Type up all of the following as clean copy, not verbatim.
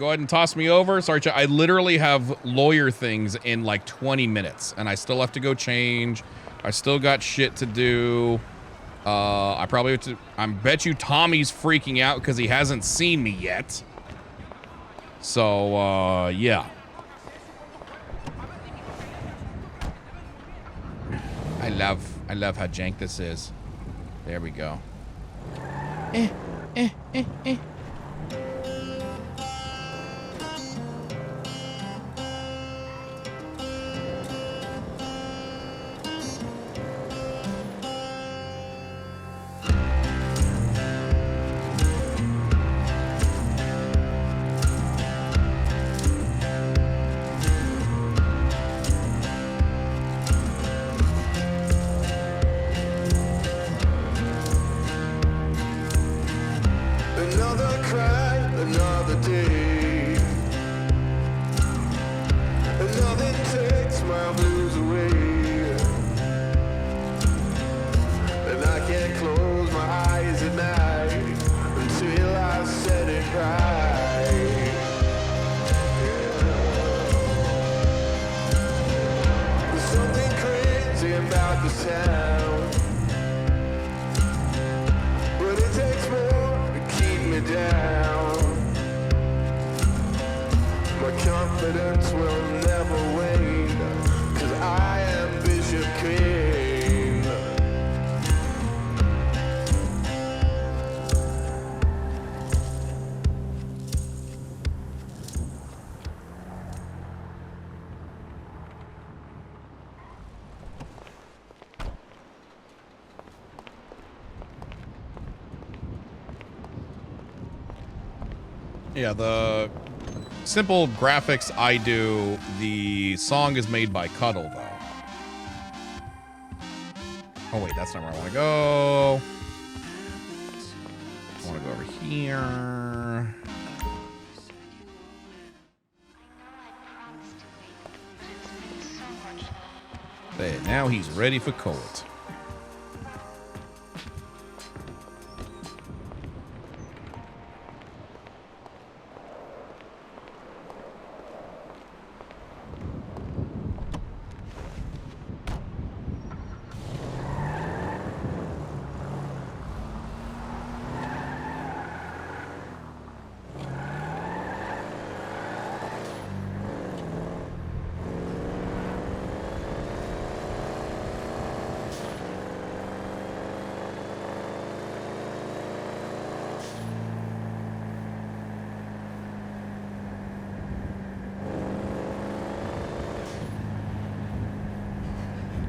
Go ahead and toss me over. Sorry, chat. I literally have lawyer things in like 20 minutes, and I still have to go change. I still got shit to do. I probably have to. I bet you Tommy's freaking out because he hasn't seen me yet. So, yeah. I love how jank this is. There we go. Another cry, another day. Nothing takes my blues away. And I can't close my eyes at night until I set it right. There's something crazy about this town, but it takes more to keep me down. My confidence will never wane, 'cause I am Bishop Kane. Yeah, the simple graphics I do, the song is made by Cuddle, though. Oh, wait, that's not where I want to go. I want to go over here. There, now he's ready for court.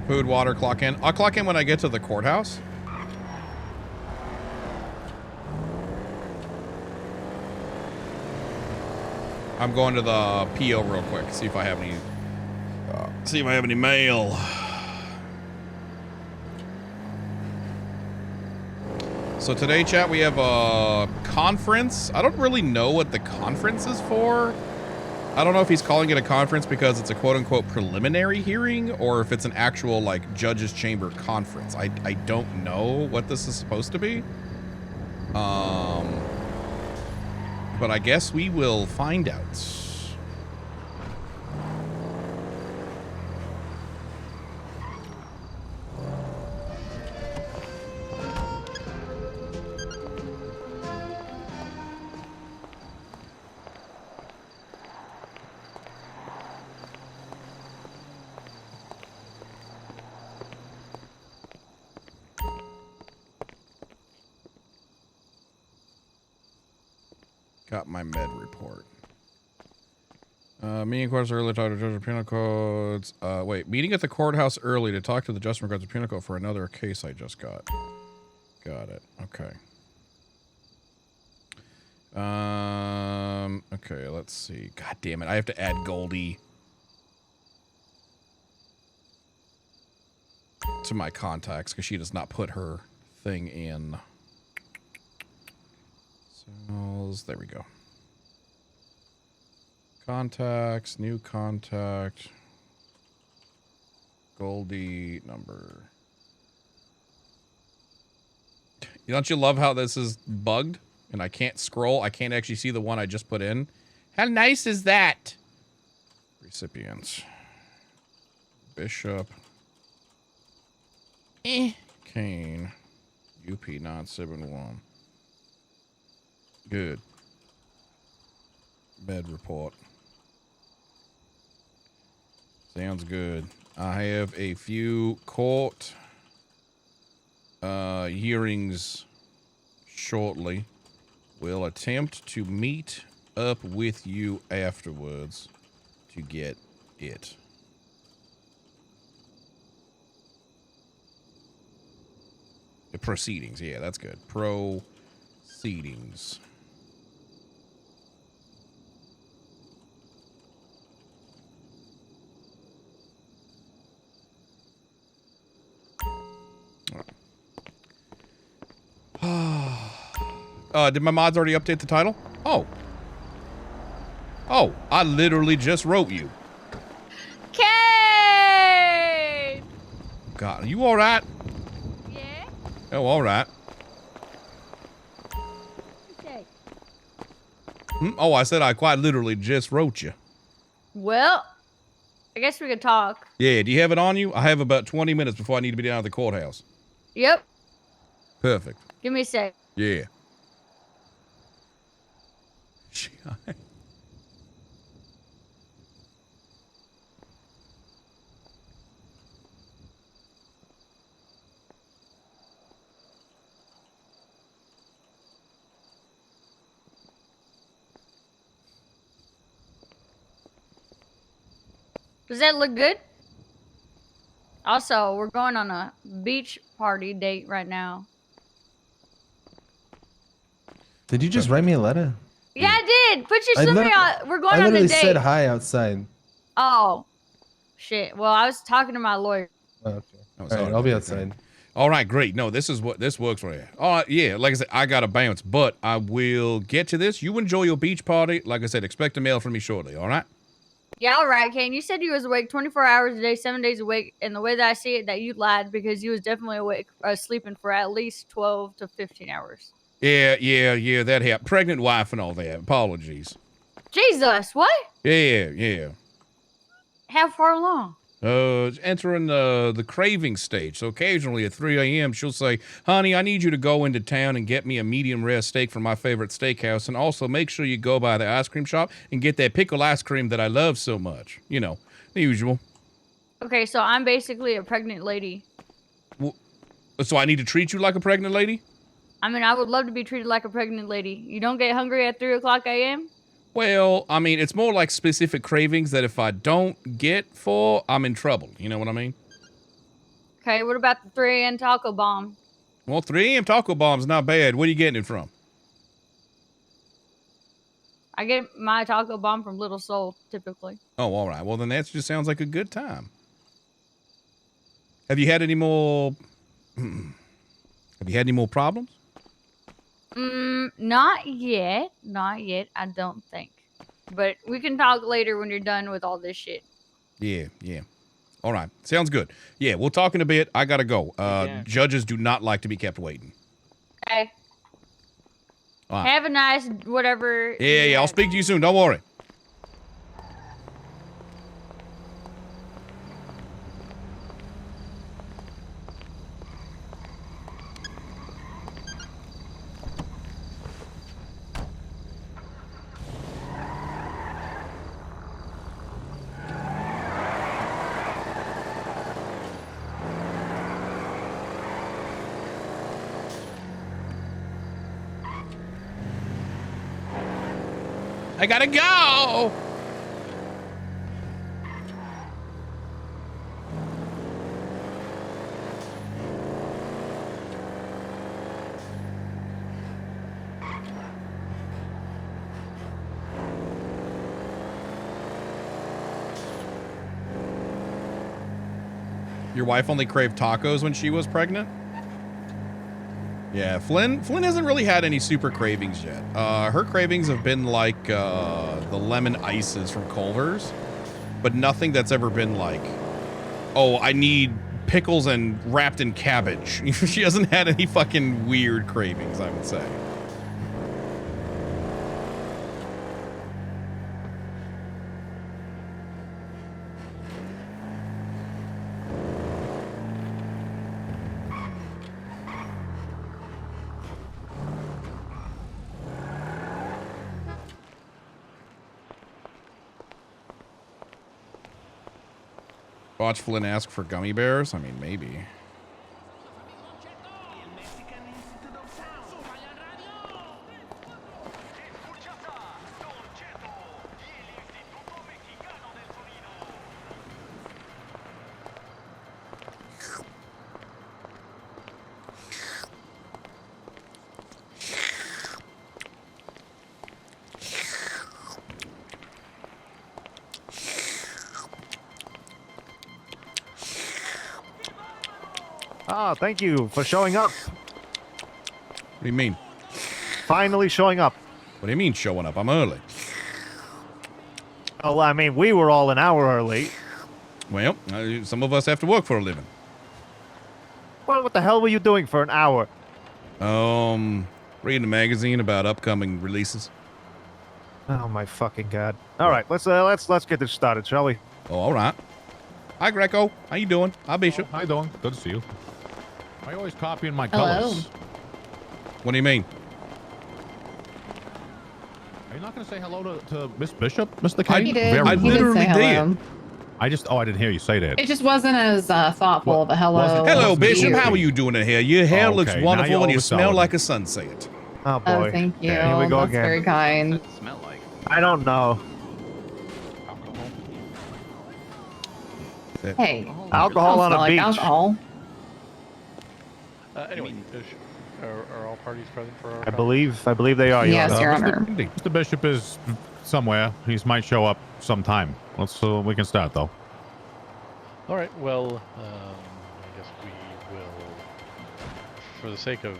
Food, water, clock in. I'll clock in when I get to the courthouse. I'm going to the PO real quick. See if I have any mail. So today, chat, we have a conference. I don't really know what the conference is for. I don't know if he's calling it a conference because it's a quote-unquote preliminary hearing, or if it's an actual, like, judge's chamber conference. I don't know what this is supposed to be. But I guess we will find out. Got my med report. Meeting course early to talk to the judge of penal codes. Wait, meeting at the courthouse early to talk to the judge in regards to penal code for another case I just got. Got it. Okay. Okay, let's see. God damn it. I have to add Goldie to my contacts because she does not put her thing in. There we go. Contacts, new contact, Goldie number. Don't you love how this is bugged and I can't scroll? I can't actually see the one I just put in. How nice is that? Recipients. Bishop. Kane. UP 971. Good. Bed report. Sounds good. I have a few court hearings shortly. We'll attempt to meet up with you afterwards to get it. The proceedings. Yeah, that's good. Proceedings. Did my mods already update the title? Oh. Oh, I literally just wrote you. Kane! God, are you all right? Yeah? Oh, all right. Okay. Oh, I said I quite literally just wrote you. Well, I guess we could talk. Yeah, do you have it on you? I have about 20 minutes before I need to be down at the courthouse. Yep. Perfect. Give me a sec. Yeah. Does that look good? Also, we're going on a beach party date right now. Did you just write me a letter? Yeah, I did. Put your somebody on. We're going I on a literally date. said hi outside. Oh, shit. Well, I was talking to my lawyer. Oh, okay. Oh, All sorry. right, I'll be outside. All right, great. No, this works for you. All right, yeah, like I said, I gotta bounce, but I will get to this. You enjoy your beach party. Like I said, expect a mail from me shortly, all right? Yeah, all right, Kane. You said you was awake 24 hours a day, 7 days a week, and the way that I see it, that you lied because you was definitely awake, sleeping for at least 12 to 15 hours. Yeah, that happened. Pregnant wife and all that. Apologies. Jesus, what? Yeah. How far along? Entering the craving stage. So occasionally at 3 a.m. she'll say, honey, I need you to go into town and get me a medium rare steak from my favorite steakhouse. And also make sure you go by the ice cream shop and get that pickle ice cream that I love so much. You know, the usual. Okay, so I'm basically a pregnant lady. Well, so I need to treat you like a pregnant lady? I mean, I would love to be treated like a pregnant lady. You don't get hungry at 3 o'clock a.m.? Well, I mean, it's more like specific cravings that if I don't get for, I'm in trouble. You know what I mean? Okay, what about the 3 a.m. taco bomb? Well, 3 a.m. taco bomb's not bad. Where are you getting it from? I get my taco bomb from Little Soul, typically. Oh, all right. Well, then that just sounds like a good time. Have you had any more... Have you had any more problems? Not yet. Not yet, I don't think. But we can talk later when you're done with all this shit. Yeah. All right. Sounds good. Yeah, we'll talk in a bit. I gotta go. Judges do not like to be kept waiting. Okay. All right. Have a nice whatever. Yeah. I'll speak to you soon. Don't worry. I gotta go. Your wife only craved tacos when she was pregnant? Yeah, Flynn hasn't really had any super cravings yet. Her cravings have been like the lemon ices from Culver's, but nothing that's ever been like, oh, I need pickles and wrapped in cabbage. She hasn't had any fucking weird cravings, I would say. Watch Flynn ask for gummy bears. I mean, maybe. Ah, thank you for showing up. What do you mean? Finally showing up. What do you mean showing up? I'm early. Oh, I mean, we were all an hour early. Well, some of us have to work for a living. Well, what the hell were you doing for an hour? Reading a magazine about upcoming releases. Oh my fucking god! All right, let's get this started, shall we? Oh, all right. Hi, Greco. How you doing? Hi, Bishop. How you doing? Good to see you. Why are you always copying my Hello. colors? What do you mean? Are you not going to say hello to Miss Bishop, Mr. Kane? He did. Very I He rude. did literally say hello. did. I didn't hear you say that. It just wasn't as thoughtful of a hello. wasn't- Hello, Wasn't Bishop. you? How are you doing in here? Your hair Oh, looks okay. Now wonderful you're and you smell overselling. like a sunset. Oh boy. Oh, thank you. Here we go That's again. very kind. Smell like I don't know. Hey, Alcohol don't on a smell like beach. alcohol. Anyway, are all parties present for our I believe they are. Your Yes, Honor. Your Honor. Mr. Bishop is somewhere. He might show up sometime. We can start though. All right. Well, I guess we will, for the sake of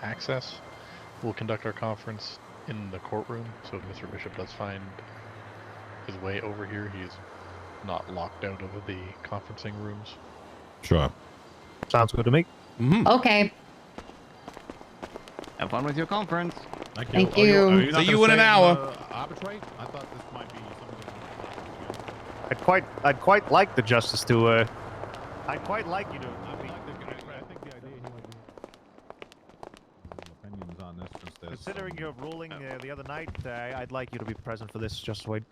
access, we'll conduct our conference in the courtroom. So if Mr. Bishop does find his way over here, he's not locked out of the conferencing rooms. Sure. Sounds good to me. Mm-hmm. Okay. have fun with your conference. Thank you. Thank Are you. are not See gonna you in an stay hour. Arbitrate? I thought this might be something. I'd quite like the justice to. I'd quite like you to. I think the idea he might be opinions on this since there's Considering your ruling the other night, I'd like you to be present for this. Just wait.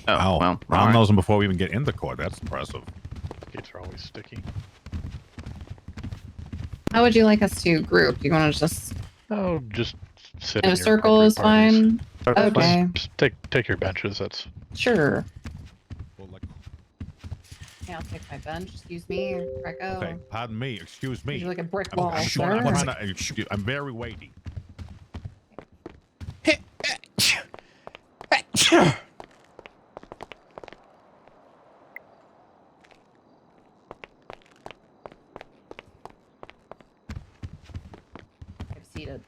Oh, well, round those before we even get into court. That's impressive. Gates are always sticky. How would you like us to group? Do you want to just Oh, just sit in in a your circle appropriate is parties. fine? Okay. Just take your benches. That's Sure. Well, like, Yeah, I'll take my bench. Excuse me, Greco. okay, pardon me. Excuse me. Would you like a brick I'm- wall, I'm, sir? trying- I'm trying to- I'm very weighty. I've seated.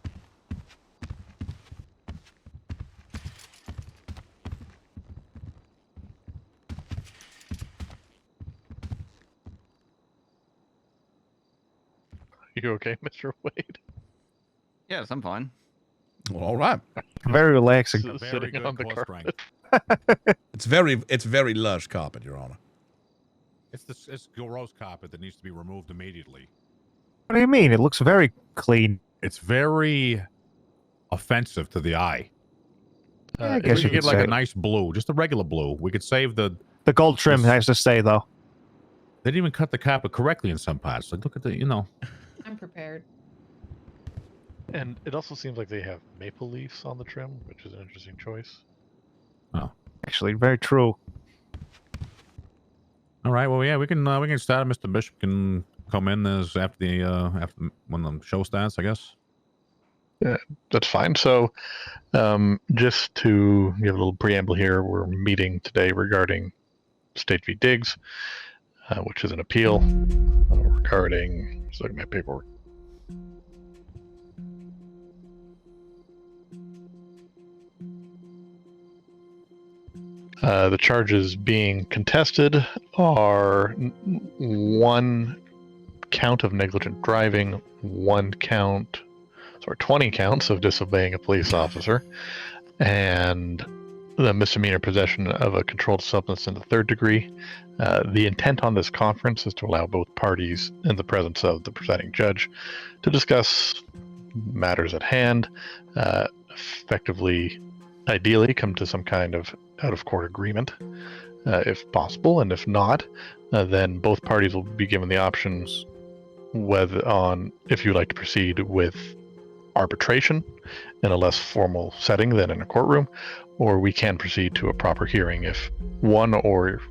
you okay, Mr. Wade? Yes, I'm fine. Well, all right. Very relaxing. A very Sitting good on the core carpet. strength. It's very lush carpet, Your Honor. It's gross carpet that needs to be removed immediately. What do you mean? It looks very clean. It's very offensive to the eye. I If guess we you could get could like say a it. nice blue, just a regular blue, we could save the. The gold trim has to stay though. They didn't even cut the carpet correctly in some parts. Like, look at the. I'm prepared. And it also seems like they have maple leaves on the trim, which is an interesting choice. Actually, very true. All right. Well, yeah, we can start. Mr. Bishop can come in as after when the show starts, I guess. That's fine. So, just to give a little preamble here, we're meeting today regarding State v. Diggs, which is an appeal regarding. Just look at my paperwork. The charges being contested are one count of negligent driving, 20 counts of disobeying a police officer, and the misdemeanor possession of a controlled substance in the third degree. The intent on this conference is to allow both parties, in the presence of the presiding judge, to discuss matters at hand, effectively, ideally, come to some kind of out-of-court agreement. if possible, and if not, then both parties will be given the options whether on if you'd like to proceed with arbitration in a less formal setting than in a courtroom, or we can proceed to a proper hearing if one or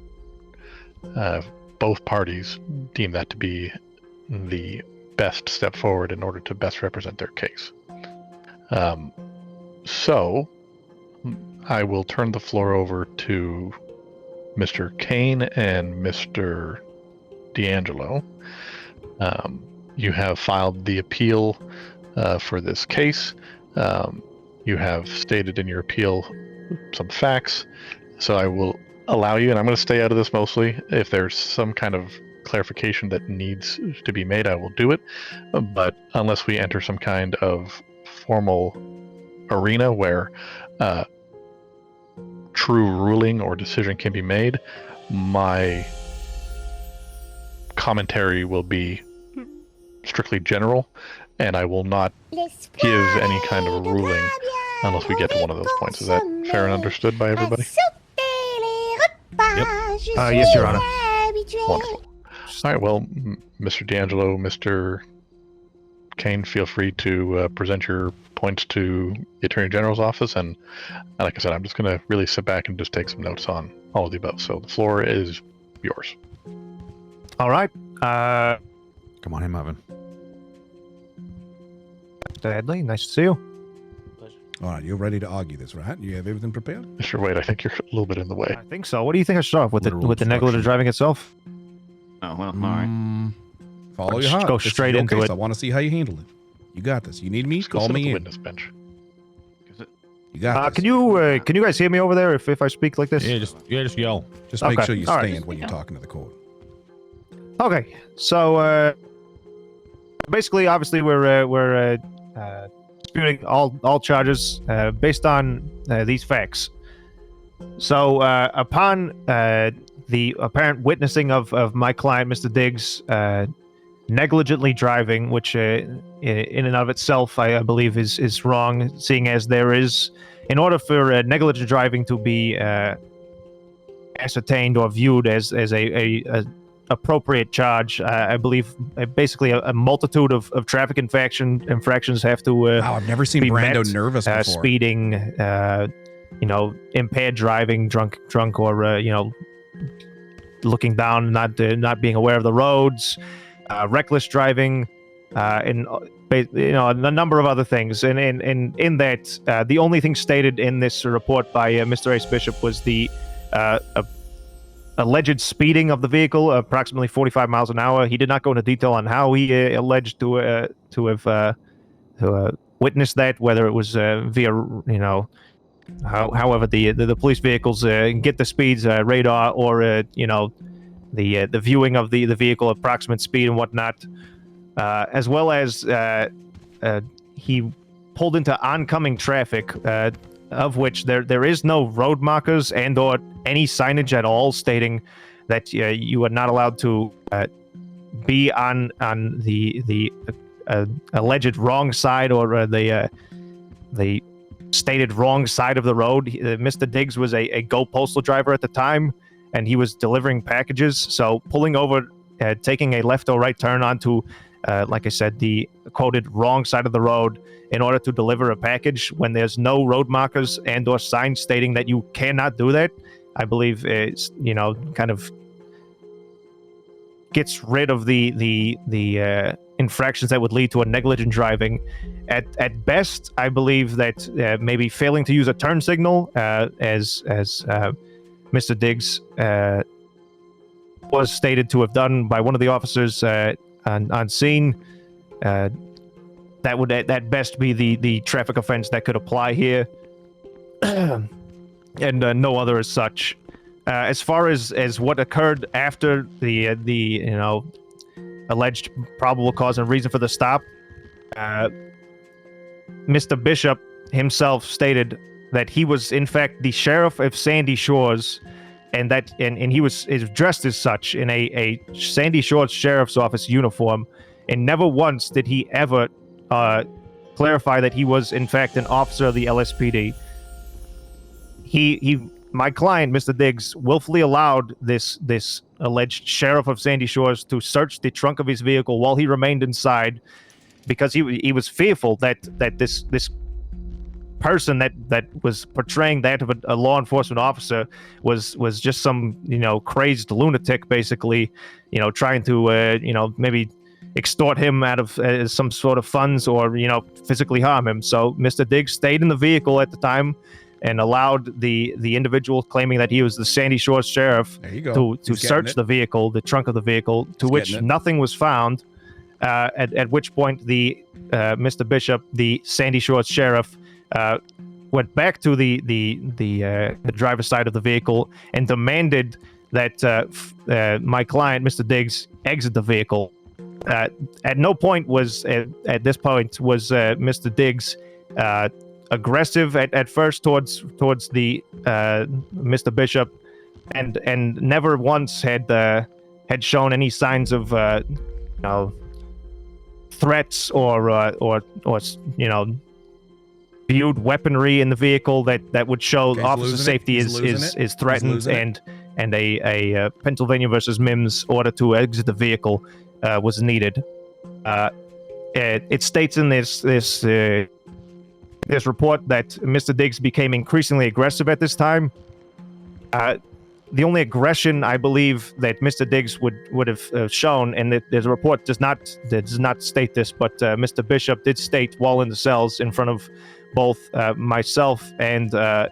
both parties deem that to be the best step forward in order to best represent their case. So I will turn the floor over to Mr. Kane and Mr. D'Angelo. You have filed the appeal for this case. You have stated in your appeal some facts, so I will allow you, and I'm going to stay out of this mostly. If there's some kind of clarification that needs to be made, I will do it, but unless we enter some kind of formal arena where true ruling or decision can be made, my commentary will be strictly general, and I will not give any kind of ruling unless we get to one of those points. Is that fair and understood by everybody? Yes, Your Honor. Wonderful. All right, well, Mr. D'Angelo, Mr. Kane, feel free to present your points to the Attorney General's office, and like I said, I'm just going to really sit back and just take some notes on all of the above. So the floor is yours. All right. Come on in, Marvin. Mr. Headley, nice to see you. All right, you're ready to argue this, right? You have everything prepared? Mr. Wade, I think you're a little bit in the way. I think so. What do you think I should start off with Literal with the negligent obstruction. driving itself? Oh, well, all right. Follow Let's your heart. go This is straight your into case. it. I want to see how you handle it. You got this. You need me? Just go Call sit at me the in. witness bench. You got this. Can you guys hear me over there if I speak like this? Yeah, just yell. Just make Okay, sure you all right. stand when you're talking to the court. Okay, so basically, obviously, we're disputing all charges based on these facts. So, upon the apparent witnessing of my client, Mr. Diggs, negligently driving, which in and of itself, I believe, is wrong, seeing as there is, in order for negligent driving to be ascertained or viewed as a appropriate charge, I believe basically a multitude of traffic infractions have to Wow, I've never seen be Brando met. nervous before. Speeding, impaired driving, drunk, or looking down, not being aware of the roads, reckless driving, and a number of other things. And in that, the only thing stated in this report by Mr. Ace Bishop was the alleged speeding of the vehicle, approximately 45 miles an hour. He did not go into detail on how he alleged to have witnessed that, whether it was via however the police vehicles get the speeds, radar, or the viewing of the vehicle, approximate speed and whatnot, as well as he pulled into oncoming traffic, of which there is no road markers and or any signage at all stating that you are not allowed to be on the alleged wrong side or the stated wrong side of the road. Mr. Diggs was a Go Postal driver at the time, and he was delivering packages. So pulling over, taking a left or right turn onto, like I said, the quoted wrong side of the road in order to deliver a package when there's no road markers and or signs stating that you cannot do that, I believe is, kind of gets rid of the infractions that would lead to a negligent driving. At best, I believe that maybe failing to use a turn signal, as Mr. Diggs was stated to have done by one of the officers on scene, that would at best be the traffic offense that could apply here, and no other as such. As far as what occurred after the alleged probable cause and reason for the stop, Mr. Bishop himself stated that he was in fact the sheriff of Sandy Shores, and that and he is dressed as such in a Sandy Shores Sheriff's Office uniform, and never once did he ever clarify that he was in fact an officer of the LSPD. my client, Mr. Diggs, willfully allowed this alleged sheriff of Sandy Shores to search the trunk of his vehicle while he remained inside, because he was fearful that this person that was portraying that of a law enforcement officer was just some crazed lunatic, basically, trying to maybe extort him out of some sort of funds or physically harm him. So Mr. Diggs stayed in the vehicle at the time and allowed the individual claiming that he was the Sandy Shores sheriff to search the vehicle, the trunk of the vehicle, to which nothing was found. At which point the Mr. Bishop, the Sandy Shores sheriff, went back to the driver's side of the vehicle and demanded that my client, Mr. Diggs, exit the vehicle. At no point was at this point was Mr. Diggs aggressive at first towards the Mr. Bishop, and never once had shown any signs of threats or viewed weaponry in the vehicle that would show officer safety is threatened, and a Pennsylvania versus Mims order to exit the vehicle was needed. It states in this report that Mr. Diggs became increasingly aggressive at this time. The only aggression I believe that Mr. Diggs would have shown, and the report does not state this, but Mr. Bishop did state while in the cells in front of both myself and the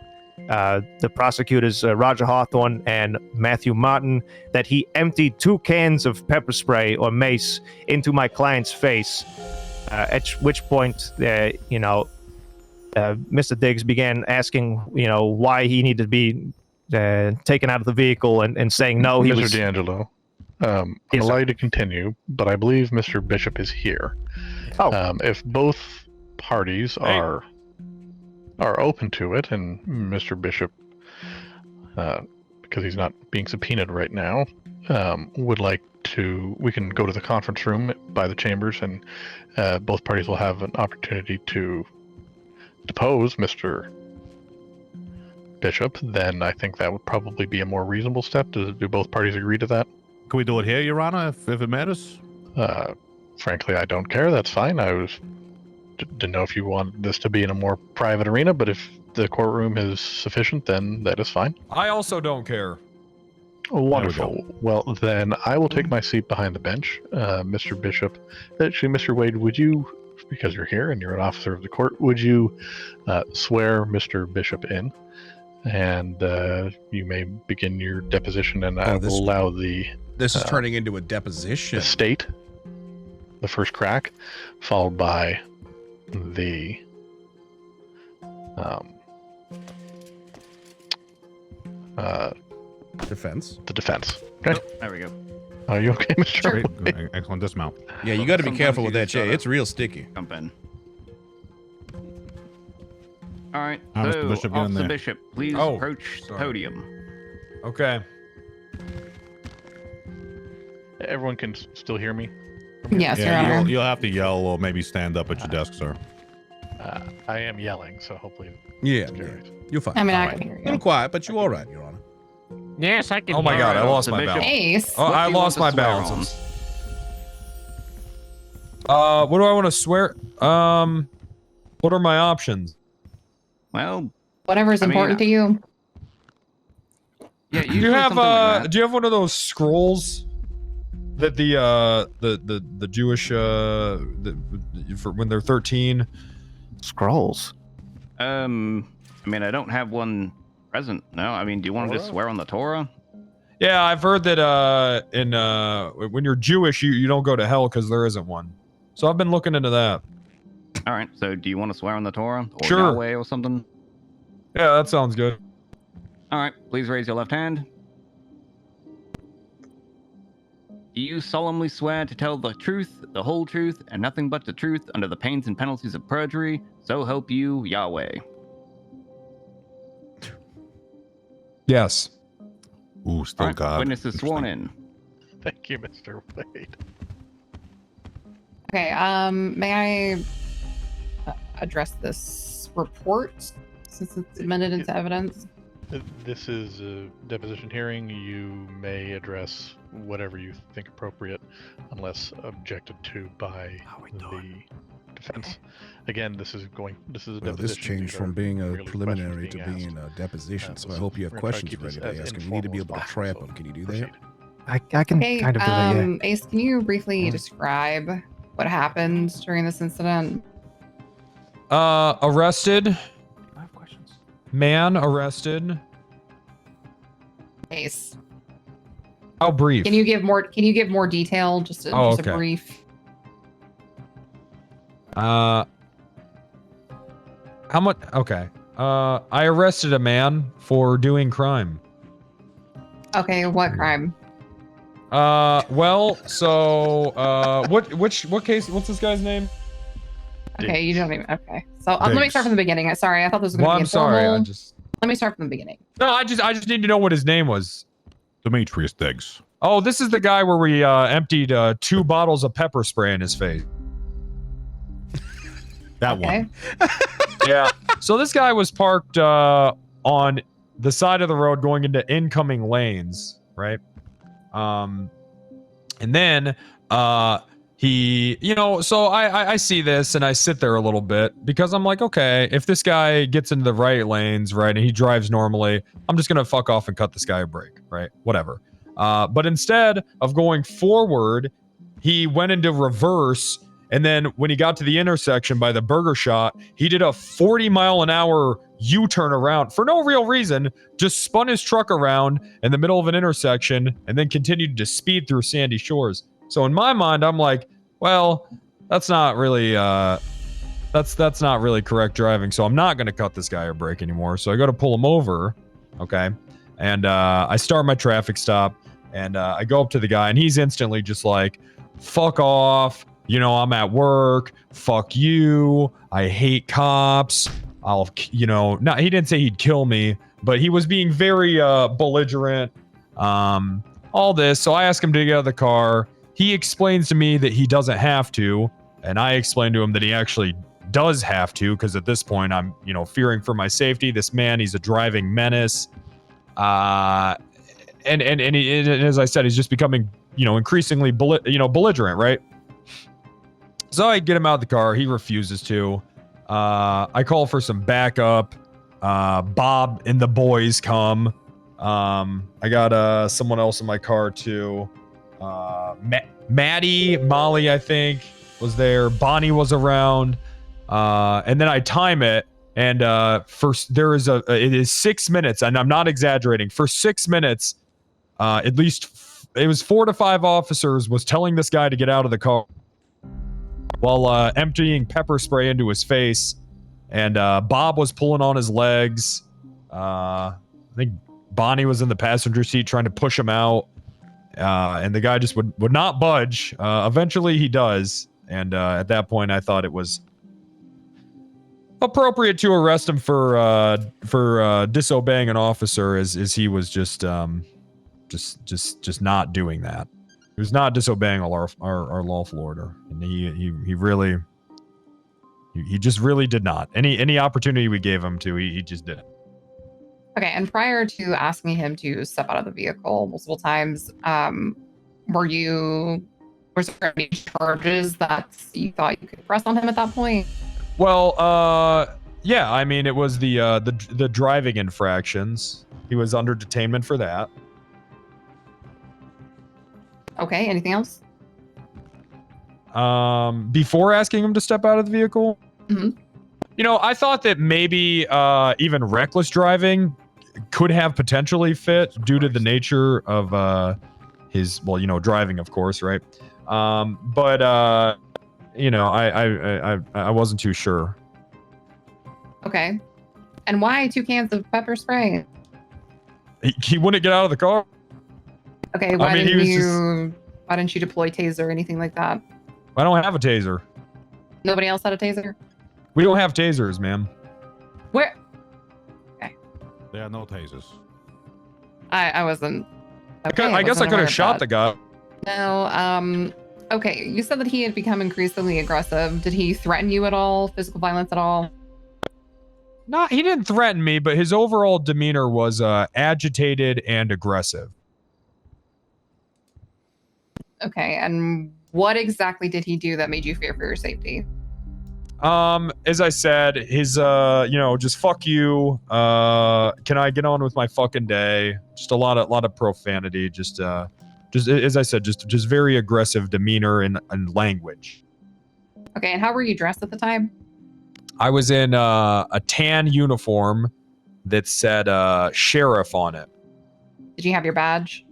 prosecutors Roger Hawthorne and Matthew Martin, that he emptied 2 cans of pepper spray or mace into my client's face, at which point Mr. Diggs began asking why he needed to be taken out of the vehicle, and saying no, he Mr. was... D'Angelo, I'm allowed you to continue, but I believe Mr. Bishop is here. If both parties are open to it, and Mr. Bishop, because he's not being subpoenaed right now, would like to, we can go to the conference room by the chambers, and both parties will have an opportunity to depose Mr. Bishop. Then I think that would probably be a more reasonable step. Do both parties agree to that? Can we do it here, Your Honor, if it matters? Frankly, I don't care. That's fine. I didn't know if you want this to be in a more private arena, but if the courtroom is sufficient, then that is fine. I also don't care. Wonderful. Well, then I will take my seat behind the bench. Mr. Bishop, actually, Mr. Wade, would you, because you're here and you're an officer of the court, would you swear Mr. Bishop in? And you may begin your deposition, and I will allow the... This is turning into a deposition. The state, the first crack, followed by the defense. The defense. Okay. There we go. Are you okay, Mr. Great. Excellent dismount. Yeah, you got to be careful with that chair. It's real sticky. Jump in. All right. Mr. So, Bishop, get in Officer there. Bishop, please approach the podium. Okay. Everyone can still hear me? Yes, Your Honor. You'll have to yell or maybe stand up at your desk, sir. I am yelling, so hopefully... Yeah. You're fine. I mean, I can hear A you. little quiet, but you're all right, Your Honor. Yes, I can. Oh my God, I lost my Bishop. balance. Ace. Oh, I lost my balance. What do I want to swear? What are my options? Well, Whatever's important to you. Yeah, do you have do you have one of those scrolls that the Jewish for when they're 13? Scrolls. I mean, I don't have one present. No, I mean, do you want to just swear on the Torah? Yeah, I've heard that when you're Jewish, you don't go to hell because there isn't one. So I've been looking into that. All right. So, do you want to swear on the Torah or Sure. Yahweh or something? Yeah, that sounds good. All right. Please raise your left hand. Do you solemnly swear to tell the truth, the whole truth, and nothing but the truth under the pains and penalties of perjury? So help you, Yahweh. Yes. Ooh, still God. Witness is sworn in. Thank you, Mr. Wade. Okay, may I address this report since it's admitted into evidence? This is a deposition hearing. You may address whatever you think appropriate, unless objected to by the defense. Again, this is a Well, deposition. this changed These from are being a merely preliminary to questions being a deposition, so I so hope you have we're gonna try to questions keep this ready to as ask, and you need to be informal able as to trap possible, them. Can you do so that? I can Okay, kind of do that, yeah. Ace, can you briefly describe what happened during this incident? Arrested. I have questions. Man arrested. Ace, How brief? can you give more detail? Just a okay. brief. How much? Okay. I arrested a man for doing crime. Okay, what crime? Well, so, what case? What's this guy's name? Okay, you don't even. Okay, so let me start from the beginning. Sorry, I thought this was going Well, to be I'm sorry. informal. Let me start from the beginning. No, I just need to know what his name was. Demetrius Diggs. Oh, this is the guy where we emptied 2 bottles of pepper spray in his face. That Okay. one. Yeah. So this guy was parked on the side of the road going into incoming lanes, right? And then he, so I see this and I sit there a little bit because I'm like, okay, if this guy gets into the right lanes, right, and he drives normally, I'm just gonna fuck off and cut this guy a break, right? Whatever. But instead of going forward, he went into reverse. And then when he got to the intersection by the burger shop, he did a 40-mile-an-hour U-turn around for no real reason, just spun his truck around in the middle of an intersection and then continued to speed through Sandy Shores. So in my mind, I'm like, well, that's not really that's not really correct driving. So I'm not going to cut this guy a break anymore. So I go to pull him over, okay? And I start my traffic stop and I go up to the guy and he's instantly just like, fuck off. I'm at work. Fuck you. I hate cops. He didn't say he'd kill me, but he was being very belligerent. All this. So I ask him to get out of the car. He explains to me that he doesn't have to. And I explain to him that he actually does have to, because at this point I'm, fearing for my safety. This man, he's a driving menace. And as I said, he's just becoming, increasingly belligerent, right? So I get him out of the car. He refuses to. I call for some backup. Bob and the boys come. I got someone else in my car too. Maddie, Molly, I think, was there. Bonnie was around. And then I time it. And it is 6 minutes, and I'm not exaggerating. For 6 minutes, at least it was 4 to 5 officers was telling this guy to get out of the car while emptying pepper spray into his face. And Bob was pulling on his legs. I think Bonnie was in the passenger seat trying to push him out. And the guy just would not budge. Eventually he does. And at that point I thought it was appropriate to arrest him for disobeying an officer, as he was just not doing that. He was not disobeying our lawful order, and he just really did not. Any opportunity we gave him to, he just didn't. Okay, and prior to asking him to step out of the vehicle multiple times, was there any charges that you thought you could press on him at that point? Well, yeah, I mean, it was the driving infractions. He was under detainment for that. Okay, anything else? Before asking him to step out of the vehicle, I thought that maybe even reckless driving could have potentially fit due to the nature of his, driving, of course, right? But I wasn't too sure. Okay, and why 2 cans of pepper spray? He wouldn't get out of the car. Okay, why didn't you deploy taser or anything like that? I don't have a taser. Nobody else had a taser? We don't have tasers, ma'am. Where? There are no tasers. I wasn't. Okay, I guess I could have shot the guy. No, okay, you said that he had become increasingly aggressive. Did he threaten you at all? Physical violence at all? He didn't threaten me, but his overall demeanor was agitated and aggressive. Okay, and what exactly did he do that made you fear for your safety? As I said, his just fuck you. Can I get on with my fucking day? Just a lot of profanity. Just as I said, just very aggressive demeanor and language. Okay, and how were you dressed at the time? I was in a tan uniform that said sheriff on it. Did you have your badge?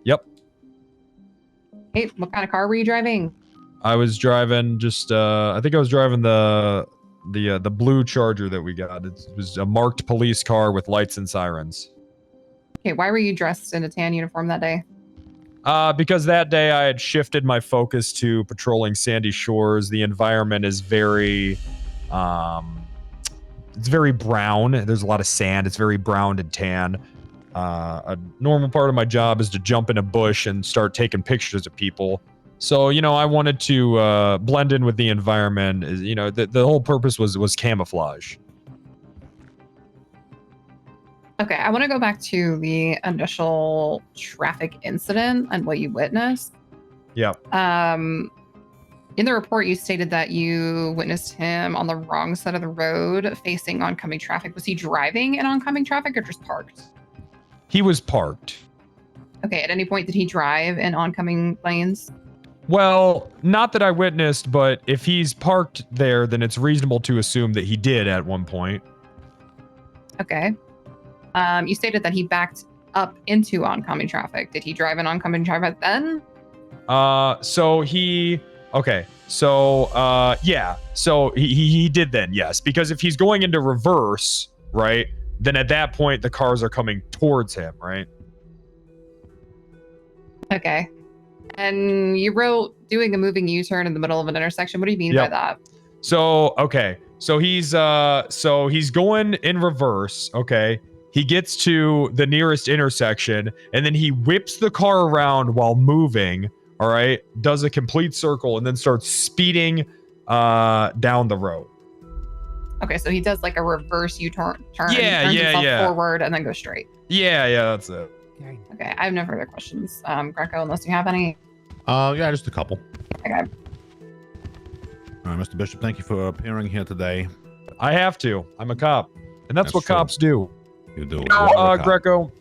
Yep. Hey, what kind of car were you driving? I was driving I think I was driving the blue Charger that we got. It was a marked police car with lights and sirens. Okay, why were you dressed in a tan uniform that day? Because that day I had shifted my focus to patrolling Sandy Shores. The environment is very, it's very brown. There's a lot of sand. It's very brown and tan. A normal part of my job is to jump in a bush and start taking pictures of people. So, I wanted to blend in with the environment. The whole purpose was camouflage. Okay, I want to go back to the initial traffic incident and what you witnessed. Yep. In the report, you stated that you witnessed him on the wrong side of the road facing oncoming traffic. Was he driving in oncoming traffic or just parked? He was parked. Okay, at any point did he drive in oncoming lanes? Well, not that I witnessed, but if he's parked there, then it's reasonable to assume that he did at one point. Okay. You stated that he backed up into oncoming traffic. Did he drive in oncoming traffic then? Yeah. So he did then, yes. Because if he's going into reverse, right, then at that point the cars are coming towards him, right? Okay. And you wrote doing a moving U-turn in the middle of an intersection. What do you mean by that? So, okay. So he's going in reverse, okay? He gets to the nearest intersection and then he whips the car around while moving, all right? Does a complete circle and then starts speeding down the road. Okay, so he does like a reverse U-turn. Turns himself forward and then goes straight. Yeah, that's it. Okay, I have no further questions. Greco, unless you have any. Yeah, just a couple. Okay. All right, Mr. Bishop, thank you for appearing here today. I have to. I'm a cop. And that's what true. cops do. You do. Greco,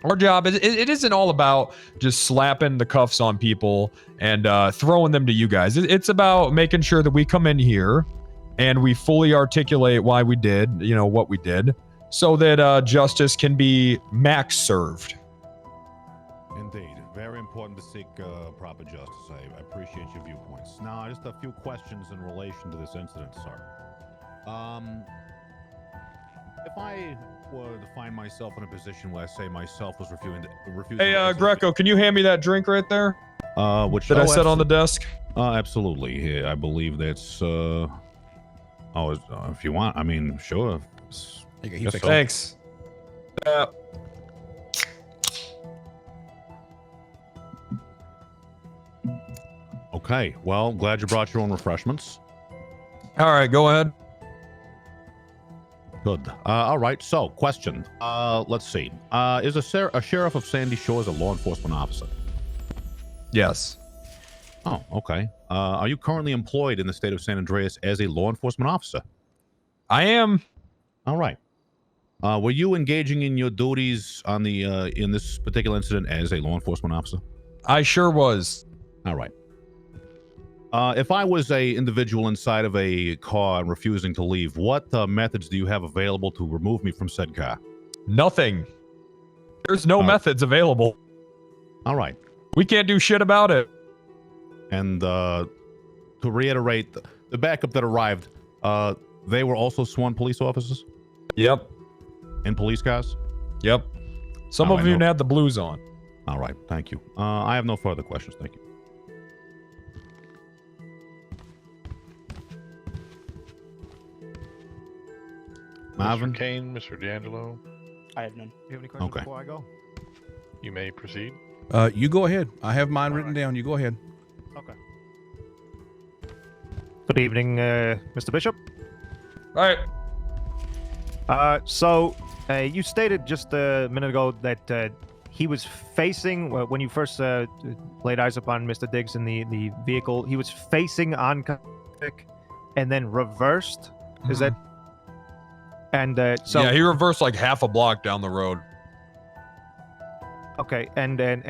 our job, it isn't all about just slapping the cuffs on people and throwing them to you guys. It's about making sure that we come in here and we fully articulate why we did, what we did, so that justice can be max served. Indeed. Very important to seek proper justice. I appreciate your viewpoints. Now, just a few questions in relation to this incident, sir. If I were to find myself in a position where I say myself was refusing Hey, Greco, can you hand me that drink right there? Which that I set on the desk? Absolutely. Yeah, I believe that's if you want, I mean, sure. Thanks. Okay, well, glad you brought your own refreshments. All right, go ahead. Good. All right, so, question. Let's see. Is a sheriff of Sandy Shores a law enforcement officer? Yes. Oh, okay. Are you currently employed in the state of San Andreas as a law enforcement officer? I am. All right. Were you engaging in your duties on the in this particular incident as a law enforcement officer? I sure was. All right. If I was a individual inside of a car refusing to leave, what methods do you have available to remove me from said car? Nothing. There's no methods available. All right. We can't do shit about it. And to reiterate, the backup that arrived, they were also sworn police officers? Yep. In police cars? Yep. Some of them even had the blues on. All right. Thank you. I have no further questions. Thank you. Mr. Kane, Mr. D'Angelo. I have none. Do you have any questions before I go? You may proceed. You go ahead. I have mine written down. You go ahead. Okay. Good evening, Mr. Bishop. All right. So you stated just a minute ago that he was facing, when you first laid eyes upon Mr. Diggs in the vehicle, he was facing on traffic and then reversed. Is that? And so yeah, he reversed like half a block down the road. Okay, and then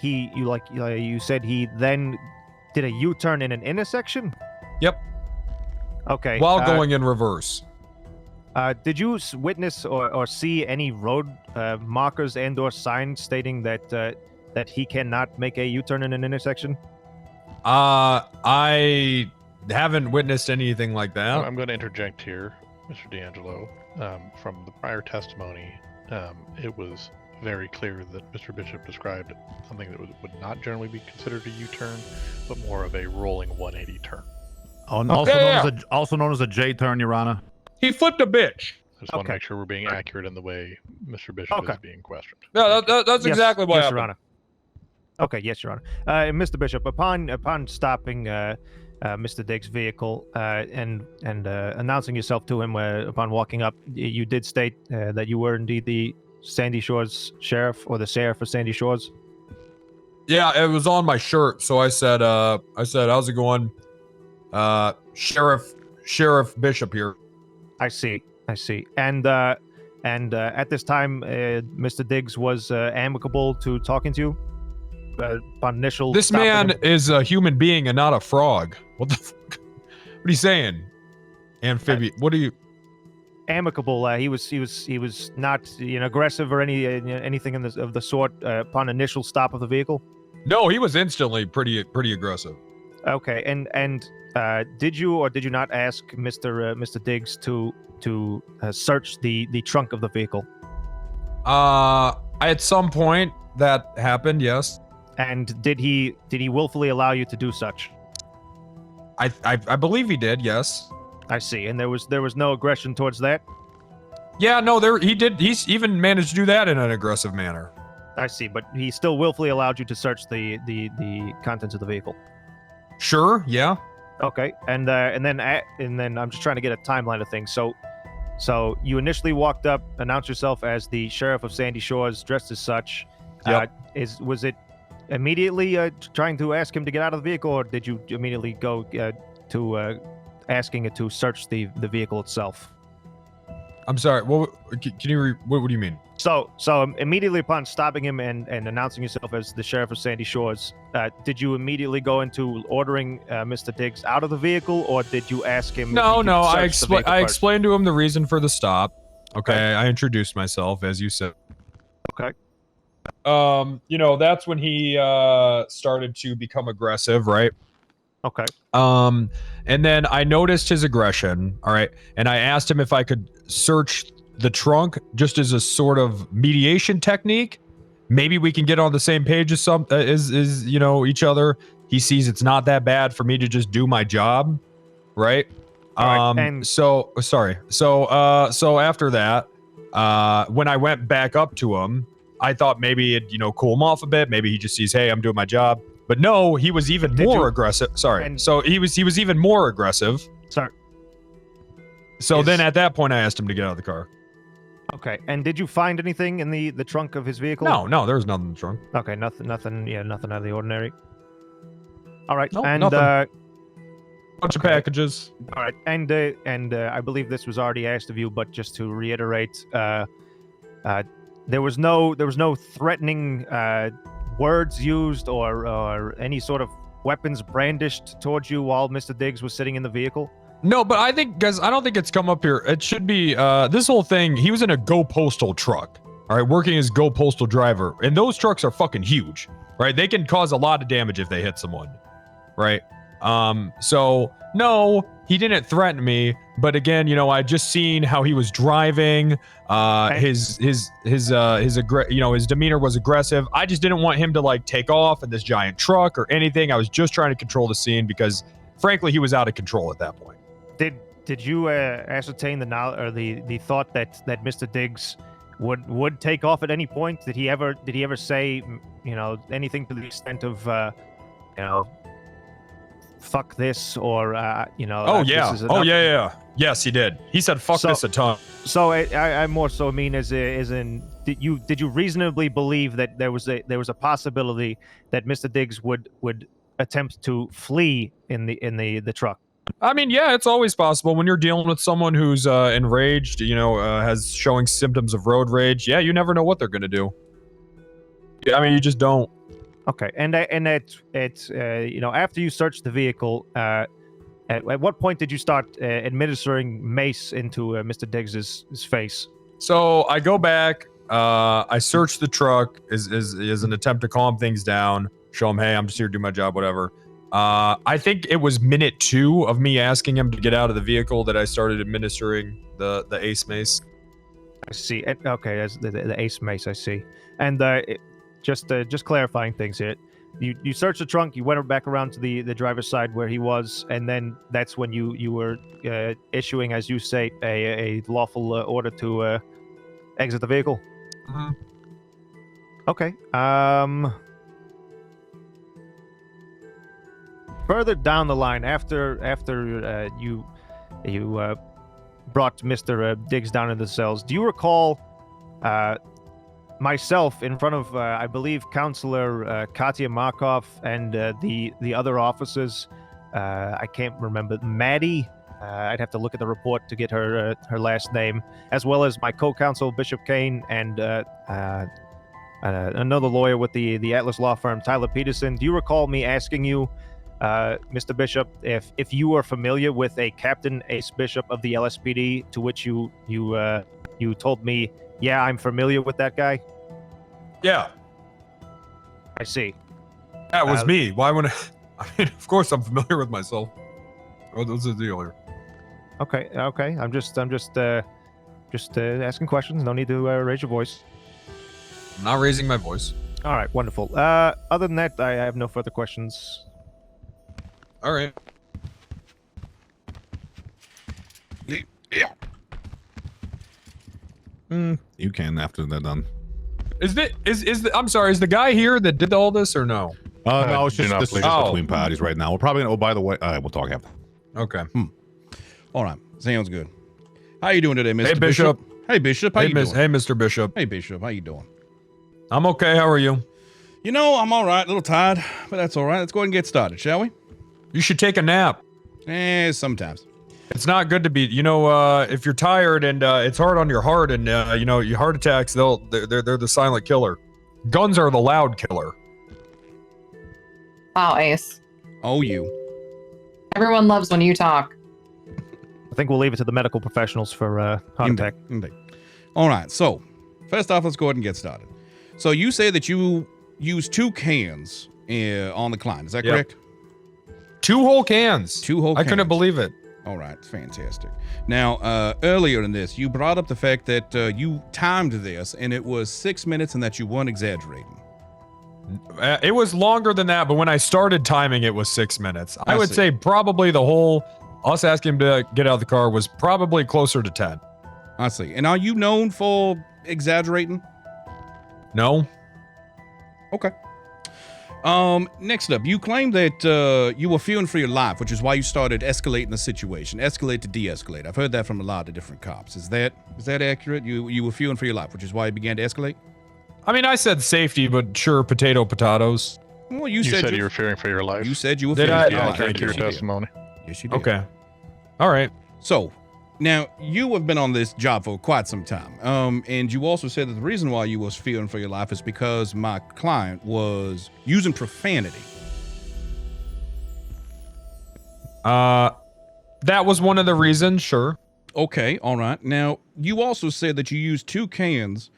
you said he then did a U-turn in an intersection. Yep. Okay. While going in reverse. Did you witness or see any road markers and/or signs stating that he cannot make a U-turn in an intersection? I haven't witnessed anything like that. I'm going to interject here, Mr. D'Angelo. From the prior testimony, it was very clear that Mr. Bishop described something that would not generally be considered a U-turn, but more of a rolling 180 turn. Also known as a J-turn, Your Honor. He flipped a bitch. I just want to make sure we're being accurate in the way Mr. Bishop is being questioned. No, that's exactly what happened. Your Honor. Okay, yes, Your Honor. Mr. Bishop, upon stopping Mr. Diggs' vehicle and announcing yourself to him upon walking up, you did state that you were indeed the Sandy Shores sheriff, or the sheriff of Sandy Shores. Yeah, it was on my shirt, so I said, "How's it going, Sheriff Bishop here?" I see. And at this time, Mr. Diggs was amicable to talking to you. Upon initial. This man is a human being and not a frog. What the fuck? What are you saying? Amphibian. What are you? Amicable. He was not aggressive or anything of the sort upon initial stop of the vehicle. No, he was instantly pretty aggressive. Okay, and did you or did you not ask Mr. Diggs to search the trunk of the vehicle? At some point that happened, yes. And did he willfully allow you to do such? I believe he did, yes. I see. And there was no aggression towards that? Yeah, no, he did. He's even managed to do that in an aggressive manner. I see, but he still willfully allowed you to search the contents of the vehicle. Sure, yeah. Okay, and then I'm just trying to get a timeline of things. So you initially walked up, announced yourself as the sheriff of Sandy Shores, dressed as such. Yep. Was it immediately trying to ask him to get out of the vehicle, or did you immediately go to asking it to search the vehicle itself? I'm sorry. What do you mean? So immediately upon stopping him and announcing yourself as the sheriff of Sandy Shores, did you immediately go into ordering Mr. Diggs out of the vehicle, or did you ask him? No. I explained to him the reason for the stop. Okay. I introduced myself, as you said. Okay. That's when he started to become aggressive, right? Okay. And then I noticed his aggression, all right, and I asked him if I could search the trunk just as a sort of mediation technique. Maybe we can get on the same page as each other. He sees it's not that bad for me to just do my job, right? So after that, when I went back up to him, I thought maybe it'd cool him off a bit. Maybe he just sees, hey, I'm doing my job. But no, he was even more aggressive. Sorry. So he was even more aggressive. Sorry. So then at that point, I asked him to get out of the car. Okay. And did you find anything in the trunk of his vehicle? No, there was nothing in the trunk. Okay, nothing out of the ordinary. All right. Nope, and nothing. Bunch of packages. All right. And I believe this was already asked of you, but just to reiterate, there was no threatening words used or any sort of weapons brandished towards you while Mr. Diggs was sitting in the vehicle? No, but I think, guys, I don't think it's come up here. It should be, this whole thing, he was in a Go Postal truck, all right, working as Go Postal driver. And those trucks are fucking huge, right? They can cause a lot of damage if they hit someone, right? So, no, he didn't threaten me. But again, I just seen how he was driving. His demeanor was aggressive. I just didn't want him to take off in this giant truck or anything. I was just trying to control the scene because, frankly, he was out of control at that point. Did you ascertain the thought that Mr. Diggs would take off at any point? Did he ever say anything to the extent of fuck this or you know. Oh this yeah. is Oh enough. yeah. Yes, he did. He said fuck So- this a ton. So I more so mean as in did you reasonably believe that there was a possibility that Mr. Diggs would attempt to flee in the truck? I mean, yeah, it's always possible when you're dealing with someone who's enraged, has showing symptoms of road rage. Yeah, you never know what they're gonna do. Yeah, I mean, you just don't. Okay, and it's after you searched the vehicle, at what point did you start administering mace into Mr. Diggs's face? So I go back. I search the truck as an attempt to calm things down. Show him, hey, I'm just here to do my job, whatever. I think it was minute 2 of me asking him to get out of the vehicle that I started administering the ace mace. I see. Okay, that's the ace mace. I see. And just clarifying things here. You searched the trunk. You went back around to the driver's side where he was, and then that's when you were issuing, as you say, a lawful order to exit the vehicle. Mm-hmm. Okay. Further down the line, after you brought Mr. Diggs down into the cells, do you recall myself in front of I believe Counselor Katya Markov and the other officers? I can't remember. Maddie. I'd have to look at the report to get her last name, as well as my co-counsel Bishop Kane and another lawyer with the Atlas law firm, Tyler Peterson. Do you recall me asking you, Mr. Bishop, if you are familiar with a Captain Ace Bishop of the LSPD? To which you told me, yeah, I'm familiar with that guy. Yeah, I see. that was me. Why would I mean, of course, I'm familiar with myself. What's the deal here? Okay. I'm just asking questions. No need to raise your voice. I'm not raising my voice. All right, wonderful. Other than that, I have no further questions. All right. Yeah. You can after they're done. I'm sorry, is the guy here that did all this or no? No, it's do just not this is believe just so. between parties right now. We're probably gonna. Oh, by the way, we'll talk after. Okay. All right. Sounds good. How you doing today, Mr. Hey, Bishop. Hey, Bishop. How you doing? Hey, Mr. Bishop. Hey, Bishop. How you doing? I'm okay. How are you? You know, I'm all right. A little tired, but that's all right. Let's go ahead and get started, shall we? You should take a nap. Sometimes. It's not good to be, if you're tired and it's hard on your heart and your heart attacks, they're the silent killer. Guns are the loud killer. Wow, Ace. Oh, you. Everyone loves when you talk. I think we'll leave it to the medical professionals for heart attack. Indeed. All right. So, first off, let's go ahead and get started. So, you say that you used 2 cans on the client. Is that Yep. correct? 2 whole cans. 2 whole I cans. couldn't believe it. All right, fantastic. Now, earlier in this, you brought up the fact that you timed this, and it was 6 minutes, and that you weren't exaggerating. It was longer than that, but when I started timing, it was 6 minutes. I would see. say probably the whole us asking him to get out of the car was probably closer to 10. I see. And are you known for exaggerating? No? Okay. Next up, you claim that you were fearing for your life, which is why you started escalating the situation. Escalate to de-escalate. I've heard that from a lot of different cops. Is that accurate? You were fearing for your life, which is why you began to escalate? I mean, I said safety, but sure, potatoes. Well, You said you were fearing for your life. You said you were Did fearing I? for your Oh, life. thank Your Yes, you did. testimony. Yes, you did. Okay. All right. So, now you have been on this job for quite some time, and you also said that the reason why you was fearing for your life is because my client was using profanity. That was one of the reasons, sure. Okay, all right. Now, you also said that you used 2 cans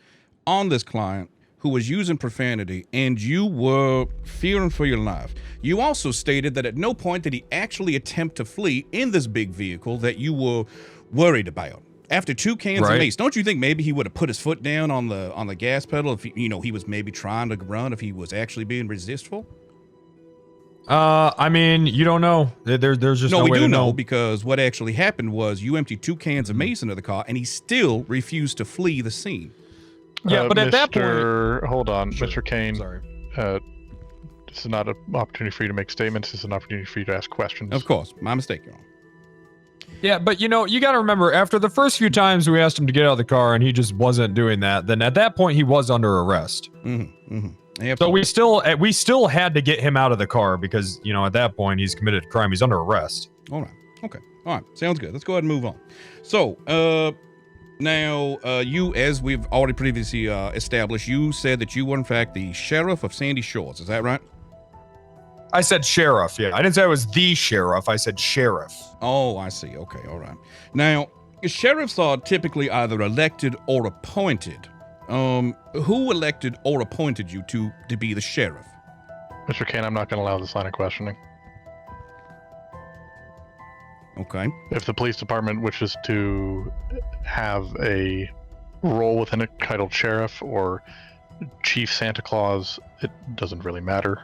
on this client who was using profanity, and you were fearing for your life. You also stated that at no point did he actually attempt to flee in this big vehicle that you were worried about. After 2 cans of Right. mace, don't you think maybe he would have put his foot down on the gas pedal if he was maybe trying to run, if he was actually being resistful? I mean, you don't know. There's just no we way do to know because what actually happened was you emptied 2 cans of mace into the car, and he still refused to flee the scene. Yeah, but at that point, Hold on, Sure. Mr. Kane. sorry. This is not an opportunity for you to make statements. This is an opportunity for you to ask questions. Of course, my mistake, Your Honor. Yeah, but you know, you got to remember, after the first few times we asked him to get out of the car and he just wasn't doing that, then at that point he was under arrest. So we still had to get him out of the car because, you know, at that point he's committed a crime. He's under arrest. All right. Okay. All right. Sounds good. Let's go ahead and move on. So, now, you, as we've already previously established, you said that you were in fact the sheriff of Sandy Shores. Is that right? I said sheriff. Yeah, I didn't say I was the sheriff. I said sheriff. Oh, I see. Okay. All right. Now, sheriffs are typically either elected or appointed. Who elected or appointed you to be the sheriff? Mr. Kane, I'm not going to allow this line of questioning. Okay. If the police department wishes to have a role within it titled sheriff or Chief Santa Claus, it doesn't really matter.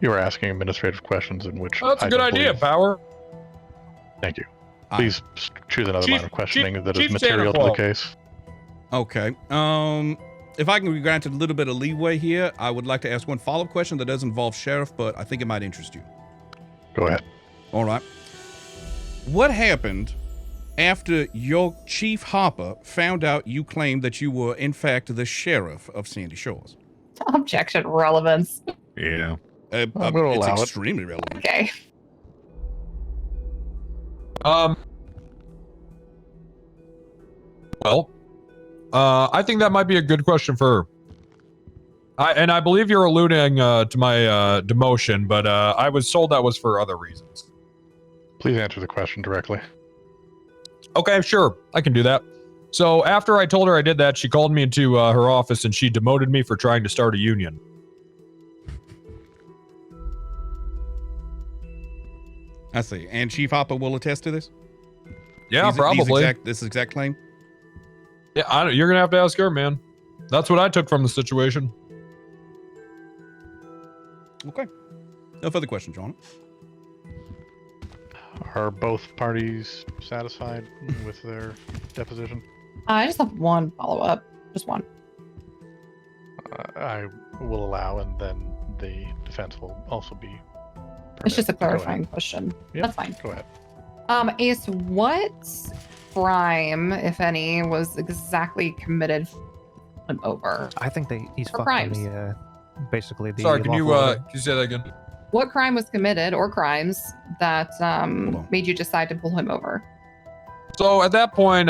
You are asking administrative questions in which that's a good idea, Power. Thank you. Please choose another line of questioning that is material to the case. Okay. If I can be granted a little bit of leeway here, I would like to ask one follow-up question that does involve sheriff, but I think it might interest you. Go ahead. All right. What happened after your Chief Hopper found out you claimed that you were, in fact, the sheriff of Sandy Shores? Objection relevance. Yeah. I'm going to allow it's it. extremely relevant. Okay. Well, I think that might be a good question for her. I believe you're alluding to my demotion, but I was told that was for other reasons. Please answer the question directly. Okay, sure. I can do that. So after I told her I did that, she called me into her office and she demoted me for trying to start a union. I see. And Chief Hopper will attest to this? Yeah, probably. This exact claim? Yeah, you're going to have to ask her, man. That's what I took from the situation. Okay. No further questions, John. Are both parties satisfied with their deposition? I just have one follow-up. Just one. I will allow, and then the defense will also be permitted. It's just a clarifying question. Yep, That's fine. Go ahead. Ace, what crime, if any, was exactly committed him over? I think he's For fucked crimes. on the, basically the. Sorry, can you say that again? What crime was committed, or crimes, that made you decide to pull him over? So at that point,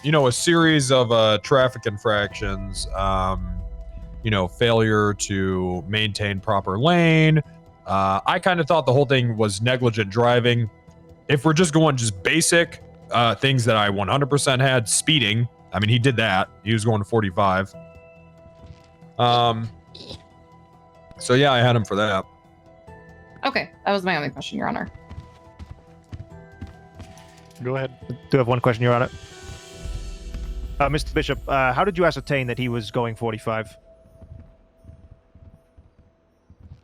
you know, a series of traffic infractions, you know, failure to maintain proper lane. I kind of thought the whole thing was negligent driving. If we're just going basic things that I 100% had, speeding. I mean, he did that. He was going to 45. So yeah, I had him for that. Okay, that was my only question, Your Honor. Go ahead. Do have one question, Your Honor. Mr. Bishop, how did you ascertain that he was going 45?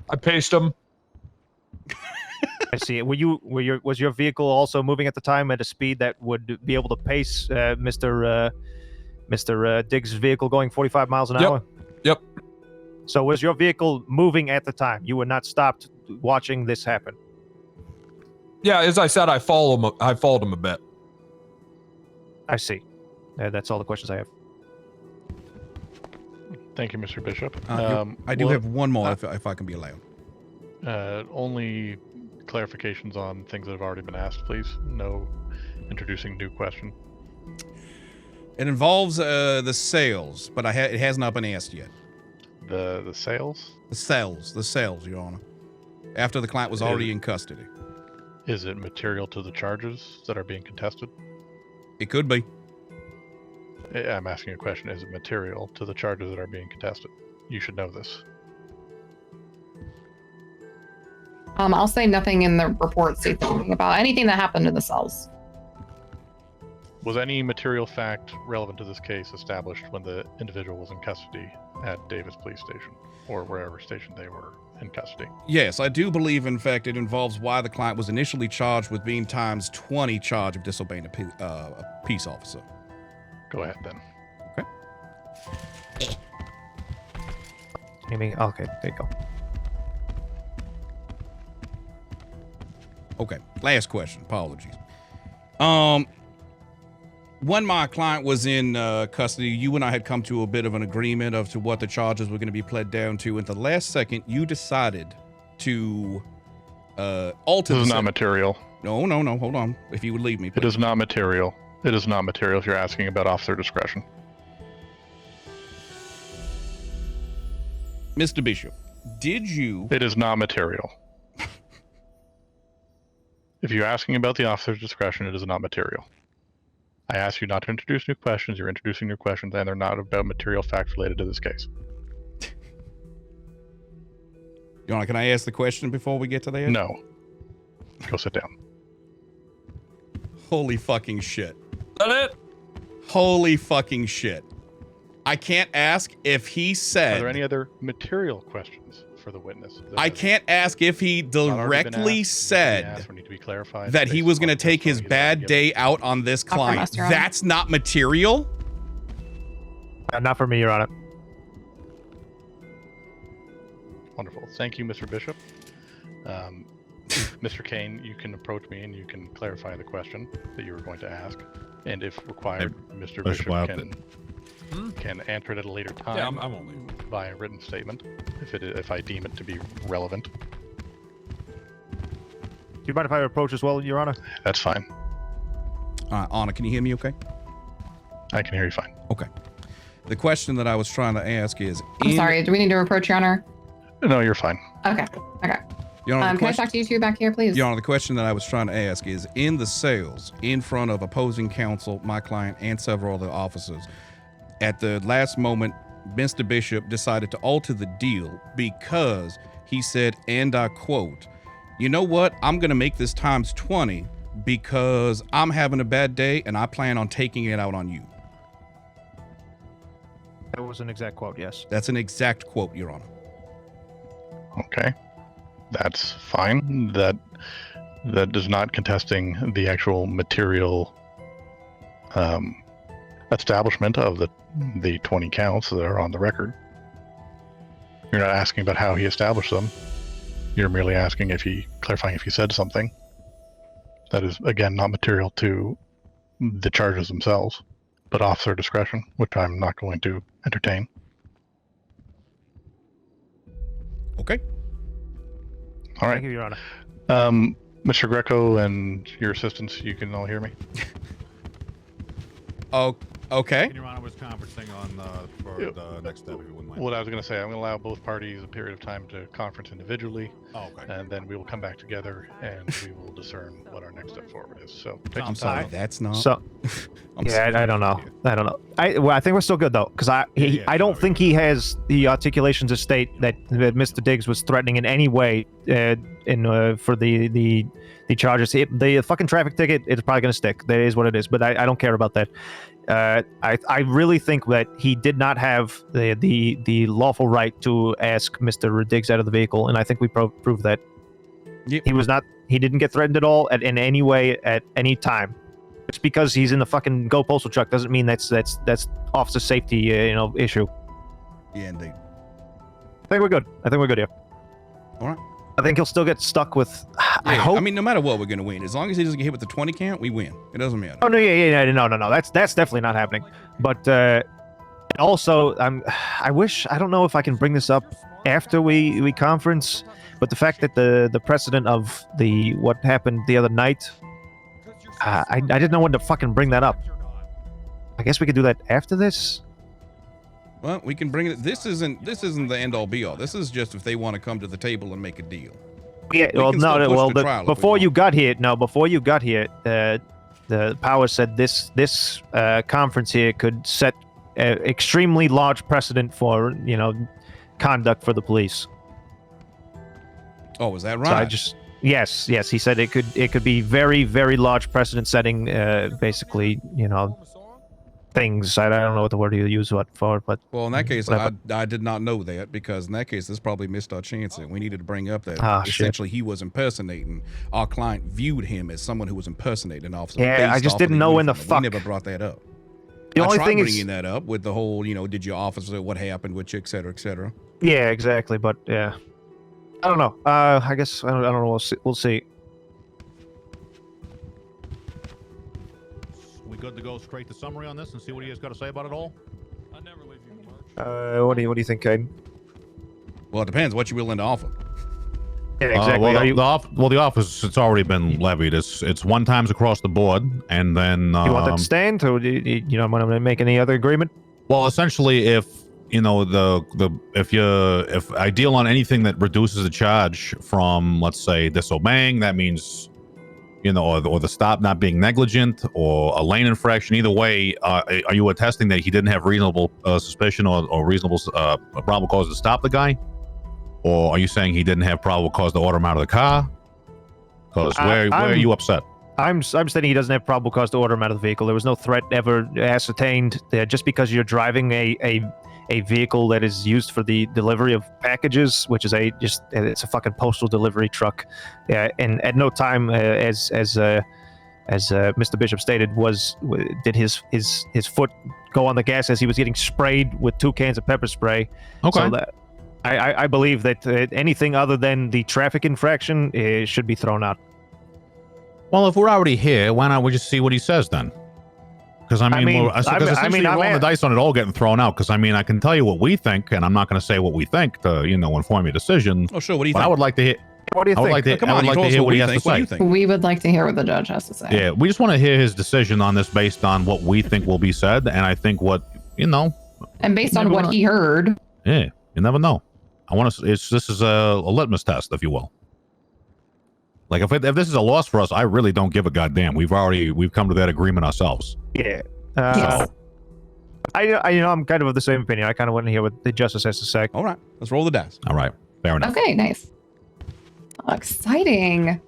I paced him. I see. Was your vehicle also moving at the time at a speed that would be able to pace Mr. Diggs' vehicle going 45 miles an hour? Yep. So was your vehicle moving at the time? You were not stopped watching this happen? Yeah, as I said, I followed him a bit. I see. That's all the questions I have. Thank you, Mr. Bishop. I do have one more, if I can be allowed. Only clarifications on things that have already been asked, please. No introducing new question. It involves the sales, but it has not been asked yet. The sales? The sales, Your Honor. After the client was already in custody. Is it material to the charges that are being contested? It could be. I'm asking a question. Is it material to the charges that are being contested? You should know this. I'll say nothing in the report states anything about anything that happened in the cells. Was any material fact relevant to this case established when the individual was in custody at Davis Police Station or wherever station they were in custody? Yes, I do believe, in fact, it involves why the client was initially charged with being times 20 charge of disobeying a peace officer. Go ahead, then. Okay, there you go. Okay, last question. Apologies. When my client was in custody, you and I had come to a bit of an agreement as to what the charges were going to be pled down to. At the last second, you decided to alter. This is not material. No. Hold on. If you would leave me, please. It is not material. It is not material if you're asking about officer discretion. Mr. Bishop, did you? It is not material. If you're asking about the officer's discretion, it is not material. I asked you not to introduce new questions. You're introducing new questions, and they're not about material facts related to this case. Your Honor, can I ask the question before we get to that? No. Go sit down. Holy fucking shit. That it? Holy fucking shit. I can't ask if he said... Are there any other material questions for the witness? I can't ask if he directly said that he was going to take his bad day out on this client. That's not material? Not for me, Your Honor. Wonderful. Thank you, Mr. Bishop. Mr. Kane, you can approach me and you can clarify the question that you were going to ask. And if required, Mr. Bishop can answer it at a later time. Yeah, I'm only by a written statement, if I deem it to be relevant. Do you mind if I approach as well, Your Honor? That's fine. Anna, can you hear me okay? I can hear you fine. Okay. The question that I was trying to ask is... I'm sorry, do we need to approach, Your Honor? No, you're fine. Okay. Your Honor, can I talk to you two back here, please? Your Honor, the question that I was trying to ask is, in the cells, in front of opposing counsel, my client, and several other officers, at the last moment, Mr. Bishop decided to alter the deal because he said, and I quote, "You know what? I'm going to make this times 20 because I'm having a bad day and I plan on taking it out on you." That was an exact quote, yes. That's an exact quote, Your Honor. Okay. That's fine. That is not contesting the actual material establishment of the 20 counts that are on the record. You're not asking about how he established them. You're merely asking clarifying if he said something. That is, again, not material to the charges themselves, but officer discretion, which I'm not going to entertain. Okay. All right. Thank you, Your Honor. Mr. Greco and your assistants, you can all hear me? Oh, okay. Your Honor was conferencing on for the next step, if you wouldn't mind. What I was going to say, I'm going to allow both parties a period of time to conference individually. Oh, okay. And then we will come back together and we will discern what our next step forward is. So take I'm some sorry, time. that's not. So, yeah, I don't know. I think we're still good though, because I don't think he has the articulations to state that Mr. Diggs was threatening in any way for the charges. The fucking traffic ticket, it's probably gonna stick. That is what it is. But I don't care about that. I really think that he did not have the lawful right to ask Mr. Diggs out of the vehicle, and I think we proved that. Yep. He didn't get threatened at all in any way at any time. Just because he's in the fucking Go Postal truck doesn't mean that's officer safety issue. Yeah, indeed. I think we're good here. All right. I think he'll still get stuck with. I Yeah, hope. I mean, no matter what, we're gonna win. As long as he doesn't get hit with the 20 count, we win. It doesn't matter. Oh no, no. That's definitely not happening. But also, I don't know if I can bring this up after we conference, but the fact that the precedent of what happened the other night, I didn't know when to fucking bring that up. I guess we could do that after this. Well, we can bring it. This isn't the end all be all. This is just if they want to come to the table and make a deal. Yeah. We Well, can still no. push Well, the trial if we before you want. got here, the power said this conference here could set an extremely large precedent for conduct for the police. Oh, is that So I right? just yes. He said it could be very, very large precedent setting. Basically, things. I don't know what the word you use for, but Well, in that case, whatever. I did not know that, because in that case, this probably missed our chance, and we needed to bring up that Shit. essentially he was impersonating. Our client viewed him as someone who was impersonating an officer. Yeah, I based just off of didn't know when the uniform. We fuck- never brought that up. The I only tried thing is- bringing that up with the whole, did your officer, what happened with you, et cetera, et cetera. yeah, exactly. But yeah, I don't know. I guess I don't know. We'll see. good to go straight to summary on this and see what he has got to say about it all? I never leave you in March. What do you think, Kane? Well, it depends. What you willing to offer? Yeah, exactly. Well, the office, it's already been levied. It's 1 times across the board, and then you want that to stand, or you don't want to make any other agreement? Well, essentially, if you know if I deal on anything that reduces the charge from, let's say, disobeying, that means, you know, or the stop not being negligent, or a lane infraction. Either way, are you attesting that he didn't have reasonable suspicion or reasonable probable cause to stop the guy? Or are you saying he didn't have probable cause to order him out of the car? Because where are you upset? I'm stating he doesn't have probable cause to order him out of the vehicle. There was no threat ever ascertained. Just because you're driving a vehicle that is used for the delivery of packages, which is it's a fucking postal delivery truck, and at no time, as Mr. Bishop stated, did his foot go on the gas as he was getting sprayed with 2 cans of pepper spray. Okay. So that I believe that anything other than the traffic infraction should be thrown out. Well, if we're already here, why not we just see what he says then? Because essentially you're rolling the dice on it all getting thrown out. Because I can tell you what we think, and I'm not going to say what we think to inform your decision. Oh, sure. What do you think? I would like to hear. What do you think? I would like to hear what he has to say. We would like to hear what the judge has to say. Yeah, we just want to hear his decision on this based on what we think will be said, and I think and based on what he heard. Yeah, you never know. This is a litmus test, if you will. Like if this is a loss for us, I really don't give a goddamn. We've come to that agreement ourselves. Yeah. Yes. I'm kind of the same opinion. I kind of want to hear what the justice has to say. All right, let's roll the dice. All right, fair enough. Okay, nice. Oh, exciting.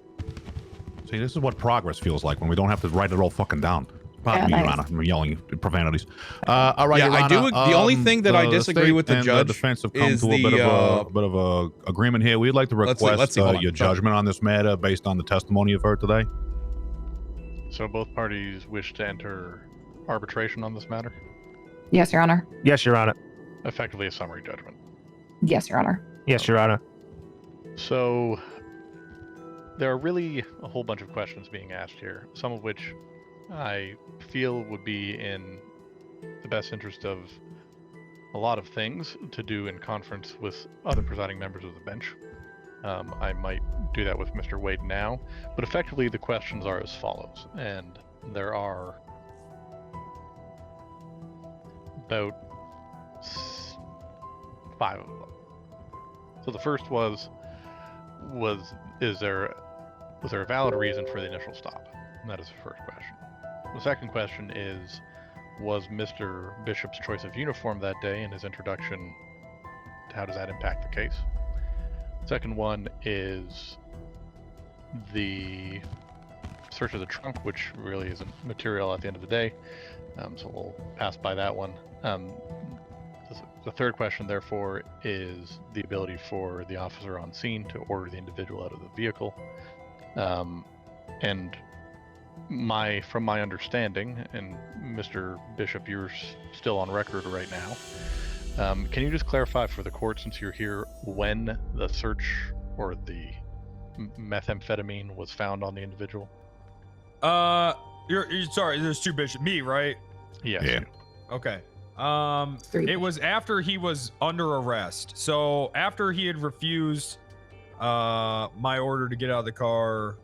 See, this is what progress feels like when we don't have to write it all fucking down. Pardon me, Your Honor. I'm yelling profanities. All right, yeah, Your Honor, I do. The only thing that I disagree with the judge the defense have come is to a bit of a agreement here. We'd like to request your judgment on this matter based on the testimony you've heard today. So both parties wish to enter arbitration on this matter? Yes, Your Honor. Yes, Your Honor. Effectively a summary judgment. Yes, Your Honor. Yes, Your Honor. So there are really a whole bunch of questions being asked here, some of which I feel would be in the best interest of a lot of things to do in conference with other presiding members of the bench. I might do that with Mr. Wade now, but effectively the questions are as follows, and there are about 5 of them. So the first was there a valid reason for the initial stop? And that is the first question. The second question is, was Mr. Bishop's choice of uniform that day and his introduction, how does that impact the case? Second one is the search of the trunk, which really isn't material at the end of the day, so we'll pass by that one. The third question, therefore, is the ability for the officer on scene to order the individual out of the vehicle. And from my understanding, and Mr. Bishop, you're still on record right now, can you just clarify for the court, since you're here, when the search or the methamphetamine was found on the individual? You're sorry, there's 2 Bishop. Me, right? Yes. Yeah. Okay. It was after he was under arrest. So after he had refused my order to get out of the car.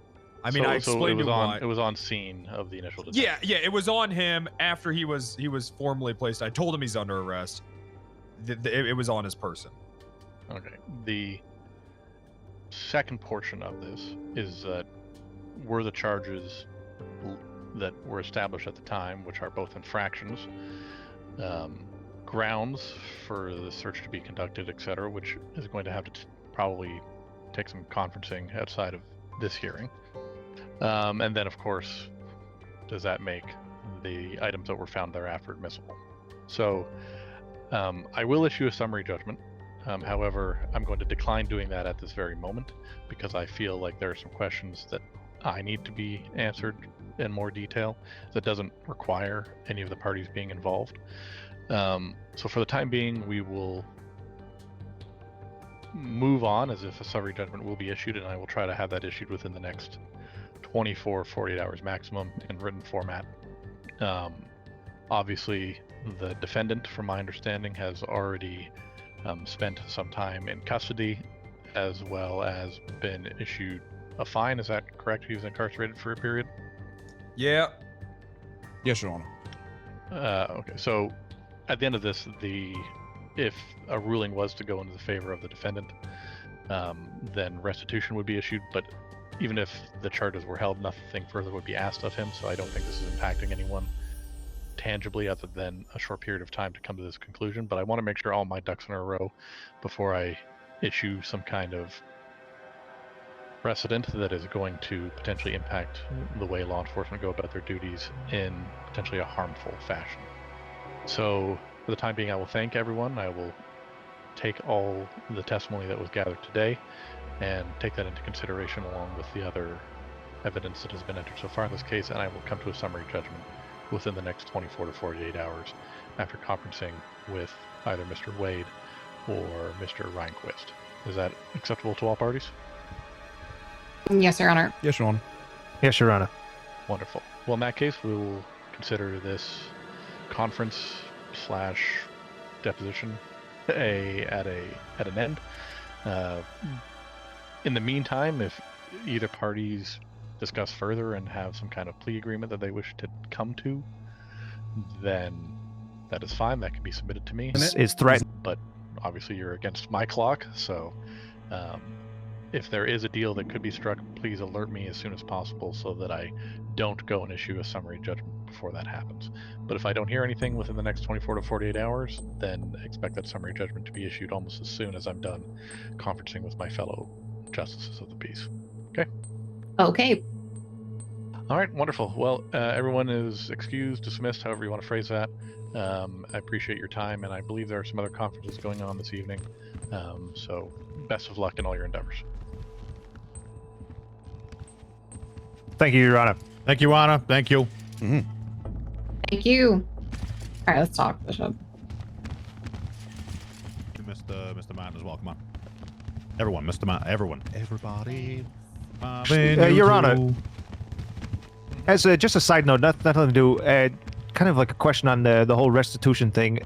I explained to him it was on scene of the initial detention. Yeah, it was on him after he was formally placed. I told him he's under arrest. It was on his person. Okay. The second portion of this is that were the charges that were established at the time, which are both infractions, grounds for the search to be conducted, etc., which is going to have to probably take some conferencing outside of this hearing. And then, of course, does that make the items that were found thereafter admissible? So I will issue a summary judgment. However, I'm going to decline doing that at this very moment because I feel like there are some questions that I need to be answered in more detail that doesn't require any of the parties being involved. So for the time being, we will move on as if a summary judgment will be issued, and I will try to have that issued within the next 24, 48 hours maximum in written format. Obviously, the defendant, from my understanding, has already spent some time in custody, as well as been issued a fine. Is that correct? He was incarcerated for a period? Yeah. Yes, Your Honor. Okay, so at the end of this, if a ruling was to go into the favor of the defendant, then restitution would be issued. But even if the charges were held, nothing further would be asked of him. So I don't think this is impacting anyone tangibly, other than a short period of time to come to this conclusion. But I want to make sure all my ducks in a row before I issue some kind of precedent that is going to potentially impact the way law enforcement go about their duties in potentially a harmful fashion. So for the time being, I will thank everyone. I will take all the testimony that was gathered today and take that into consideration along with the other evidence that has been entered so far in this case, and I will come to a summary judgment within the next 24 to 48 hours after conferencing with either Mr. Wade or Mr. Reinquist. Is that acceptable to all parties? Yes, Your Honor. Yes, Your Honor. Yes, Your Honor. Wonderful. Well, in that case, we will consider this conference / deposition at an end. In the meantime, if either parties discuss further and have some kind of plea agreement that they wish to come to, then that is fine. That can be submitted to me. Is threatened. But obviously you're against my clock, so if there is a deal that could be struck, please alert me as soon as possible so that I don't go and issue a summary judgment before that happens. But if I don't hear anything within the next 24 to 48 hours, then expect that summary judgment to be issued almost as soon as I'm done conferencing with my fellow justices of the peace. Okay? Okay. All right, wonderful. Well, everyone is excused, dismissed, however you want to phrase that. I appreciate your time, and I believe there are some other conferences going on this evening. So best of luck in all your endeavors. Thank you, Your Honor. Thank you, Anna. Thank you. Mm-hmm. Thank you. All right, let's talk, Bishop. Mr. Martin as well. Come on. Everyone, Mr. Martin. Everyone. Everybody. Your Honor. As just a side note, nothing to do, kind of like a question on the whole restitution thing.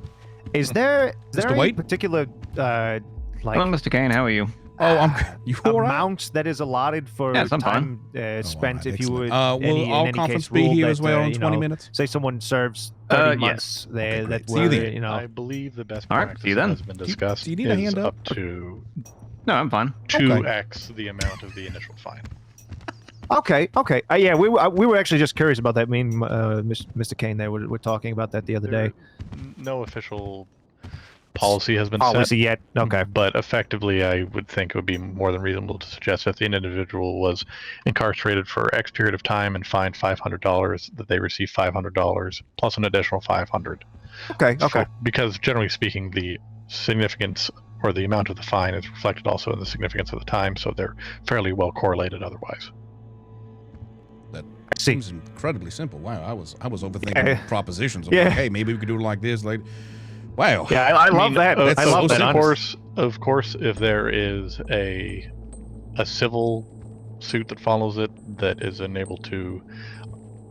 Is there any Wade? particular like Hello, Mr. Kane. How are you? Oh, you all right? amount that is allotted for Yes, I'm time Oh, spent all right, if you would excellent. Will in all any conference case be rule here that, as well in you 20 know, minutes? say someone serves 30 yes. months Okay, that great. See you were, then. you know. I believe the best All right, practice see you then. that has been discussed do you need a is hand up? up to No, I'm fine. 2x the amount of the initial fine. Okay. Yeah, we were actually just curious about that. Me and Mr. Kane there were talking about that the other day. No official policy has been Policy set. yet? Okay. But effectively, I would think it would be more than reasonable to suggest that the individual was incarcerated for X period of time and fined $500, that they receive $500 plus an additional $500. Okay. Because generally speaking, the significance or the amount of the fine is reflected also in the significance of the time, so they're fairly well correlated otherwise. That See. seems incredibly simple. Wow, I was overthinking propositions. I'm Yeah. like, hey, maybe we could do it like this. Like, wow. Yeah, I love that. That's I so love that. simple. Of course, if there is a civil suit that follows it that is unable to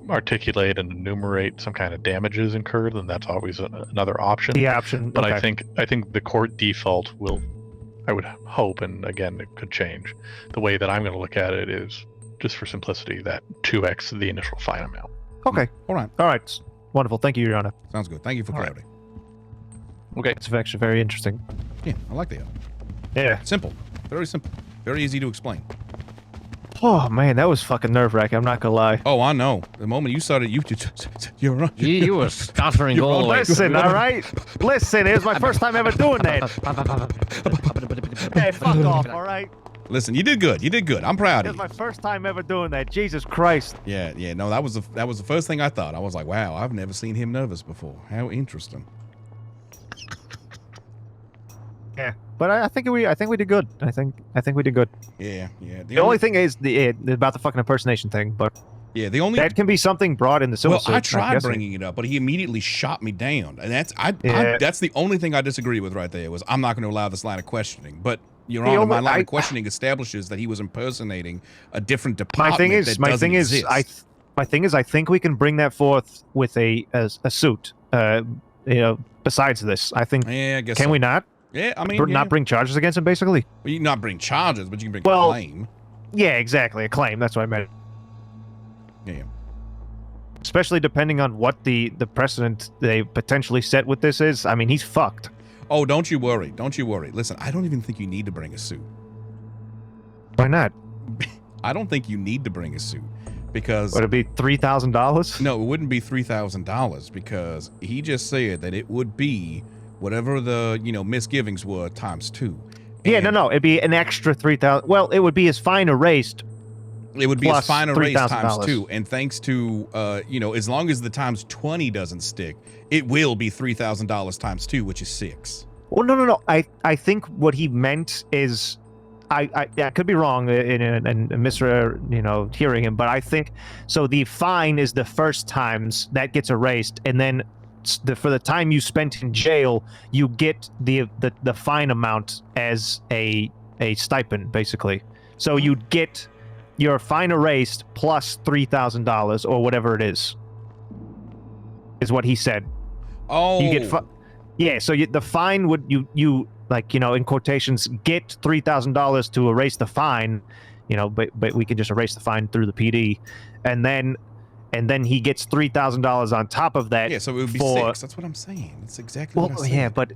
articulate and enumerate some kind of damages incurred, then that's always another option. The option. But okay. I think the court default will, I would hope, and again it could change. The way that I'm going to look at it is just for simplicity that 2x the initial fine amount. Okay. All right. Wonderful. Thank you, Your Honor. Sounds good. Thank you for All right. clarity. Okay. It's actually very interesting. Yeah, I like that. Yeah. Simple. Very simple. Very easy to explain. Oh man, that was fucking nerve-wracking. I'm not gonna lie. Oh, I know. The moment you started, you're right. You were stuttering all the way. Listen, all right. Listen, it was my first time ever doing that. Hey, fuck off, all right. Listen, you did good. You did good. I'm proud It of was you. my first time ever doing that. Jesus Christ. Yeah. No, that was the first thing I thought. I was like, wow, I've never seen him nervous before. How interesting. Yeah, but I think we did good. I think we did good. Yeah. The only thing is about the fucking impersonation thing, but yeah, the only that can be something brought in the civil suit. I tried bringing it up, but he immediately shot me down, and that's the only thing I disagree with right there. Was I'm not going to allow this line of questioning, but Your Honor, my line of questioning establishes that he was impersonating a different department. My thing is, My thing is, I think we can bring that forth with a suit. Besides this, I think. Yeah, I guess. Can we not? Yeah, I mean, not bring charges against him, basically. Well, you can not bring charges, but you can bring a claim. Yeah, exactly, a claim. That's what I meant. Yeah. Especially depending on what the precedent they potentially set with this is. I mean, he's fucked. Oh, don't you worry. Don't you worry. Listen, I don't even think you need to bring a suit. Why not? I don't think you need to bring a suit because... Would it be $3,000? No, it wouldn't be $3,000 because he just said that it would be whatever the, misgivings were times 2. Yeah, no. It'd be an extra $3,000. Well, it would be his fine erased. It would be his fine erased times $3,000. 2. And thanks to, as long as the times 20 doesn't stick, it will be $3,000 times 2, which is 6. Well, no. I think what he meant is... I could be wrong in hearing him, but I think so. The fine is the first times that gets erased, and then for the time you spent in jail, you get the fine amount as a stipend, basically. So you'd get your fine erased plus $3,000 or whatever it is what he said. Oh, you get so the fine would you. In quotations, get $3,000 to erase the fine, but we can just erase the fine through the PD, and then he gets $3,000 on top of that. Yeah, so it would be 6. That's what I'm saying. That's exactly what I said. Yeah, but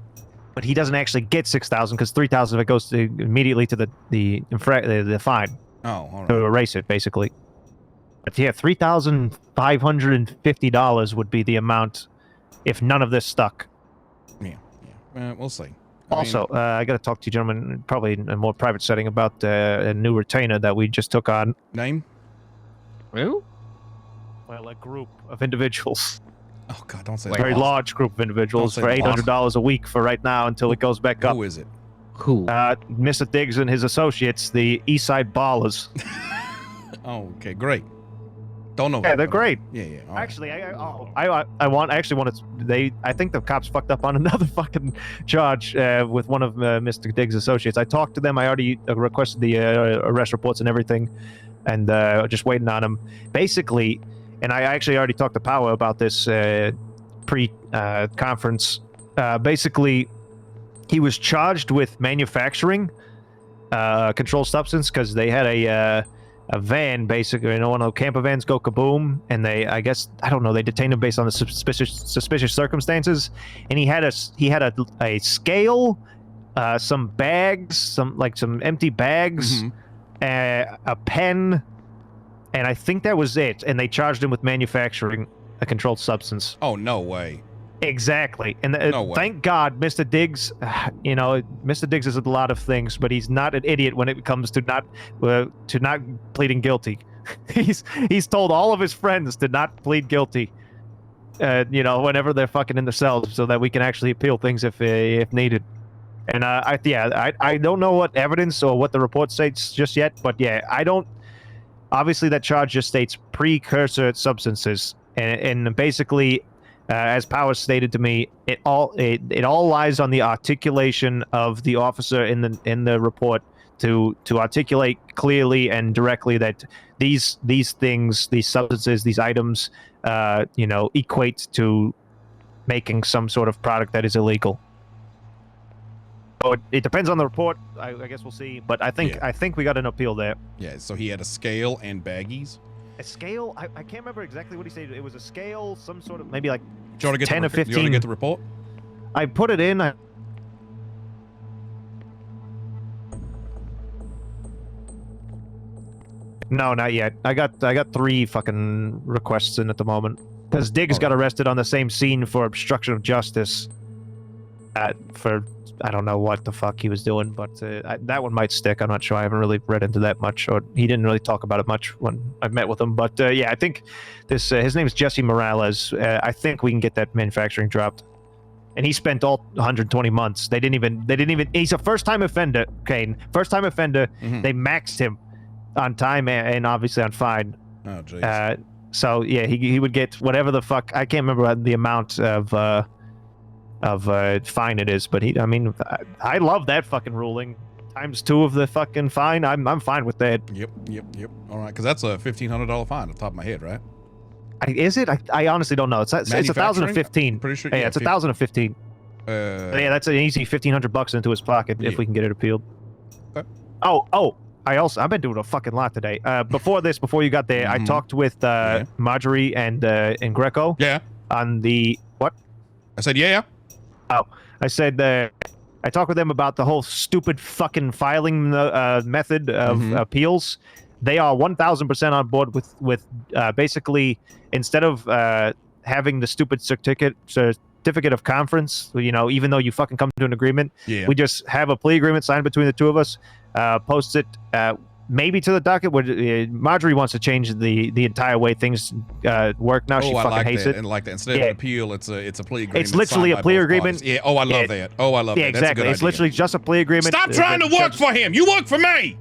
he doesn't actually get 6,000 because 3,000 of it goes immediately to the fine. Oh, all right. To erase it, basically. But yeah, $3,550 would be the amount if none of this stuck. Yeah. We'll see. Also, I got to talk to you, gentlemen, probably in a more private setting about a new retainer that we just took on. Name? Who? Well, a group of individuals. Oh, God, don't say a very large group of individuals for $800 a week for right now until it goes back up. Who is it? Who? Mr. Diggs and his associates, the Eastside Ballers. Oh, okay, great. Don't know. Yeah, they're great. Yeah. All right. Actually, I think the cops fucked up on another fucking charge with one of Mr. Diggs' associates. I talked to them. I already requested the arrest reports and everything, and just waiting on them. Basically, and I actually already talked to Power about this pre-conference. Basically, he was charged with manufacturing controlled substance because they had a van, basically, one of the camper vans go kaboom, and they detained him based on the suspicious circumstances, and he had a scale, some bags, some empty bags, a pen, and I think that was it, and they charged him with manufacturing a controlled substance. Oh, no way. Exactly, and No way. thank God, Mr. Diggs. Mr. Diggs is a lot of things, but he's not an idiot when it comes to not pleading guilty. He's told all of his friends to not plead guilty. Whenever they're fucking in the cells, so that we can actually appeal things if needed. And I don't know what evidence or what the report states just yet, but yeah, I don't. Obviously, that charge just states precursor substances, and basically. As Powers stated to me, it all lies on the articulation of the officer in the report to articulate clearly and directly that these things, these substances, these items, equate to making some sort of product that is illegal. So it depends on the report. I guess we'll see, but I think we got an appeal there. Yeah. So he had a scale and baggies. A scale? I can't remember exactly what he said. It was a scale, some sort of maybe like 10 or 15. Do you want to get the report? I put it in. No, not yet. I got 3 fucking requests in at the moment because Diggs got arrested on the same scene for obstruction of justice. For I don't know what the fuck he was doing, but that one might stick. I'm not sure. I haven't really read into that much, or he didn't really talk about it much when I've met with him. But yeah, I think this his name is Jesse Morales. I think we can get that manufacturing dropped. And he spent all 120 months. They didn't even. He's a first-time offender, Kane. First-time offender. Mm-hmm. They maxed him on time and obviously on fine. Oh, jeez. So yeah, he would get whatever the fuck. I can't remember the amount of fine it is, but I love that fucking ruling. ×2 of the fucking fine. I'm fine with that. Yep. All right, because that's a $1,500 fine off the top of my head, right? Is it? I honestly don't know. It's Manufacturing? 1,015. Pretty sure. Yeah, it's 1,015. Yeah, that's an easy $1,500 into his pocket if we can get it appealed. Okay. Oh, I've been doing a fucking lot today. Before you got there, I talked with Marjorie and Greco. Yeah. On the what? I said yeah. Oh, I said I talked with them about the whole stupid fucking filing method of appeals. They are 1,000% on board with basically instead of having the stupid certificate of conference, even though you fucking come to an agreement, we just have a plea agreement signed between the two of us, post it maybe to the docket. Marjorie wants to change the entire way things work now. She fucking hates it. And like that. Instead of an appeal, it's a plea agreement. It's literally a plea agreement. Yeah. Oh, I love that. Oh, I love that. Yeah, exactly. It's literally just a plea agreement. Stop trying to work for him. You work for me.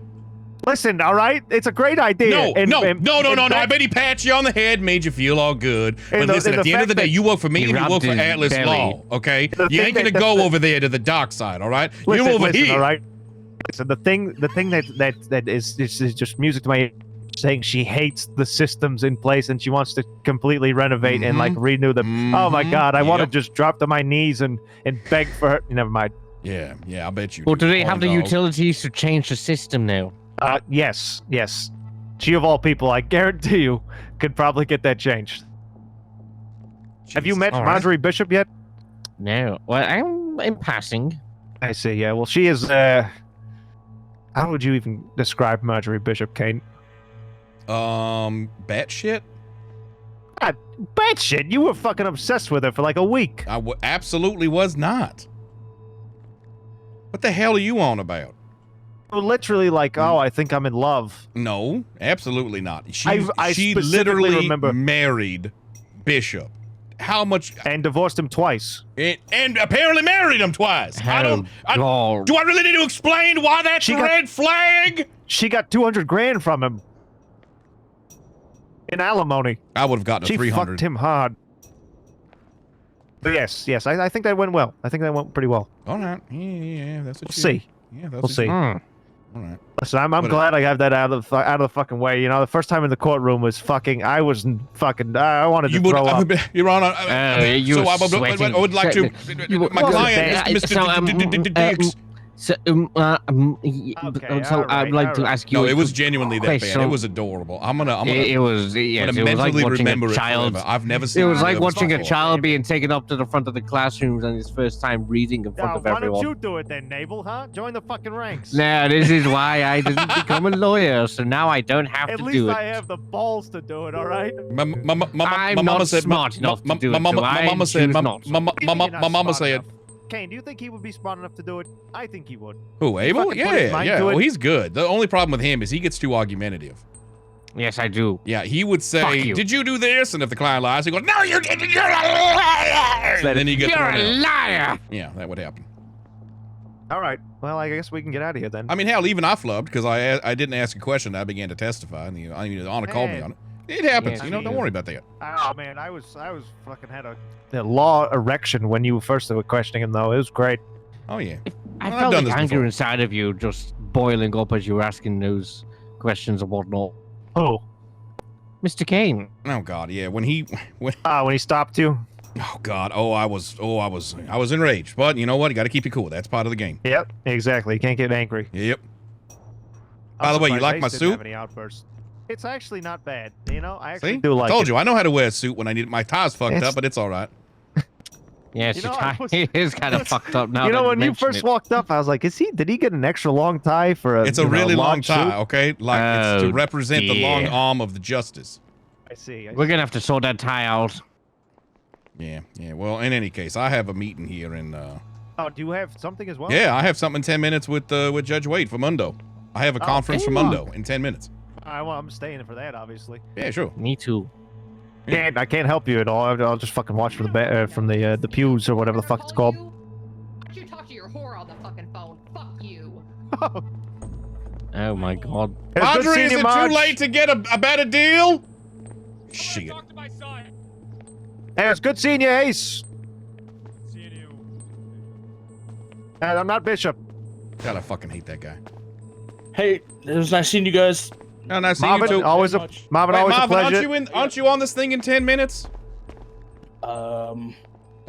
Listen, all right? It's a great idea. No. I bet he pat you on the head, made you feel all good. But listen, at the end of the day, you work for me and you work for Atlas Law, okay? You ain't gonna go over there to the dark side, all right? You're over here. All right? So the thing that is just music to my ear, saying she hates the systems in place and she wants to completely renovate and like renew them. Oh my God, I want to just drop to my knees and beg for her. Never mind. Yeah, I bet you. Well, do they have the utilities to change the system now? Yes. She of all people, I guarantee you, could probably get that changed. Have you met Marjorie Bishop yet? No. Well, I'm in passing. I see. Yeah. Well, she is. How would you even describe Marjorie Bishop, Kane? Batshit. Batshit. You were fucking obsessed with her for like a week. I absolutely was not. What the hell are you on about? Literally like, I think I'm in love. No, absolutely not. I she specifically literally remember married Bishop. How much? And divorced him twice. And apparently married him twice. Do I really need to explain why that's a red flag? She got $200,000 from him in alimony. I would have gotten she 300. Fucked him hard. But yes, I think that went well. I think that went pretty well. All right. Yeah, that's what we'll see. Yeah, that's we'll see. All right. Listen, I'm glad I got that out of the fucking way. The first time in the courtroom was fucking. I was fucking. I wanted to throw up. Your Honor, I would like to. My client, Mr. Dix. So, I'd like to ask you. No, it was genuinely that bad. It was adorable. I'm gonna it was mentally like remember a child. it. I've never seen. It was like watching a child being taken up to the front of the classrooms on his first time reading in front of everyone. Why don't you do it then, Naval? Huh? Join the fucking ranks. Nah, this is why I didn't become a lawyer, so now I don't have to do it. At least I have the balls to do it. All right. I'm not smart enough to do it. My mama said. My mama said. Kane, do you think he would be smart enough to do it? I think he would. Who, Abel? Yeah. Well, he's good. The only problem with him is he gets too argumentative. Yes, I do. Yeah, he would say, "Did you do this?" And if the client lies, he goes, "No, you didn't. You're a liar." And then you get You're a liar. Yeah, that would happen. All right. Well, I guess we can get out of here then. I mean, hell, even I flubbed because I didn't ask a question. I began to testify, and the honor called me on it. It happens. Yeah, don't worry about that. Oh man, I was fucking had a law erection when you first were questioning him though. It was great. Oh yeah. I felt the anger inside of you just boiling up as you were asking those questions and whatnot. Oh, Mr. Kane. Oh God, yeah. When he stopped you. Oh God. I was enraged. But you know what? You got to keep it cool. That's part of the game. Yep. Exactly. You can't get angry. Yep. By the way, you like my suit? Have any outbursts. It's actually not bad. I actually See? do like I told it. you, I know how to wear a suit when I need my tie's fucked up, but it's all right. Yes, your tie is kind of fucked up now. When you first walked up, I was like, did he get an extra long tie for a It's a really long tie, suit? okay? Like, it's to represent the long arm of the justice. I see. We're gonna have to sort that tie out. Yeah. Well, in any case, I have a meeting here in Oh, do you have something as well? Yeah, I have something in 10 minutes with Judge Wade for Mundo. I have a conference for Mundo in 10 minutes. I'm staying for that, obviously. Yeah, sure. Me too. I can't help you at all. I'll just fucking watch from the pews or whatever the fuck it's called. Why don't you talk to your whore on the fucking phone? Fuck you. Oh my God. Marjorie, is it too late to get a better deal? Shit. Hey, it's good seeing you, Ace. Seeing you. And I'm not Bishop. God, I fucking hate that guy. Hey, it was nice seeing you guys. Oh, nice seeing you Marvin, too. always a Marvin, Wait, always Marvin, a pleasure. aren't you on this thing in 10 minutes? The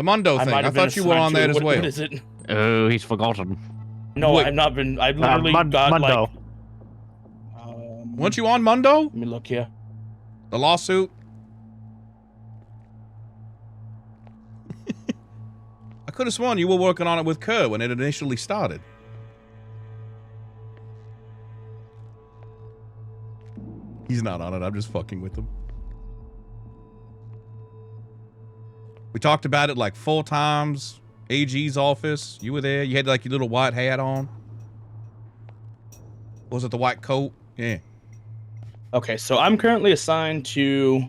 Mundo thing. I thought you were on that as well. What is it? Oh, he's forgotten. No, I've not been. I literally got Mundo. like. Weren't you on Mundo? Let me look here. The lawsuit? I could have sworn you were working on it with Kerr when it initially started. He's not on it. I'm just fucking with him. We talked about it like 4 times. AG's office. You were there. You had like your little white hat on. Was it the white coat? Yeah. Okay, so I'm currently assigned to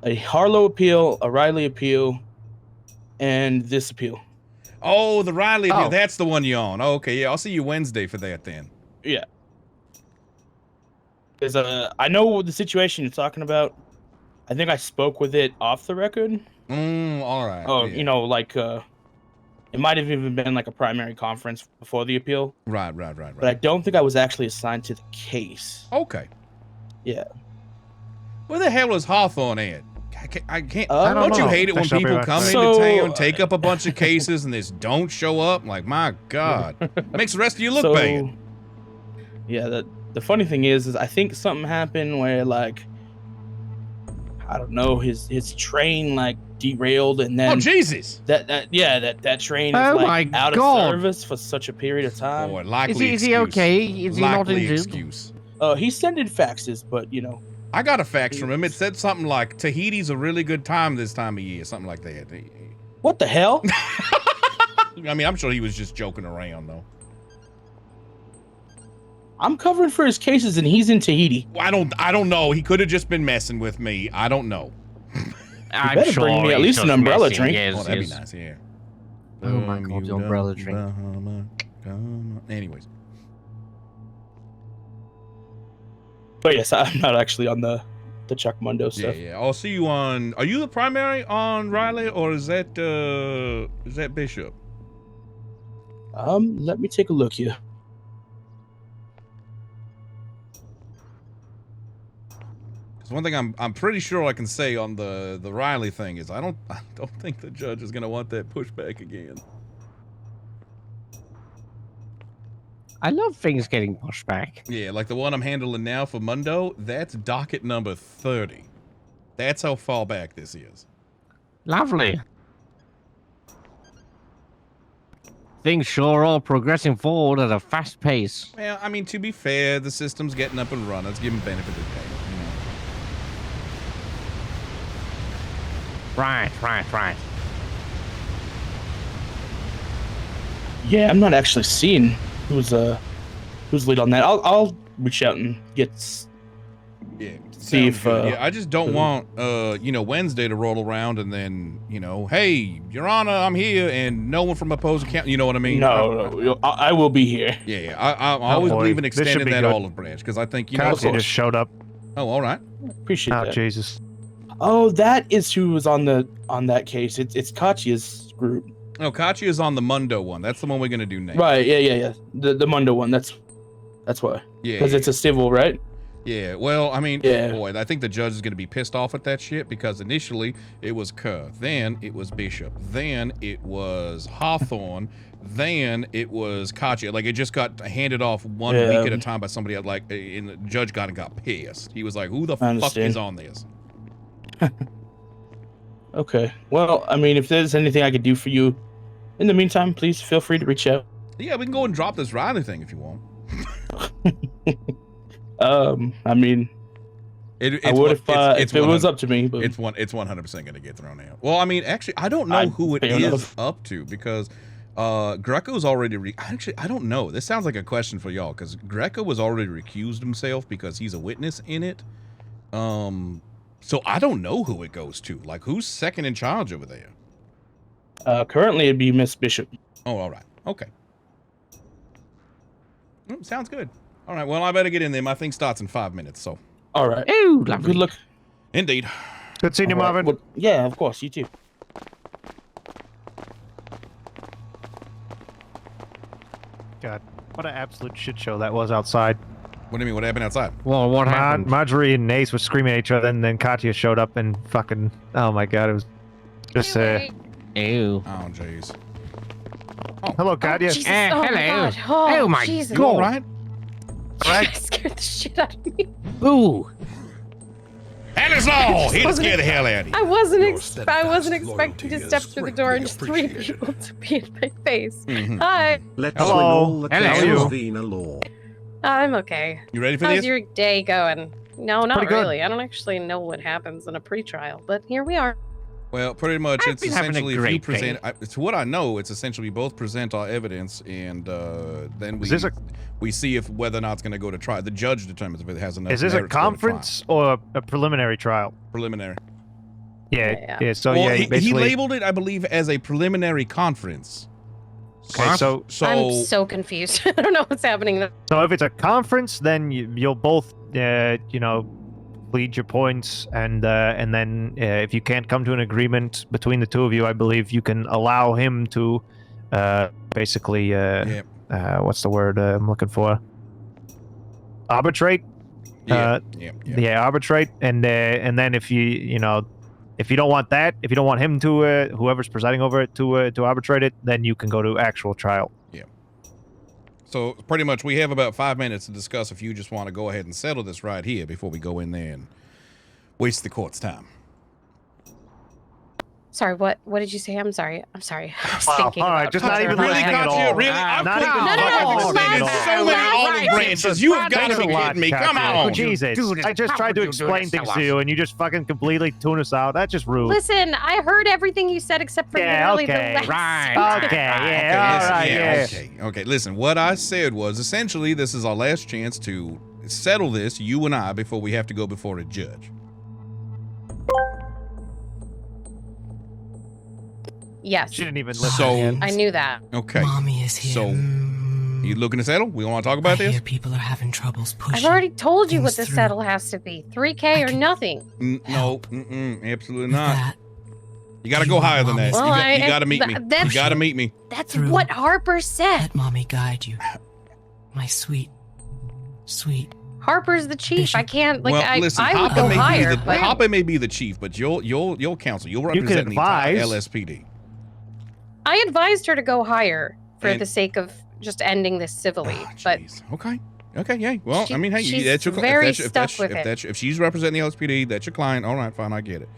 a Harlow appeal, a Riley appeal, and this appeal. Oh, the Riley appeal. Oh. That's the one you're on. Oh, okay, yeah. I'll see you Wednesday for that then. Yeah. Because I know the situation you're talking about. I think I spoke with it off the record. All right. Oh, yeah. you know, like it might have even been like a primary conference before the appeal. Right. But I don't think I was actually assigned to the case. Okay. Yeah. Where the hell is Hawthorne at? I can't. I don't don't you know. hate it when Actually, I'll be people right come back. into town, take up a bunch of cases, and just don't show up? Like, my God, makes the rest of you look bad. Yeah. The funny thing is I think something happened where like I don't know his train like derailed and then Oh Jesus! that train is Oh like my out God. of service for such a period of time. Boy, likely Is he excuse. okay? Is he not Likely injured? excuse. He's sending faxes, but you know. I got a fax from him. It said something like Tahiti's a really good time this time of year, something like that. What the hell? I mean, I'm sure he was just joking around though. I'm covering for his cases and he's in Tahiti. I don't know. He could have just been messing with me. I don't know. I'm better sure bring me at he's least an just umbrella messing. drink. Yes, Oh, that'd yes. be nice. Yeah. Oh my God, the umbrella drink. Anyways. But yes, I'm not actually on the Chuck Mundo Yeah, stuff. yeah. I'll see you on. Are you the primary on Riley, or is that Bishop? Let me take a look here. Because one thing I'm pretty sure I can say on the Riley thing is I don't think the judge is gonna want that pushback again. I love things getting pushed back. Yeah, like the one I'm handling now for Mundo. That's docket number 30. That's how far back this is. Lovely. Things sure are progressing forward at a fast pace. Well, I mean, to be fair, the system's getting up and running. Let's give him benefit of the doubt. You know? Right. Yeah, I'm not actually seeing who's lead on that. I'll reach out and Yeah. see if yeah, I just don't want Wednesday to roll around and then hey, Your Honor, I'm here, and no one from opposing counsel. You know what I mean? No, I will be here. Yeah. I always boy, believe in this should extending be that good. olive branch because I think Cassie just showed up. Oh, all right. Appreciate Oh, that. Jesus. Oh, that is who was on that case. It's Katya's group. No, Kachi is on the Mundo one. That's the one we're gonna do next. Right? Yeah. The Mundo one. That's why. Yeah. Because it's a civil, right? Yeah, well, I mean, Yeah. boy, I think the judge is going to be pissed off at that shit because initially it was Kerr, then it was Bishop, then it was Hawthorne, then it was Kachi. Like, it just got handed off one Yeah. week at a time by somebody, and the judge got pissed. He was like, who the fuck understand. is on this? Okay. Well, I mean, if there's anything I could do for you in the meantime, please feel free to reach out. Yeah, we can go and drop this Riley thing if you want. I mean, I would if it was up to me. But It's 100% going to get thrown out. Well, I mean, actually, I don't know who it fair is enough. up to because Greco's already. Actually, I don't know. This sounds like a question for y'all because Greco was already recused himself because he's a witness in it. So I don't know who it goes to. Like, who's second in charge over there? Currently, it'd be Miss Bishop. Oh, all right. Okay. Sounds good. All right. Well, I better get in there. My thing starts in 5 minutes. So. All right. Ooh, lovely. Good luck. Indeed. Good seeing you, All right. Marvin. Well, yeah, of course. You too. God, what an absolute shit show that was outside. What do you mean? What happened outside? Well, what happened? Marjorie and Ace were screaming at each other, and then Katya showed up and fucking. Oh my god, it was just. Ew. Oh, jeez. Hello, Katya. Jesus. Oh, my hello. God. Oh, my Jesus. You all right? That scared the shit out of me. Ooh. Alice, here to scare the hell out of you. I wasn't expecting to step through the door and just 3 people to be in my face. Hi. Hello. Hello. I'm okay. You ready for How's this? your day going? No, not Pretty good. really. I don't actually know what happens in a pretrial, but here we are. Well, pretty much, I've it's been having a essentially if you great present. To what I know, it's essentially we both present our evidence, and then we see if whether or not it's going to go to trial. The judge determines if it has enough. Is this a merit to go to trial. conference or a preliminary trial? Preliminary. Yeah. So well, yeah, he basically. labeled it, I believe, as a preliminary conference. Okay, so I'm so confused. I don't know what's happening. So if it's a conference, then you'll both, plead your points, and then if you can't come to an agreement between the two of you, I believe you can allow him to, basically, what's the word I'm looking for? Arbitrate. Arbitrate, and then if if you don't want that, if you don't want him to, whoever's presiding over it to arbitrate it, then you can go to actual trial. Yeah. So pretty much, we have about 5 minutes to discuss if you just want to go ahead and settle this right here before we go in there and waste the court's time. Sorry, what did you say? I'm sorry. I was Wow, thinking all right, about just whether not even or not listening I- at all. Really? I've Not put even in listening at so all. many olive branches. You have got to be kidding me. Come on. Jesus. I just tried to explain things to you, and you just fucking completely tune us out. That's just rude. Listen, I heard everything you said except for literally the last. Okay. Listen, what I said was essentially this is our last chance to settle this, you and I, before we have to go before a judge. Yes. She didn't even listen. So I knew that. okay. Mommy is here. So you looking to settle? We want to talk about this? People are having troubles pushing. I've already told you what the things through. settle has to be. 3K or nothing. No, absolutely not. You got to go higher than that. Well, you got to meet me. that's- You got to meet me. That's what Harper said. Let mommy guide you. My sweet. Harper's the chief. I can't Well, listen, I would Hopper go may higher. be the but Hopper may be the chief, but you'll counsel. You'll represent the entire LSPD. I advised her to go higher for And- the sake of just ending this civilly. But Okay, yeah. Well, I mean, hey, she's that's your very if stuck with it. if she's representing the LSPD, that's your client. All right, fine, I get it.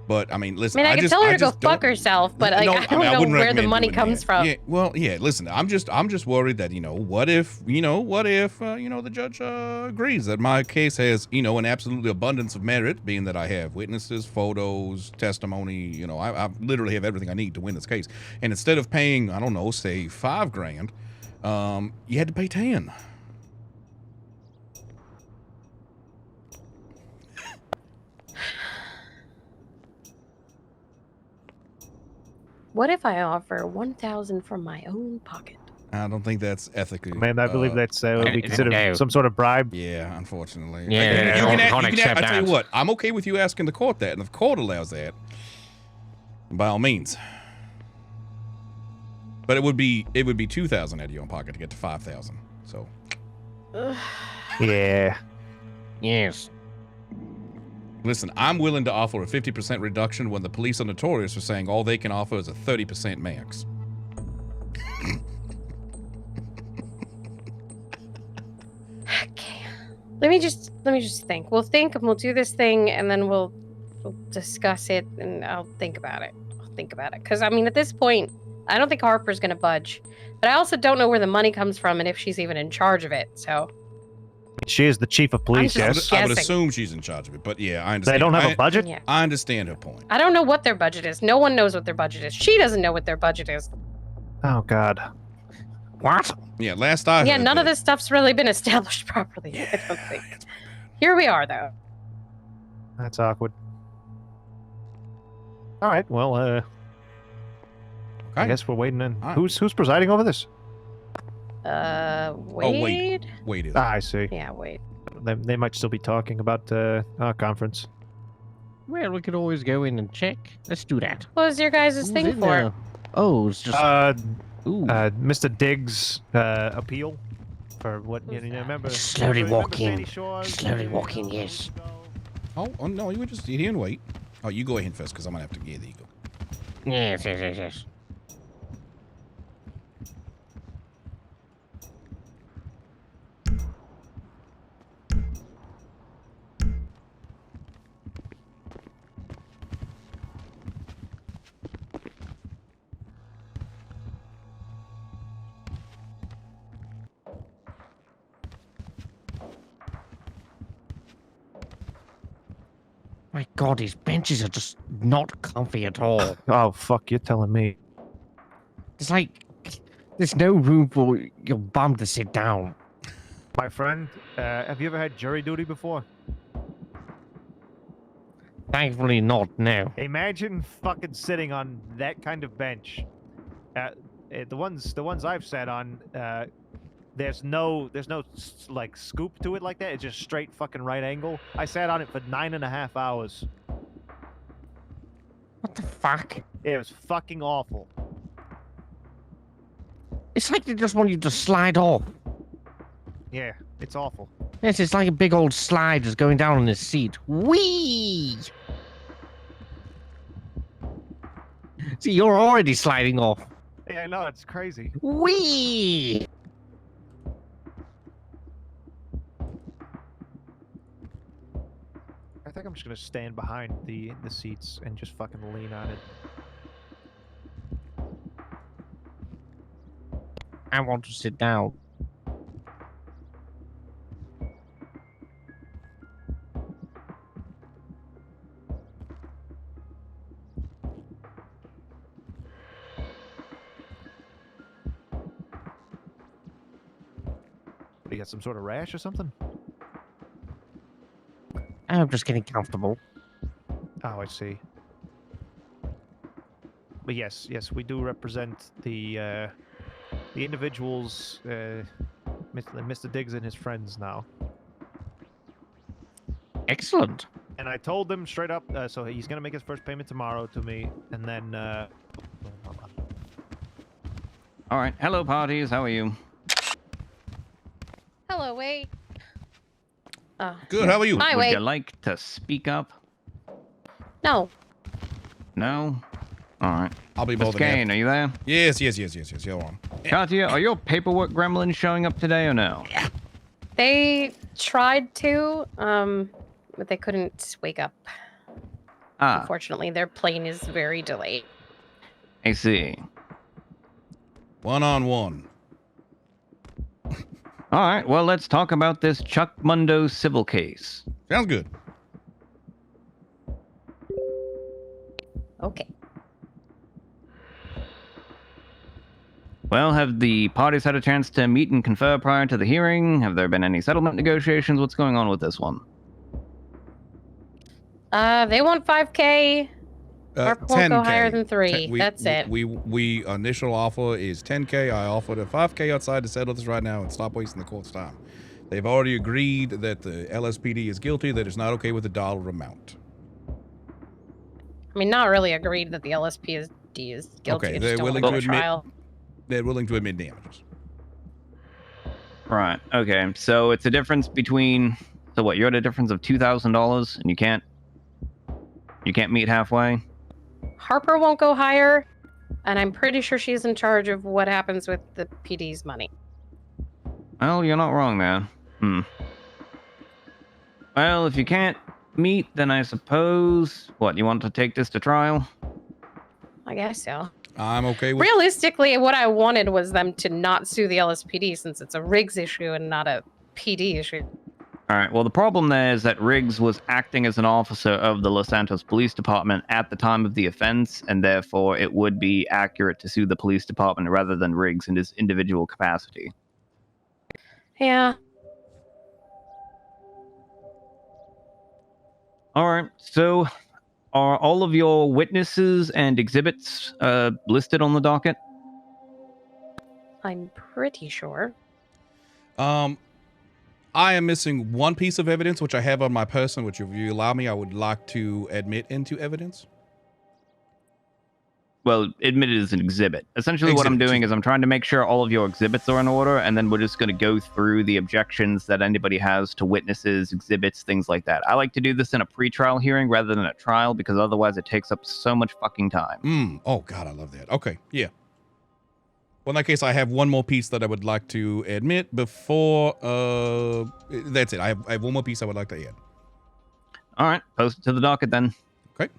But I mean, listen, I can tell her to go just fuck don't- herself, but I No, don't I know wouldn't where the recommend money doing comes that. from. Yeah, well, yeah. Listen, I'm just worried that what if the judge agrees that my case has an absolutely abundance of merit, being that I have witnesses, photos, testimony. I literally have everything I need to win this case. And instead of paying, I don't know, say $5,000, you had to pay 10. What if I offer 1,000 from my own pocket? I don't think that's ethical. Man, I believe that's would be considered some sort of bribe. Yeah, unfortunately. Yeah, you can can't accept I tell you that. what, I'm okay with you asking the court that, and if the court allows that, by all means. But it would be 2,000 out of your own pocket to get to 5,000. So. Yeah. Yes. Listen, I'm willing to offer a 50% reduction when the police are notorious for saying all they can offer is a 30% max. Okay. Let me just think. We'll think and we'll do this thing and then we'll discuss it and I'll think about it. Because I mean, at this point, I don't think Harper's gonna budge. But I also don't know where the money comes from and if she's even in charge of it. So She is the chief of police, yes. I would assume she's in charge of it, but yeah, I understand. They don't have a budget? Yeah. I understand her point. I don't know what their budget is. No one knows what their budget is. She doesn't know what their budget is. Oh, God. What? Yeah, last I heard. Yeah, none of this stuff's really been established properly. I don't think. Here we are, though. That's awkward. All right, well, I guess we're waiting in. Right. Who's presiding over this? Wade? Wade is. I see. Yeah, Wade. They might still be talking about our conference. Well, we could always go in and check. Let's do that. What was your guys' Who's thing in for? there? Oh, it's just. Mr. Diggs' appeal for what you remember. Slowly remember walking. Sandy Shores? Slowly walking, yes. Oh, no, you would just sit here and wait. Oh, you go ahead first, because I'm going to have to... Yeah, there you go. Yes. My God, these benches are just not comfy at all. Oh, fuck, you're telling me. It's like there's no room for your bum to sit down. My friend, have you ever had jury duty before? Thankfully not, no. Imagine fucking sitting on that kind of bench. The ones I've sat on, there's no like scoop to it like that. It's just straight fucking right angle. I sat on it for 9.5 hours. What the fuck? It was fucking awful. It's like they just want you to slide off. Yeah, it's awful. Yes, it's like a big old slide just going down on this seat. Whee! See, you're already sliding off. Yeah, I know, it's crazy. Whee! I think I'm just gonna stand behind the seats and just fucking lean on it. I want to sit down. You got some sort of rash or something? I'm just getting comfortable. Oh, I see. But yes, we do represent the individuals, Mr. Diggs and his friends now. Excellent. And I told them straight up, so he's gonna make his first payment tomorrow to me, and then, hold on. All right. Hello, parties. How are you? Hello, wait. Good, how are you? Hi, Would wait. you like to speak up? No. No? All right. I'll be both. Mr. Kane, are you there? Yes. You're on. Katia, are your paperwork gremlins showing up today or no? They tried to, but they couldn't wake up. Ah, Unfortunately, their plane is very delayed. I see. 1-on-1. All right, well, let's talk about this Chuck Mundo civil case. Sounds good. Okay. Well, have the parties had a chance to meet and confer prior to the hearing? Have there been any settlement negotiations? What's going on with this one? They want 5K. Harper won't go 10K. higher than 3. That's it. We initial offer is 10K. I offered a 5K outside to settle this right now and stop wasting the court's time. They've already agreed that the LSPD is guilty, that it's not okay with the dollar amount. I mean, not really agreed that the LSPD is guilty. Okay, I just they're don't willing wanna to go admit. trial. They're willing to admit damages. Right, okay, so it's a difference between... So what, you're at a difference of $2,000 and you can't meet halfway? Harper won't go higher, and I'm pretty sure she's in charge of what happens with the PD's money. Well, you're not wrong, man. Well, if you can't meet, then I suppose... What, you want to take this to trial? I guess so. I'm okay with... Realistically, what I wanted was them to not sue the LSPD since it's a Riggs issue and not a PD issue. All right, well, the problem there is that Riggs was acting as an officer of the Los Santos Police Department at the time of the offense, and therefore it would be accurate to sue the police department rather than Riggs in his individual capacity. Yeah. All right, so are all of your witnesses and exhibits listed on the docket? I'm pretty sure. I am missing one piece of evidence, which I have on my person, which if you allow me, I would like to admit into evidence. well, admitted as an exhibit. Essentially, what I'm doing is I'm trying to make sure all of your exhibits are in order, and then we're just going to go through the objections that anybody has to witnesses, exhibits, things like that. I like to do this in a pre-trial hearing rather than a trial because otherwise it takes up so much fucking time. Oh, God, I love that. Okay, yeah. Well, in that case, I have one more piece that I would like to admit before... that's it. I have one more piece I would like to add. All right, post it to the docket then. Okay.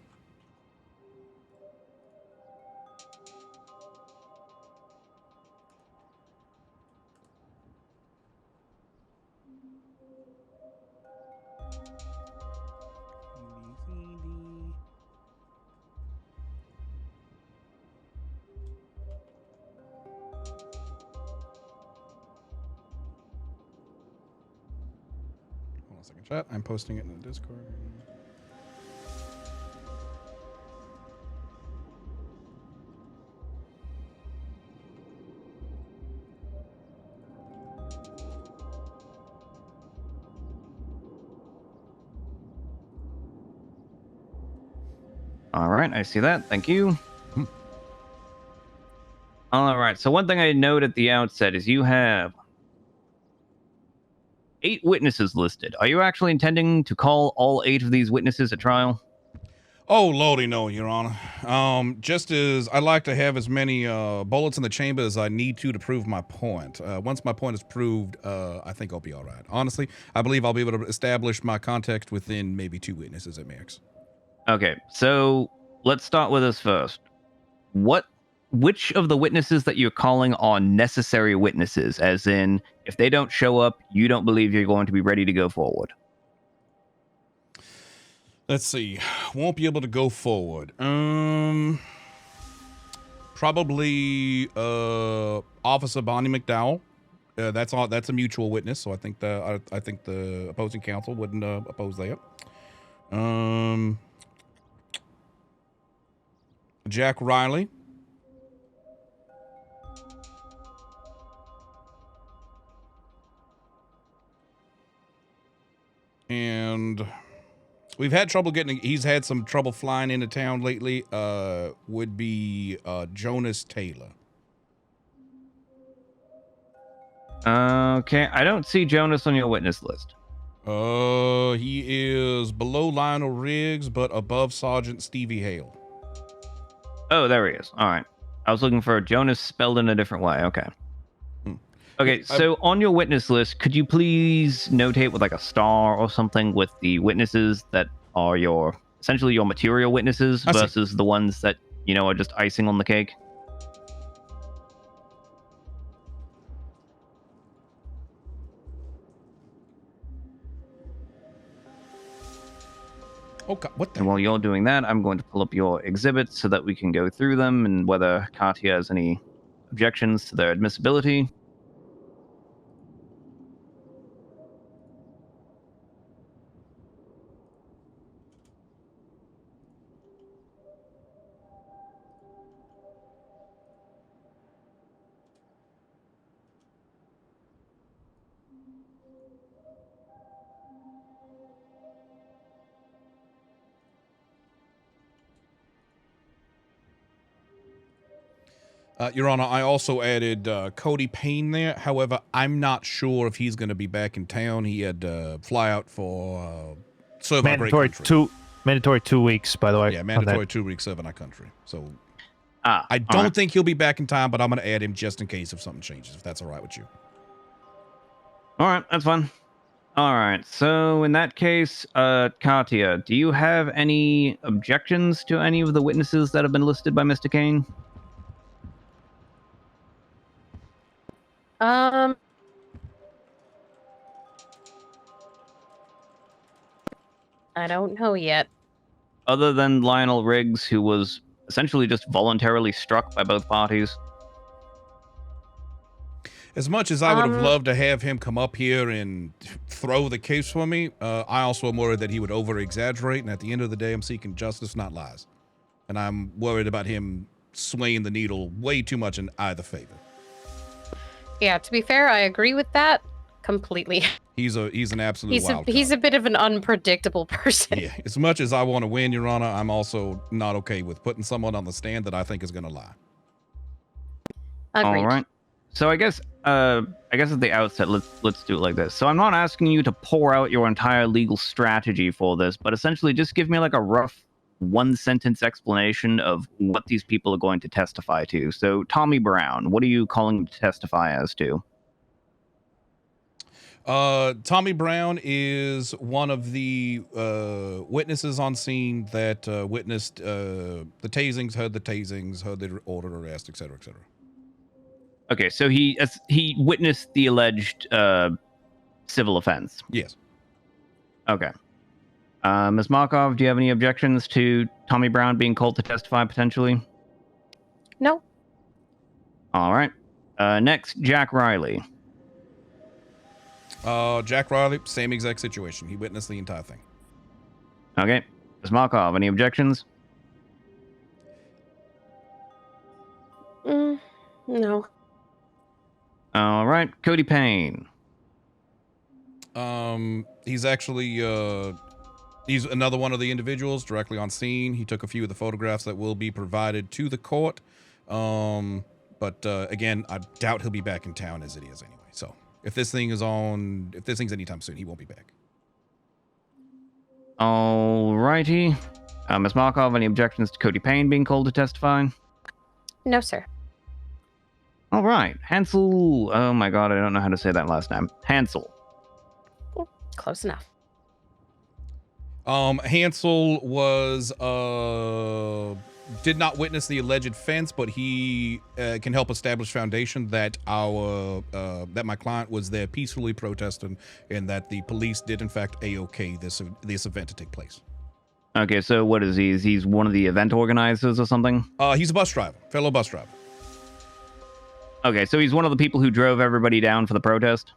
Hold on a second, chat. I'm posting it in the Discord. All right, I see that. Thank you. All right, so one thing I note at the outset is you have 8 witnesses listed. Are you actually intending to call all 8 of these witnesses at trial? Oh, lordy, no, Your Honor. Just as I like to have as many bullets in the chamber as I need to prove my point. Once my point is proved, I think I'll be all right. Honestly, I believe I'll be able to establish my context within maybe 2 witnesses at max. Okay, so let's start with this first. Which of the witnesses that you're calling are necessary witnesses? As in, if they don't show up, you don't believe you're going to be ready to go forward. Let's see. Won't be able to go forward. Probably Officer Bonnie McDowell. That's a mutual witness, so I think the opposing counsel wouldn't oppose that. Jack Riley. And we've had trouble he's had some trouble flying into town lately. Would be Jonas Taylor. Okay, I don't see Jonas on your witness list. He is below Lionel Riggs, but above Sergeant Stevie Hale. Oh, there he is. All right. I was looking for Jonas spelled in a different way. Okay. Okay, so on your witness list, could you please notate with like a star or something with the witnesses that are essentially your material witnesses versus the ones that, are just icing on the cake? Oh, God, what the? And while you're doing that, I'm going to pull up your exhibits so that we can go through them and whether Katia has any objections to their admissibility. Your Honor, I also added Cody Payne there. However, I'm not sure if he's going to be back in town. He had to fly out for serve our great country. Mandatory 2 weeks, by the way. Yeah, mandatory 2 weeks serving our country. So I don't think he'll be back in time, but I'm going to add him just in case if something changes, if that's all right with you. All right, that's fine. All right, so in that case, Katia, do you have any objections to any of the witnesses that have been listed by Mr. Kane? I don't know yet. Other than Lionel Riggs, who was essentially just voluntarily struck by both parties? As much as I would have loved to have him come up here and throw the case for me, I also am worried that he would over-exaggerate, and at the end of the day, I'm seeking justice, not lies. And I'm worried about him swaying the needle way too much in either favor. Yeah, to be fair, I agree with that. completely. He's an absolute wild card. He's a bit of an unpredictable person. Yeah, as much as I want to win, Your Honor, I'm also not okay with putting someone on the stand that I think is going to lie. Agreed. All right. So I guess at the outset, let's do it like this. So I'm not asking you to pour out your entire legal strategy for this, but essentially just give me like a rough one-sentence explanation of what these people are going to testify to. So Tommy Brown, what are you calling him to testify as to? Tommy Brown is one of the witnesses on scene that witnessed the tasings, heard the order of arrest, etc., etc. Okay, so he witnessed the alleged civil offense. Yes. Okay. Ms. Markov, do you have any objections to Tommy Brown being called to testify potentially? No. All right. Next, Jack Riley. Jack Riley, same exact situation. He witnessed the entire thing. Okay. Ms. Markov, any objections? No. All right. Cody Payne. He's actually he's another one of the individuals directly on scene. He took a few of the photographs that will be provided to the court. But again, I doubt he'll be back in town as it is anyway. So if this thing's anytime soon, he won't be back. All righty. Ms. Markov, any objections to Cody Payne being called to testify? No, sir. All right. Hansel. Oh my God, I don't know how to say that last name. Hansel. Close enough. Hansel was did not witness the alleged fence, but he can help establish foundation that that my client was there peacefully protesting, and that the police did in fact A-OK this event to take place. Okay, so what is he? He's one of the event organizers or something? He's a bus driver, fellow bus driver. Okay, so he's one of the people who drove everybody down for the protest?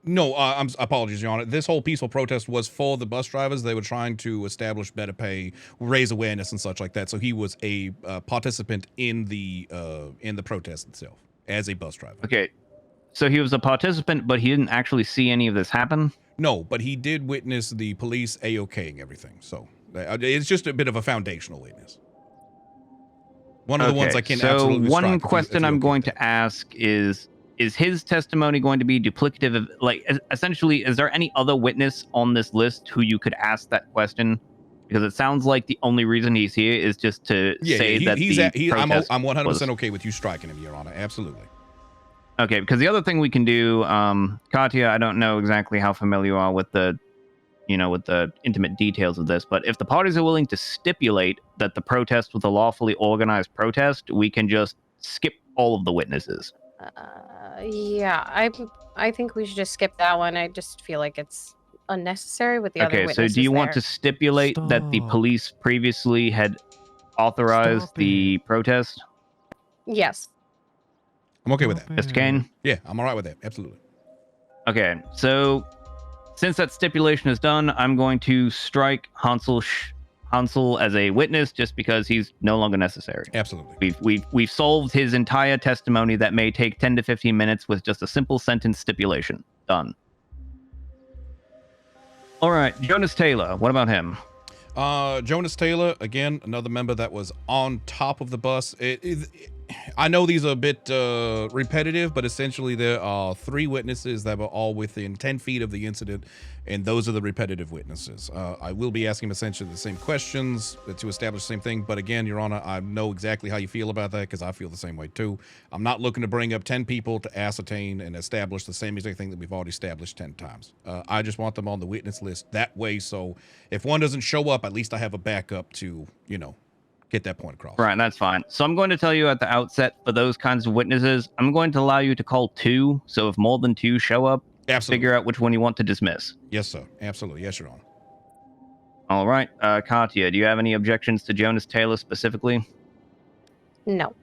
No, apologies, Your Honor. This whole peaceful protest was for the bus drivers. They were trying to establish better pay, raise awareness, and such like that. So he was a participant in the protest itself as a bus driver. Okay, so he was a participant, but he didn't actually see any of this happen? No, but he did witness the police A-OKing everything. So it's just a bit of a foundational witness. One of the ones I can absolutely So one strike question I'm going to ask is his testimony going to be duplicative of, like, essentially, is there any other witness on this list who you could ask that question? Because it sounds like the only reason he's here is just to say that I'm 100% okay with you striking him, Your Honor. Absolutely. Okay, because the other thing we can do, Katya, I don't know exactly how familiar you are with the intimate details of this, but if the parties are willing to stipulate that the protest was a lawfully organized protest, we can just skip all of the witnesses. Yeah, I think we should just skip that one. I just feel like it's unnecessary with the other witnesses. Okay, so do you want to stipulate that the police previously had authorized the protest? Yes. I'm okay with that. Mr. Kane? Yeah, I'm all right with that. Absolutely. Okay, so since that stipulation is done, I'm going to strike Hansel as a witness just because he's no longer necessary. Absolutely. We've solved his entire testimony that may take 10 to 15 minutes with just a simple sentence stipulation. Done. All right, Jonas Taylor. What about him? Jonas Taylor, again, another member that was on top of the bus. I know these are a bit repetitive, but essentially there are 3 witnesses that were all within 10 feet of the incident, and those are the repetitive witnesses. I will be asking essentially the same questions to establish the same thing, but again, Your Honor, I know exactly how you feel about that because I feel the same way too. I'm not looking to bring up 10 people to ascertain and establish the same exact thing that we've already established 10 times. I just want them on the witness list that way, so if one doesn't show up, at least I have a backup to, get that point across. Right, that's fine. So I'm going to tell you at the outset, for those kinds of witnesses, I'm going to allow you to call 2. So if more than 2 show up, figure out which one you want to dismiss. Yes, sir. Absolutely. Yes, Your Honor. All right. Katya, do you have any objections to Jonas Taylor specifically? No.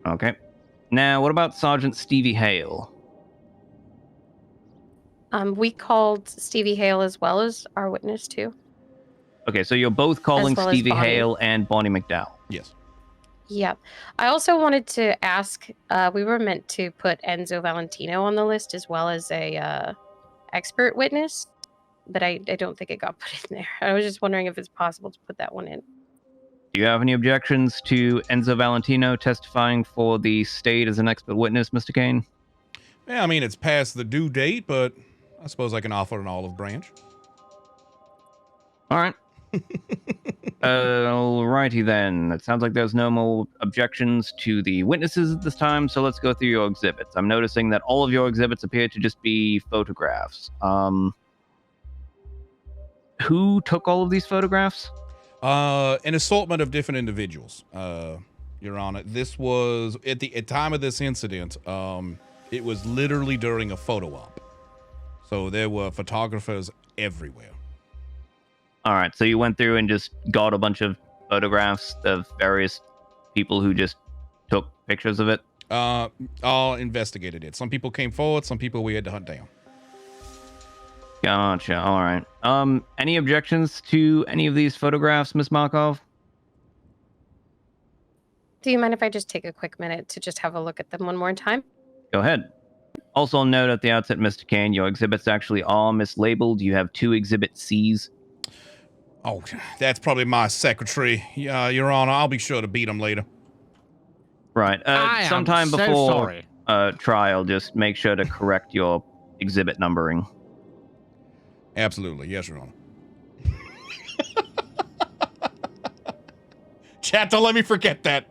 Okay. Now, what about Sergeant Stevie Hale? We called Stevie Hale as well as our witness too. Okay, so you're both calling As well as Stevie Bonnie. Hale and Bonnie McDowell. Yes. Yep. I also wanted to ask, we were meant to put Enzo Valentino on the list as well as a expert witness, but I don't think it got put in there. I was just wondering if it's possible to put that one in. Do you have any objections to Enzo Valentino testifying for the state as an expert witness, Mr. Kane? Yeah, I mean, it's past the due date, but I suppose I can offer an olive branch. All right. Alrighty then. It sounds like there's no more objections to the witnesses at this time, so let's go through your exhibits. I'm noticing that all of your exhibits appear to just be photographs. Who took all of these photographs? An assortment of different individuals, Your Honor. This was, at the time of this incident, it was literally during a photo op. So there were photographers everywhere. All right, so you went through and just got a bunch of photographs of various people who just took pictures of it? All investigated it. Some people came forward, some people we had to hunt down. Gotcha, all right. Any objections to any of these photographs, Ms. Markov? Do you mind if I just take a quick minute to just have a look at them one more time? Go ahead. Also note at the outset, Mr. Kane, your exhibits actually are mislabeled. You have 2 Exhibit Cs. Oh, that's probably my secretary. Your Honor, I'll be sure to beat him later. Right. Sometime so before sorry. trial, just make sure to correct your exhibit numbering. Absolutely. Yes, Your Honor. Chat, don't let me forget that.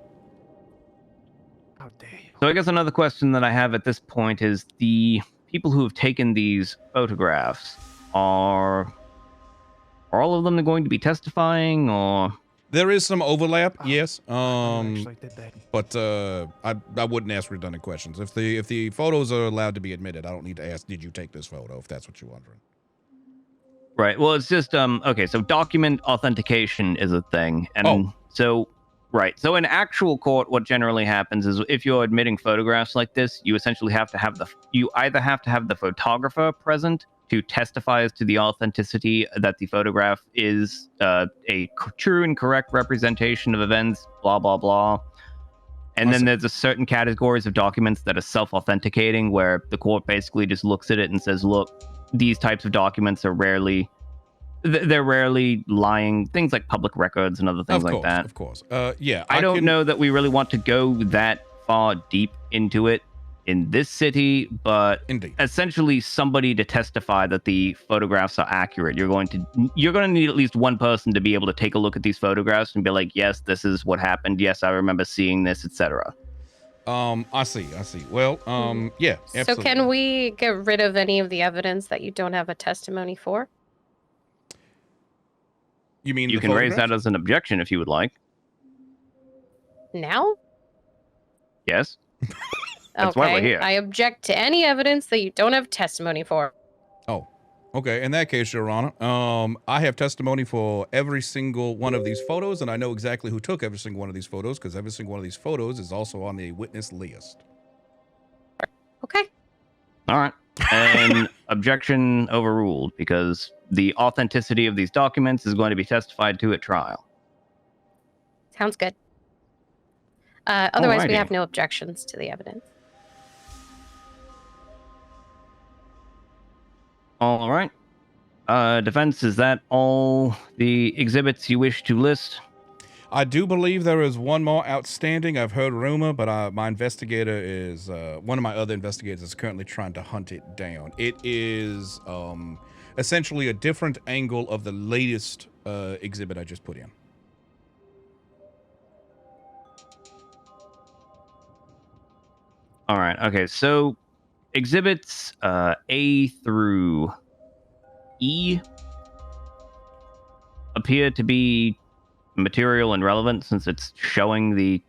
How dare you? So I guess another question that I have at this point is the people who have taken these photographs are all of them going to be testifying, or? There is some overlap, yes. Actually did that. But I wouldn't ask redundant questions. If the photos are allowed to be admitted, I don't need to ask, did you take this photo, if that's what you're wondering. Right. Well, it's just okay. So document authentication is a thing, and so right. So in actual court, what generally happens is if you're admitting photographs like this, you essentially have to have you either have to have the photographer present to testify as to the authenticity that the photograph is a true and correct representation of events, blah blah blah. And then there's a certain categories of documents that are self-authenticating, where the court basically just looks at it and says, look, these types of documents are rarely lying, things like public records and other things like that. Of course. Yeah. I don't know that we really want to go that far deep into it in this city, but indeed, essentially somebody to testify that the photographs are accurate. You're going to need at least one person to be able to take a look at these photographs and be like, yes, this is what happened. Yes, I remember seeing this, etc. I see. Well, yeah, absolutely. So can we get rid of any of the evidence that you don't have a testimony for? You mean you can raise that as an objection if you would like. Now? Yes. That's why we're here. I object to any evidence that you don't have testimony for. Oh, okay. In that case, Your Honor, I have testimony for every single one of these photos, and I know exactly who took every single one of these photos, because every single one of these photos is also on the witness list. Okay. All right. And objection overruled, because the authenticity of these documents is going to be testified to at trial. Sounds good. Otherwise, we Alrighty. have no objections to the evidence. All right. Defense, is that all the exhibits you wish to list? I do believe there is one more outstanding. I've heard rumor, but my investigator is one of my other investigators is currently trying to hunt it down. It is essentially a different angle of the latest exhibit I just put in. All right. Okay. So exhibits A through E appear to be material and relevant since it's showing the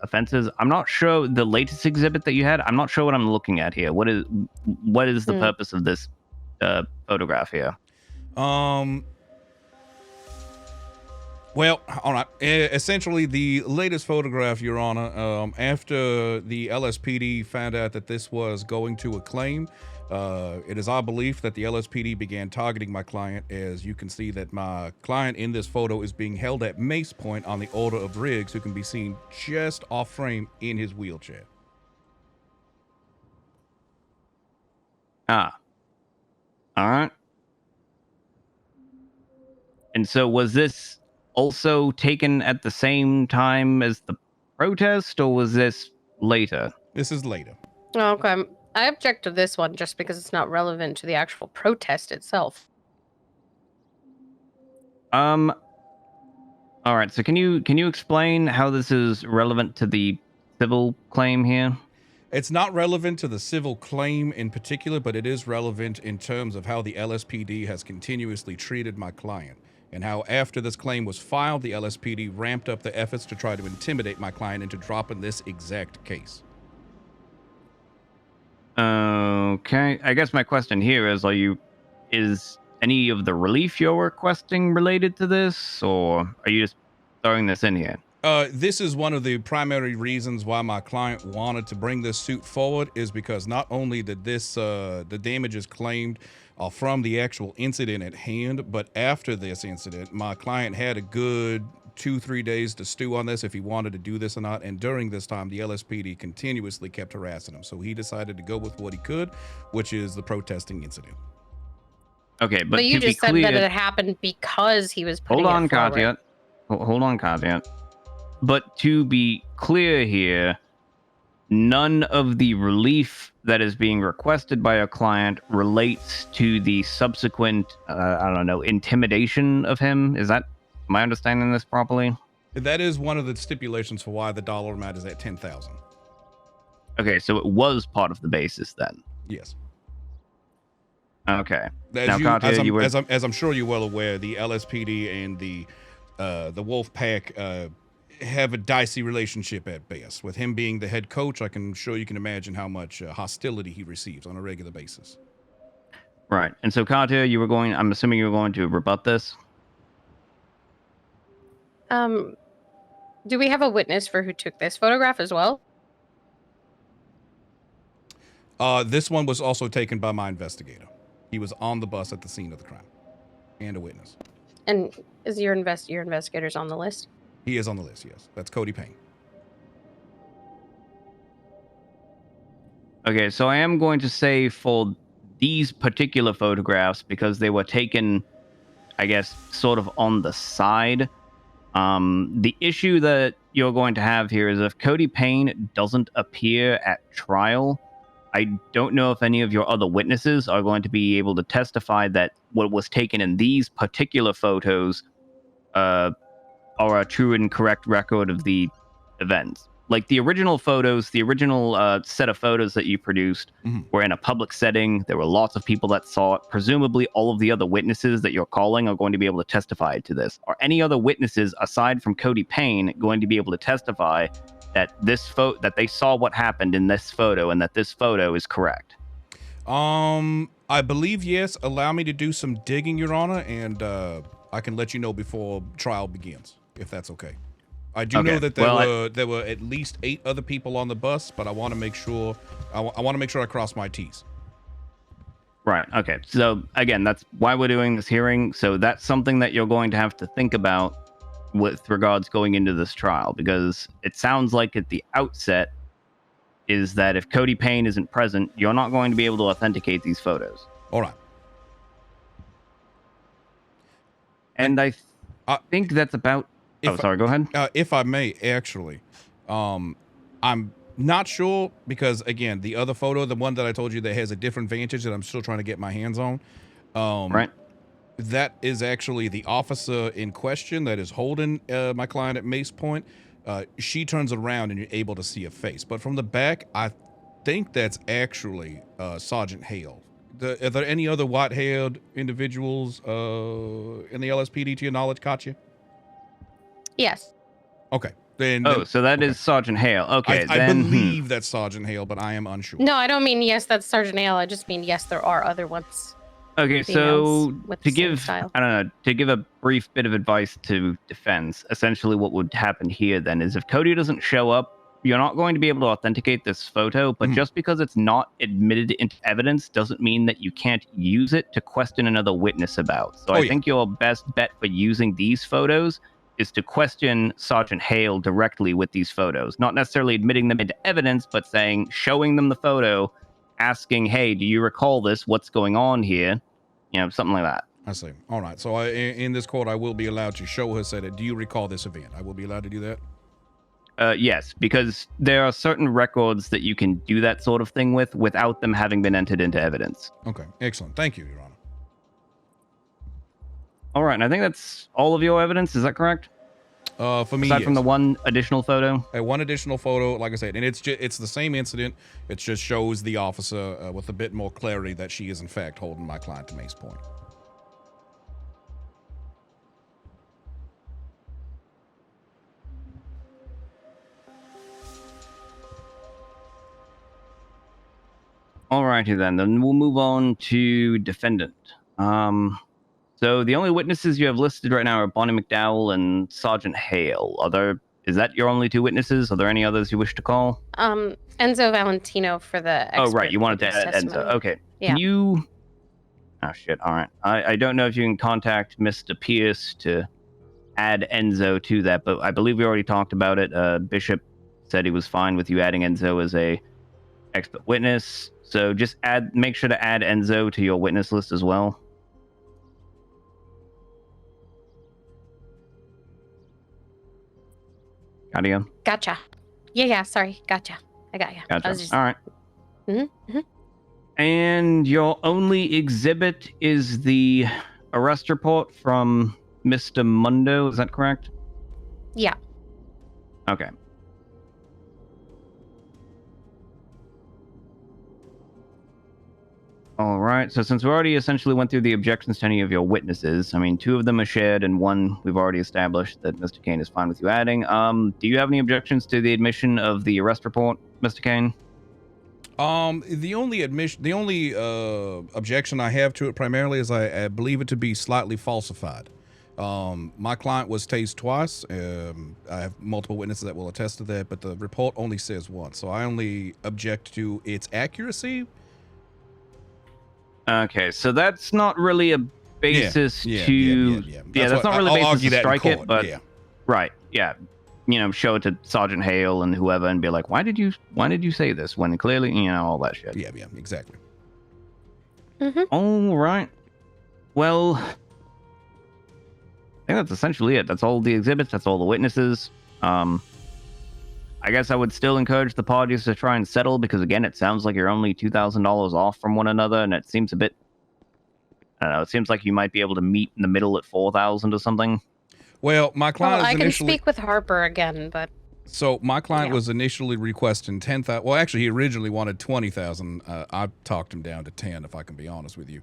offenses. I'm not sure the latest exhibit that you had. I'm not sure what I'm looking at here. What is the purpose of this Well, all right. Essentially, the latest photograph, Your Honor, after the LSPD found out that this was going to a claim, it is our belief that the LSPD began targeting my client. As you can see that my client in this photo is being held at mace point on the order of Riggs, who can be seen just off frame in his wheelchair. Ah. All right. And so was this also taken at the same time as the protest, or was this later? This is later. Okay. I object to this one just because it's not relevant to the actual protest itself. All right. So can you explain how this is relevant to the civil claim here? It's not relevant to the civil claim in particular, but it is relevant in terms of how the LSPD has continuously treated my client, and how after this claim was filed, the LSPD ramped up the efforts to try to intimidate my client into dropping this exact case. Okay. I guess my question here is, is any of the relief you're requesting related to this, or are you just throwing this in here? This is one of the primary reasons why my client wanted to bring this suit forward, is because not only did this, the damages claimed are from the actual incident at hand, but after this incident, my client had a good 2-3 days to stew on this if he wanted to do this or not. And during this time, the LSPD continuously kept harassing him. So he decided to go with what he could, which is the protesting incident. Okay, but you to just be said clear, that it happened because he was putting hold on, it forward. caveat. Hold on, caveat. But to be clear here, none of the relief that is being requested by a client relates to the subsequent, I don't know, intimidation of him. Am I understanding this properly? That is one of the stipulations for why the dollar amount is at 10,000. Okay, so it was part of the basis then. Yes. Okay. As I'm sure you're well aware, the LSPD and the Wolf Pack have a dicey relationship at best. With him being the head coach, I'm sure you can imagine how much hostility he receives on a regular basis. Right. And so, Katia, I'm assuming you were going to rebut this? Do we have a witness for who took this photograph as well? This one was also taken by my investigator. He was on the bus at the scene of the crime, and a witness. And is your investigators on the list? He is on the list, yes. That's Cody Payne. Okay, so I am going to say for these particular photographs, because they were taken, I guess, sort of on the side, the issue that you're going to have here is if Cody Payne doesn't appear at trial, I don't know if any of your other witnesses are going to be able to testify that what was taken in these particular photos are a true and correct record of the events. Like the original photos, the original set of photos that you produced were in a public setting. There were lots of people that saw it. Presumably all of the other witnesses that you're calling are going to be able to testify to this. Are any other witnesses aside from Cody Payne going to be able to testify that that they saw what happened in this photo and that this photo is correct? I believe yes. Allow me to do some digging, Your Honor, and I can let you know before trial begins, if that's okay. I do know that there were at least 8 other people on the bus, but I want to make sure I want to make sure I cross my T's. Right. Okay. So again, that's why we're doing this hearing. So that's something that you're going to have to think about with regards going into this trial, because it sounds like at the outset is that if Cody Payne isn't present, you're not going to be able to authenticate these photos. All right. And I think that's about... sorry, go ahead. If I may, actually, I'm not sure because, again, the other photo, the one that I told you that has a different vantage that I'm still trying to get my hands on, right. That is actually the officer in question that is holding my client at mace point. She turns around and you're able to see a face. But from the back, I think that's actually Sergeant Hale. Are there any other white-haired individuals in the LSPD to your knowledge, Katya? Yes. Okay. Then so that is Sergeant Hale. Okay. I believe that's Sergeant Hale, but I am unsure. No, I don't mean yes, that's Sergeant Hale. I just mean yes, there are other ones. Okay, females so with to the same give style. I don't know, to give a brief bit of advice to defense, essentially what would happen here then is if Cody doesn't show up, you're not going to be able to authenticate this photo, but just because it's not admitted into evidence doesn't mean that you can't use it to question another witness about. So I think your best bet for using these photos is to question Sergeant Hale directly with these photos, not necessarily admitting them into evidence, but showing them the photo, asking, hey, do you recall this? What's going on here? You know, something like that. I see. All right. So in this quote, I will be allowed to show her, say that, do you recall this event? I will be allowed to do that? Yes, because there are certain records that you can do that sort of thing with without them having been entered into evidence. Okay. Excellent. Thank you, Your Honor. All right. And I think that's all of your evidence. Is that correct? For me, aside from the one additional photo. One additional photo, like I said, and it's the same incident. It just shows the officer with a bit more clarity that she is in fact holding my client to mace point. Alrighty then we'll move on to defendant. So the only witnesses you have listed right now are Bonnie McDowell and Sergeant Hale. Is that your only two witnesses? Are there any others you wish to call? Enzo Valentino for the Oh, right. You wanted to add Enzo. Okay. Yeah. Can you... Oh, shit. All right. I don't know if you can contact Mr. Pierce to add Enzo to that, but I believe we already talked about it. Bishop said he was fine with you adding Enzo as a expert witness. So just make sure to add Enzo to your witness list as well. Got Gotcha. Yeah, sorry. Gotcha. I got you. Gotcha. All right. Mm-hmm. And your only exhibit is the arrest report from Mr. Mundo, is that correct? Yeah. Okay. All right. So since we already essentially went through the objections to any of your witnesses, I mean, 2 of them are shared and 1 we've already established that Mr. Kane is fine with you adding. Do you have any objections to the admission of the arrest report, Mr. Kane? The only objection I have to it primarily is I believe it to be slightly falsified. My client was tased twice. I have multiple witnesses that will attest to that, but the report only says once. So I only object to its accuracy. Okay, so that's not really a basis Yeah, that's not really a basis to strike it, but yeah. Right, yeah. You know, show it to Sergeant Hale and whoever and be like, why did you say this when clearly, you know, all that shit. Yeah, exactly. Mm-hmm. All right. Well, I think that's essentially it. That's all the exhibits. That's all the witnesses. I guess I would still encourage the parties to try and settle because, again, it sounds like you're only $2,000 off from one another, and it seems a bit... I don't know. It seems like you might be able to meet in the middle at 4,000 or something. Well, my client I can speak with Harper again, but... So my client was initially requesting 10,000. Well, actually, he originally wanted 20,000. I talked him down to 10, if I can be honest with you.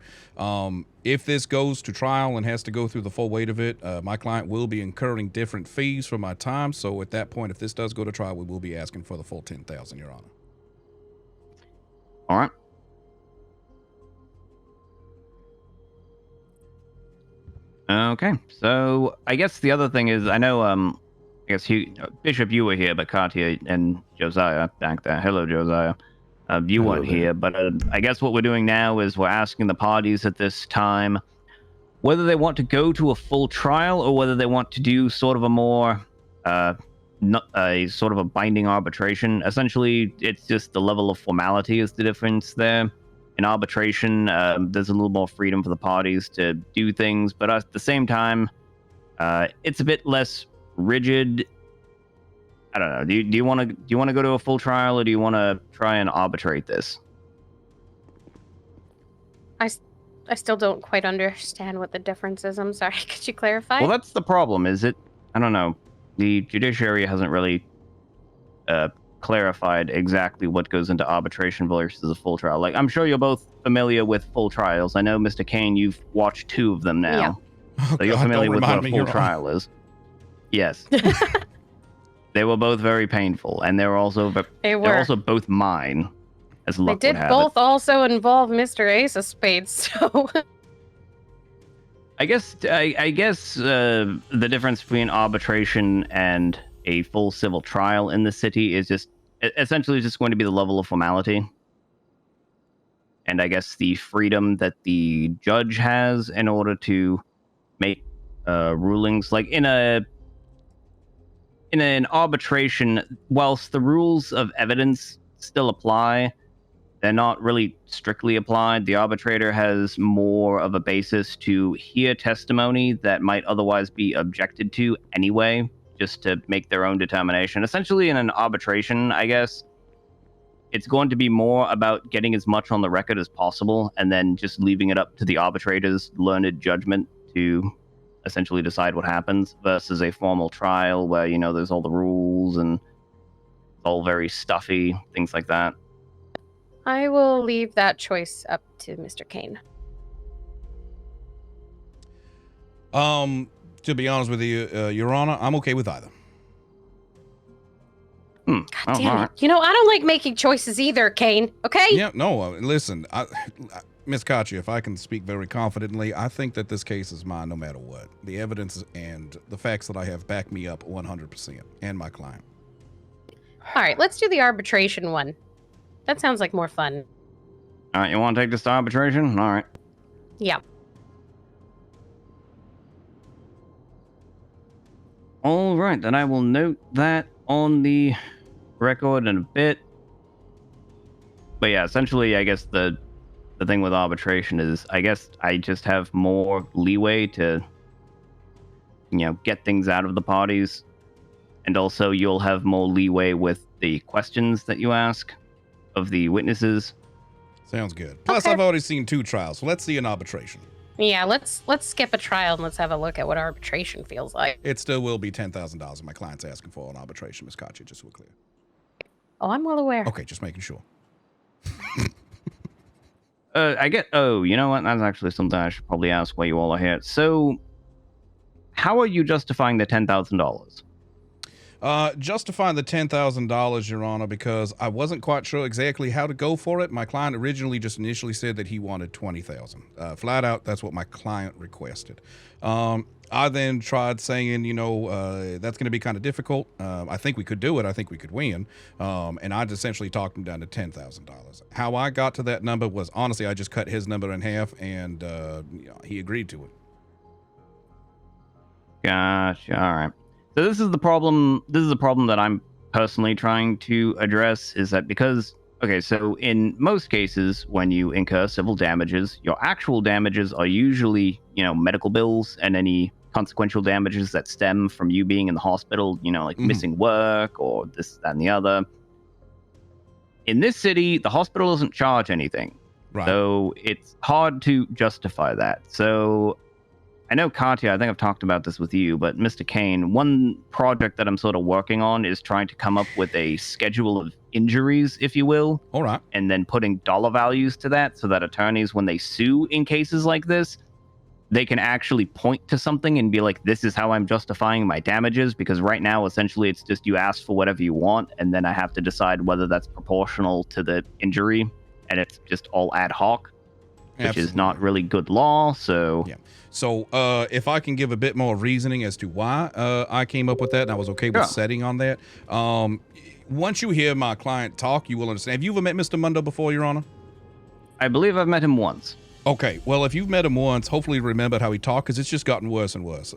If this goes to trial and has to go through the full weight of it, my client will be incurring different fees for my time. So at that point, if this does go to trial, we will be asking for the full 10,000, Your Honor. All right. Okay. So I guess the other thing is, I know, I guess Bishop, you were here, but Katya and Josiah back there. Hello, Josiah. You weren't here, but I guess what we're doing now is we're asking the parties at this time whether they want to go to a full trial or whether they want to do sort of a more, a sort of a binding arbitration. Essentially, it's just the level of formality is the difference there. In arbitration, there's a little more freedom for the parties to do things, but at the same time, it's a bit less rigid. I don't know. Do you want to go to a full trial, or do you want to try and arbitrate this? I still don't quite understand what the difference is. I'm sorry. Could you clarify? Well, that's the problem. Is it? I don't know. The judiciary hasn't really clarified exactly what goes into arbitration versus a full trial. Like, I'm sure you're both familiar with full trials. I know, Mr. Kane, you've watched 2 of them now, so you're familiar with what a full trial is. Yes. They were both very painful, and they're also both mine, as luck would have it. They did both also involve Mr. Ace of Spades, so... I guess the difference between arbitration and a full civil trial in the city is just essentially just going to be the level of formality. And I guess the freedom that the judge has in order to make rulings, like in an arbitration, whilst the rules of evidence still apply, they're not really strictly applied. The arbitrator has more of a basis to hear testimony that might otherwise be objected to anyway, just to make their own determination. Essentially, in an arbitration, I guess, it's going to be more about getting as much on the record as possible and then just leaving it up to the arbitrator's learned judgment to essentially decide what happens, versus a formal trial where, you know, there's all the rules and it's all very stuffy, things like that. I will leave that choice up to Mr. Kane. To be honest with you, Your Honor, I'm okay with either. God damn it. You know, I don't like making choices either, Kane. Okay? Yeah, no, listen, Miss Kachi, if I can speak very confidently, I think that this case is mine no matter what. The evidence and the facts that I have back me up 100%, and my client. All right, let's do the arbitration one. That sounds like more fun. All right, you want to take this to arbitration? All right. Yeah. All right, then I will note that on the record in a bit. But yeah, essentially, I guess the thing with arbitration is, I guess I just have more leeway to, you know, get things out of the parties. And also you'll have more leeway with the questions that you ask of the witnesses. Sounds good. Plus, I've already seen 2 trials, so let's see an arbitration. Yeah, let's skip a trial and let's have a look at what arbitration feels like. It still will be $10,000 my client's asking for an arbitration, Miss Kachi, just so we're clear. Oh, I'm well aware. Okay, just making sure. You know what? That's actually something I should probably ask while you all are here. So, how are you justifying the $10,000? Justifying the $10,000, Your Honor, because I wasn't quite sure exactly how to go for it. My client originally just initially said that he wanted $20,000. Flat out, that's what my client requested. I then tried saying, you know, that's going to be kind of difficult. I think we could do it. I think we could win. And I essentially talked him down to $10,000. How I got to that number was, honestly, I just cut his number in half, and he agreed to it. Gotcha. All right. So this is the problem. This is the problem that I'm personally trying to address, is that because, okay, so in most cases, when you incur civil damages, your actual damages are usually, you know, medical bills and any consequential damages that stem from you being in the hospital, you know, like missing work or this, that, and the other. In this city, the hospital doesn't charge anything. Right. So it's hard to justify that. So I know, Katya, I think I've talked about this with you, but Mr. Kane, one project that I'm sort of working on is trying to come up with a schedule of injuries, if you will. All right. And then putting dollar values to that so that attorneys, when they sue in cases like this, they can actually point to something and be like, this is how I'm justifying my damages. Because right now, essentially, it's just you ask for whatever you want, and then I have to decide whether that's proportional to the injury. And it's just all ad hoc, which is not really good law. So yeah. So if I can give a bit more reasoning as to why I came up with that, and I was okay with setting on that. Once you hear my client talk, you will understand. Have you ever met Mr. Mundo before, Your Honor? I believe I've met him once. Okay, well, if you've met him once, hopefully you remembered how he talked, because it's just gotten worse and worse.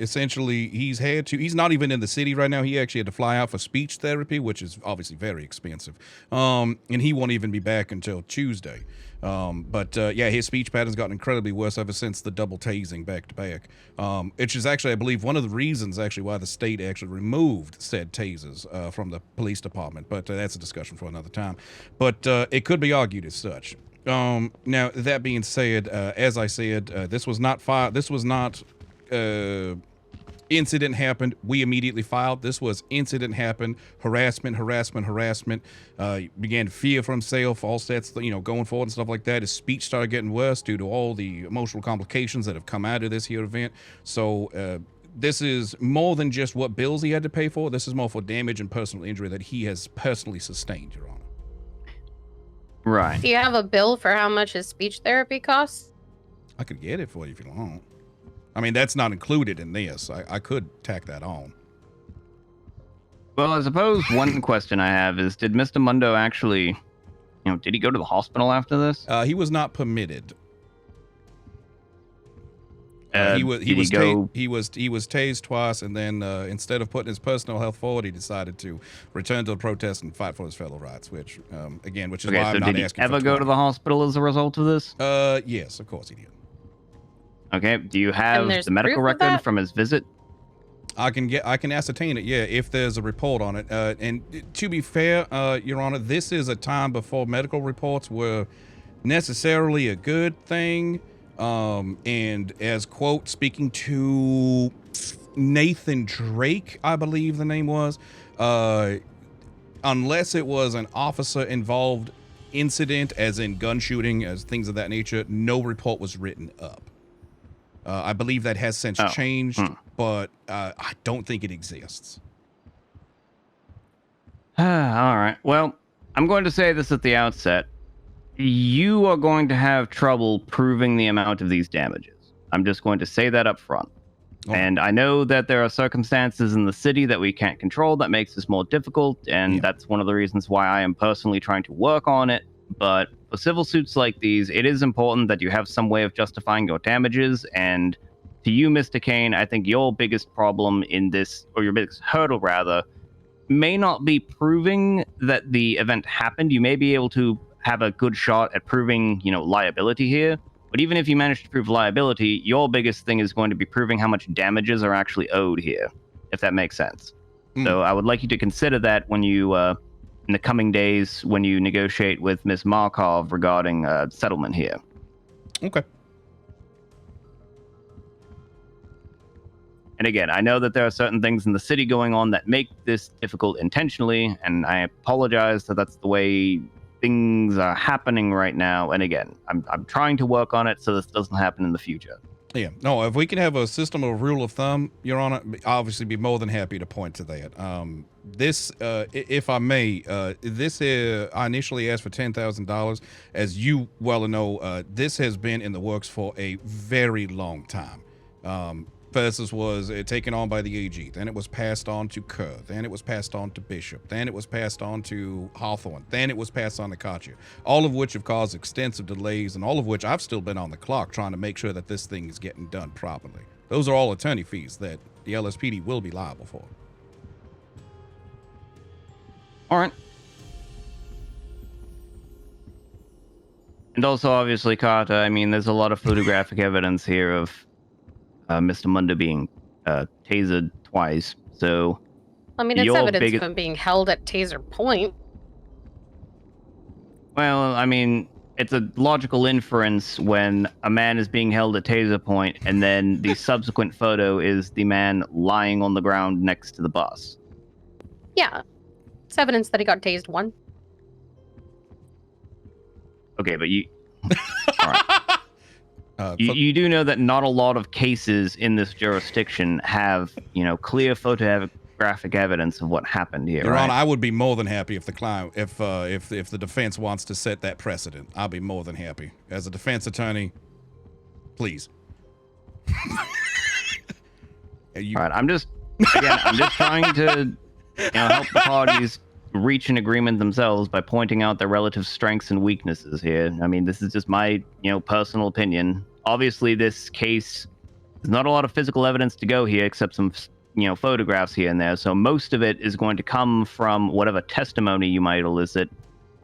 Essentially, he's not even in the city right now. He actually had to fly out for speech therapy, which is obviously very expensive. And he won't even be back until Tuesday. Yeah, his speech pattern's gotten incredibly worse ever since the double tasing back to back. Which is actually, I believe, one of the reasons actually why the state actually removed said tasers from the police department. But that's a discussion for another time. But it could be argued as such. Now that being said, as I said, this was not incident happened, we immediately filed. This was incident happened, harassment, began to fear for himself, all sets, going forward and stuff like that. His speech started getting worse due to all the emotional complications that have come out of this here event. So this is more than just what bills he had to pay for. This is more for damage and personal injury that he has personally sustained, Your Honor. Right. Do you have a bill for how much his speech therapy costs? I could get it for you if you want. I mean, that's not included in this. I could tack that on. Well, I suppose one question I have is, did Mr. Mundo actually, did he go to the hospital after this? He was not permitted. He was tased twice, and then instead of putting his personal health forward, he decided to return to the protest and fight for his fellow rights. Which, again, which is why I'm not asking. Did he ever go to the hospital as a result of this? Yes, of course he did. Okay. Do you have the medical record from his visit? I can ascertain it. Yeah, if there's a report on it. And to be fair, Your Honor, this is a time before medical reports were necessarily a good thing. And as quote, speaking to Nathan Drake, I believe the name was, unless it was an officer involved incident, as in gun shooting, as things of that nature, no report was written up. I believe that has since changed, but I don't think it exists. All right. Well, I'm going to say this at the outset. You are going to have trouble proving the amount of these damages. I'm just going to say that up front. Oh. And I know that there are circumstances in the city that we can't control that makes this more difficult, and that's one of the reasons why I am personally trying to work on it. But for civil suits like these, it is important that you have some way of justifying your damages. And to you, Mr. Kane, I think your biggest problem in this, or your biggest hurdle rather, may not be proving that the event happened. You may be able to have a good shot at proving, liability here. But even if you manage to prove liability, your biggest thing is going to be proving how much damages are actually owed here, if that makes sense. So I would like you to consider that when you, in the coming days, when you negotiate with Ms. Markov regarding settlement here. Okay. And again, I know that there are certain things in the city going on that make this difficult intentionally, and I apologize that that's the way things are happening right now. And again, I'm trying to work on it so this doesn't happen in the future. Yeah, no, if we can have a system of rule of thumb, Your Honor, I'll obviously be more than happy to point to that. This, if I may, I initially asked for $10,000. As you well know, this has been in the works for a very long time. First, this was taken on by the AG. Then it was passed on to Kerr. Then it was passed on to Bishop. Then it was passed on to Hawthorne. Then it was passed on to Katya. All of which have caused extensive delays, and all of which I've still been on the clock trying to make sure that this thing is getting done properly. Those are all attorney fees that the LSPD will be liable for. All right. And also, obviously, Carter, I mean, there's a lot of photographic evidence here of Mr. Mundo being tasered twice. So, I mean, it's evidence of him being held at taser point. Well, I mean, it's a logical inference when a man is being held at taser point, and then the subsequent photo is the man lying on the ground next to the bus. Yeah, it's evidence that he got tased once. Okay, but you... All right. You do know that not a lot of cases in this jurisdiction have, clear photographic evidence of what happened here. Your Honor, I would be more than happy if the client, if the defense wants to set that precedent. I'll be more than happy. As a defense attorney, please. All right, I'm just trying to, help the parties reach an agreement themselves by pointing out their relative strengths and weaknesses here. I mean, this is just my, personal opinion. Obviously, this case, there's not a lot of physical evidence to go here except some, photographs here and there. So most of it is going to come from whatever testimony you might elicit.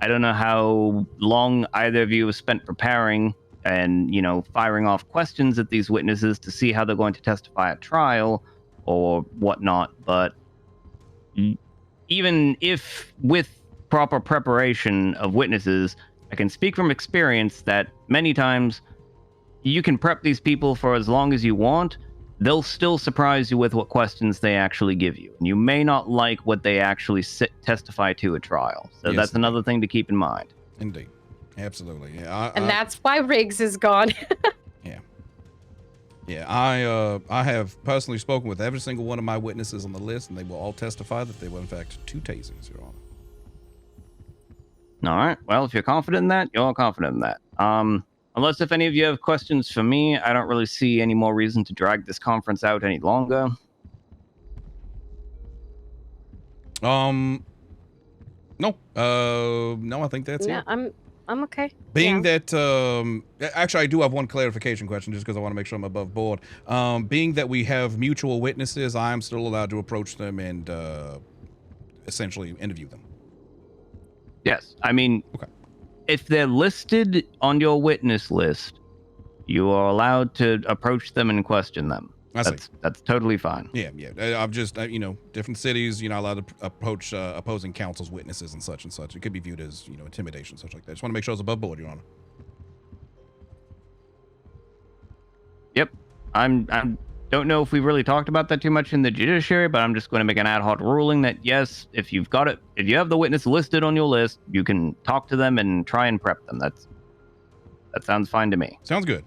I don't know how long either of you have spent preparing and, firing off questions at these witnesses to see how they're going to testify at trial or whatnot, but even if with proper preparation of witnesses, I can speak from experience that many times you can prep these people for as long as you want. They'll still surprise you with what questions they actually give you. And you may not like what they actually testify to at trial. So that's another thing to keep in mind. Indeed. Absolutely. Yeah. And that's why Riggs is gone. Yeah, I have personally spoken with every single one of my witnesses on the list, and they will all testify that they were in fact 2 tasings, Your Honor. All right. Well, if you're confident in that, you're confident in that. unless if any of you have questions for me, I don't really see any more reason to drag this conference out any longer. No. No, I think that's Yeah, it. I'm okay. Being that, actually, I do have one clarification question just because I want to make sure I'm above board. Being that we have mutual witnesses, I am still allowed to approach them and essentially interview them. Yes, I mean, okay. If they're listed on your witness list, you are allowed to approach them and question them. That's totally fine. Yeah. I've just, different cities, you're not allowed to approach opposing counsel's witnesses and such and such. It could be viewed as, intimidation, such like that. Just want to make sure it's above board, Your Honor. Yep. I don't know if we really talked about that too much in the judiciary, but I'm just going to make an ad hoc ruling that yes, if you have the witness listed on your list, you can talk to them and try and prep them. That sounds fine to me. Sounds good.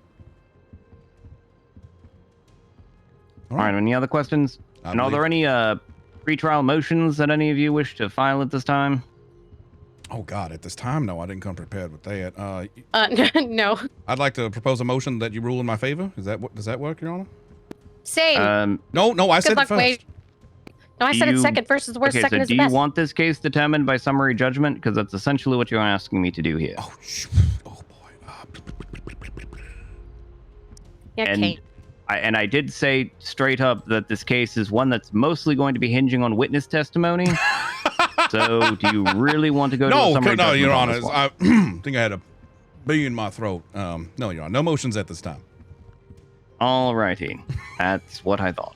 All right. Any other questions? And are there any pre-trial motions that any of you wish to file at this time? Oh God, at this time, no, I didn't come prepared with that. No. I'd like to propose a motion that you rule in my favor. Does that work, Your Honor? Same. No, I said it first. Wait. No, I said it second. First is the worst. Second is the do best. you want this case determined by summary judgment? Because that's essentially what you're asking me to do here. Oh, shoot. Oh boy. Yeah, Kate. And I did say straight up that this case is one that's mostly going to be hinging on witness testimony. So, do you really want to go to a summary judgment? No, Your on Honor. this one? I think I had a bee in my throat. No, Your Honor. No motions at this time. All righty. That's what I thought.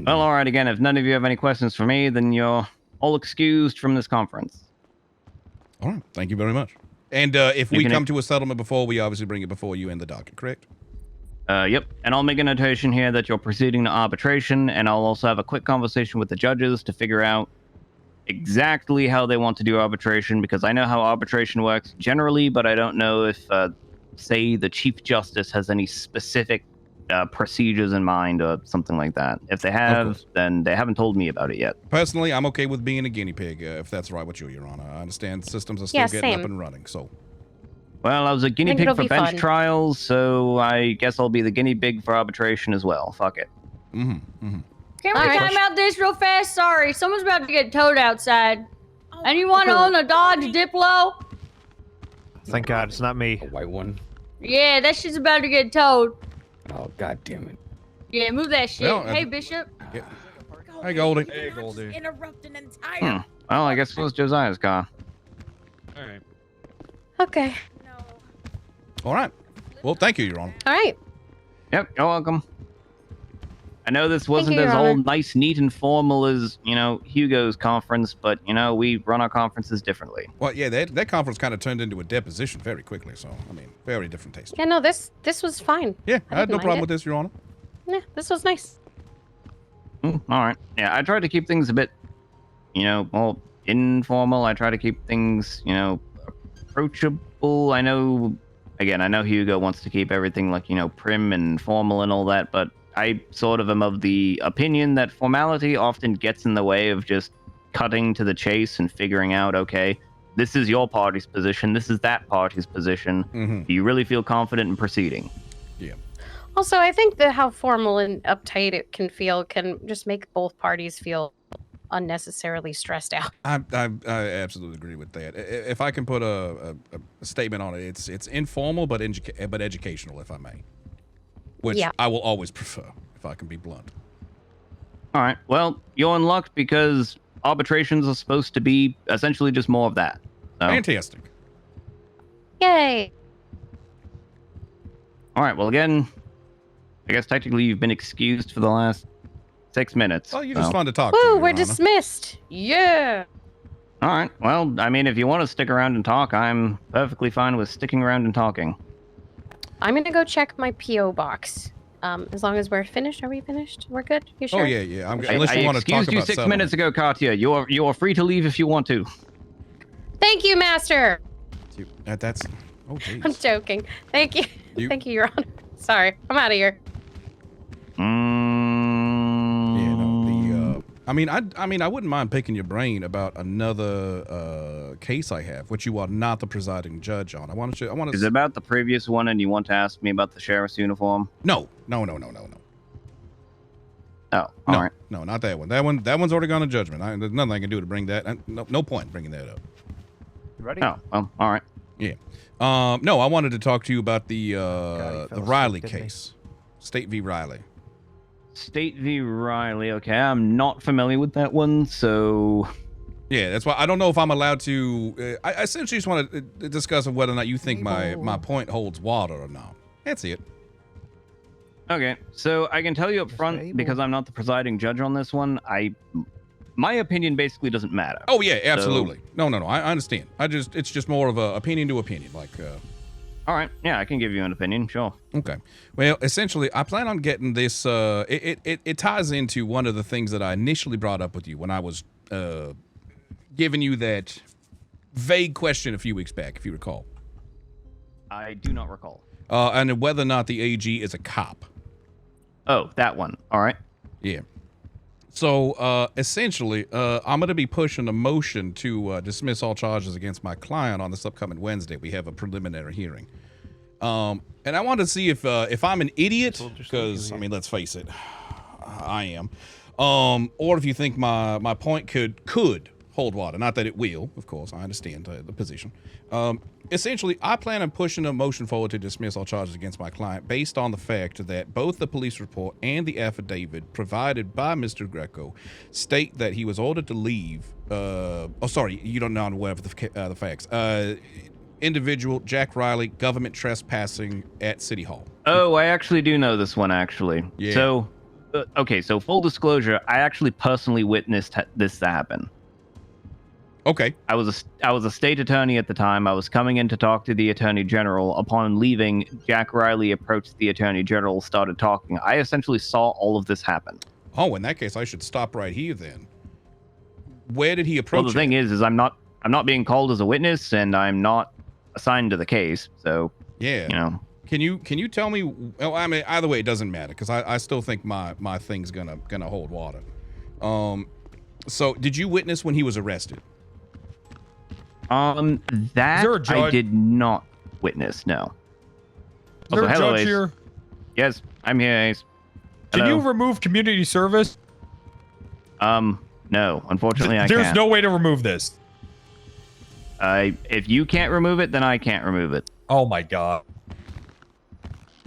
Well, all right. Again, if none of you have any questions for me, then you're all excused from this conference. All right. Thank you very much. And if we come to a settlement before, we obviously bring it before you in the docket, correct? Yep. And I'll make a notation here that you're proceeding to arbitration, and I'll also have a quick conversation with the judges to figure out exactly how they want to do arbitration, because I know how arbitration works generally, but I don't know if, say, the Chief Justice has any specific procedures in mind or something like that. If they have, then they haven't told me about it yet. Personally, I'm okay with being a guinea pig, if that's right with you, Your Honor. I understand systems are still getting up and running, so... Well, I was a guinea pig for bench trials, so I guess I'll be the guinea pig for arbitration as well. Fuck it. Can we time out this real fast? Sorry, someone's about to get towed outside. Anyone own a Dodge Diplo? Thank God it's not me. A white one. Yeah, that shit's about to get towed. Oh, God damn it. Yeah, move that shit. Well, hey, Bishop. Hey, Goldie. Hey, Goldie. Interrupting entire. Well, I guess it was Josiah's car. All right. Okay. All right. Well, thank you, Your Honor. All right. Yep, you're welcome. I know this wasn't you, as Your all Honor. nice, neat, and formal as, Hugo's conference, but, we run our conferences differently. Well, yeah, that conference kind of turned into a deposition very quickly, so, I mean, very different taste. Yeah, no, this was fine. Yeah, I had didn't no mind problem it. with this, Your Honor. Yeah, this was nice. All right. Yeah, I try to keep things a bit, more informal. I try to keep things, approachable. I know Hugo wants to keep everything like, prim and formal and all that, but I sort of am of the opinion that formality often gets in the way of just cutting to the chase and figuring out, okay, this is your party's position, this is that party's position. Do you really feel confident in proceeding? Yeah. Also, I think that how formal and uptight it can feel can just make both parties feel unnecessarily stressed out. I absolutely agree with that. If I can put a statement on it, it's informal but educational, if I may. Which I will always prefer, if I can be blunt. All right. Well, you're in luck because arbitrations are supposed to be essentially just more of that. So. Fantastic. Yay. All right. Well, again, I guess technically you've been excused for the last 6 minutes. Oh, you're just fun to talk Woo, to. Your we're Honor. dismissed. Yeah. All right. Well, I mean, if you want to stick around and talk, I'm perfectly fine with sticking around and talking. I'm gonna go check my PO box. As long as we're finished, are we finished? We're good. You sure? Oh yeah. Unless you want to talk excused you about 6 settlement. minutes ago, Katya. You are free to leave if you want to. Thank you, Master. That's. Oh, jeez. I'm joking. Thank you. Thank you, Your Honor. Sorry, I'm out of here. I mean, I wouldn't mind picking your brain about another case I have, which you are not the presiding judge on. I want to. Is it about the previous one, and you want to ask me about the sheriff's uniform? No. Oh, all right. No, not that one. That one's already gone to judgment. There's nothing I can do to bring that. No point bringing that up. You ready? Oh, well, all right. Yeah. No, I wanted to talk to you about the Riley case, State v. Riley. State v. Riley. Okay, I'm not familiar with that one, so. Yeah, that's why I don't know if I'm allowed to. I essentially just want to discuss whether or not you think my point holds water or not. That's it. Okay, so I can tell you up front, because I'm not the presiding judge on this one, my opinion basically doesn't matter. Oh yeah, absolutely. So, no, I understand. It's just more of a opinion to opinion, like. All right, yeah, I can give you an opinion, sure. Okay, well, essentially, I plan on getting this. It ties into one of the things that I initially brought up with you when I was giving you that vague question a few weeks back, if you recall. I do not recall. And whether or not the AG is a cop. Oh, that one. All right. Yeah. So, essentially, I'm going to be pushing a motion to dismiss all charges against my client on this upcoming Wednesday. We have a preliminary hearing. And I want to see if I'm an idiot, because, I mean, let's face it, I am. Or if you think my point could hold water. Not that it will, of course. I understand the position. Essentially, I plan on pushing a motion forward to dismiss all charges against my client based on the fact that both the police report and the affidavit provided by Mr. Greco state that he was ordered to leave. Sorry, you don't know I'm aware of the facts. Individual Jack Riley, government trespassing at City Hall. Oh, I actually do know this one, actually. Yeah. So, okay, so full disclosure, I actually personally witnessed this happen. Okay. I was a state attorney at the time. I was coming in to talk to the attorney general. Upon leaving, Jack Riley approached the attorney general, started talking. I essentially saw all of this happen. Oh, in that case, I should stop right here then. Where did he approach? Well, the thing is I'm not being called as a witness, and I'm not assigned to the case. So yeah, you know. Can you tell me? Well, I mean, either way, it doesn't matter because I still think my thing's gonna hold water. So did you witness when he was arrested? That I did not witness. No. Is there a hello, judge Ace. here? Yes, I'm here, Ace. Can Hello. you remove community service? No, unfortunately, I There's can't. no way to remove this. If you can't remove it, then I can't remove it. Oh my god.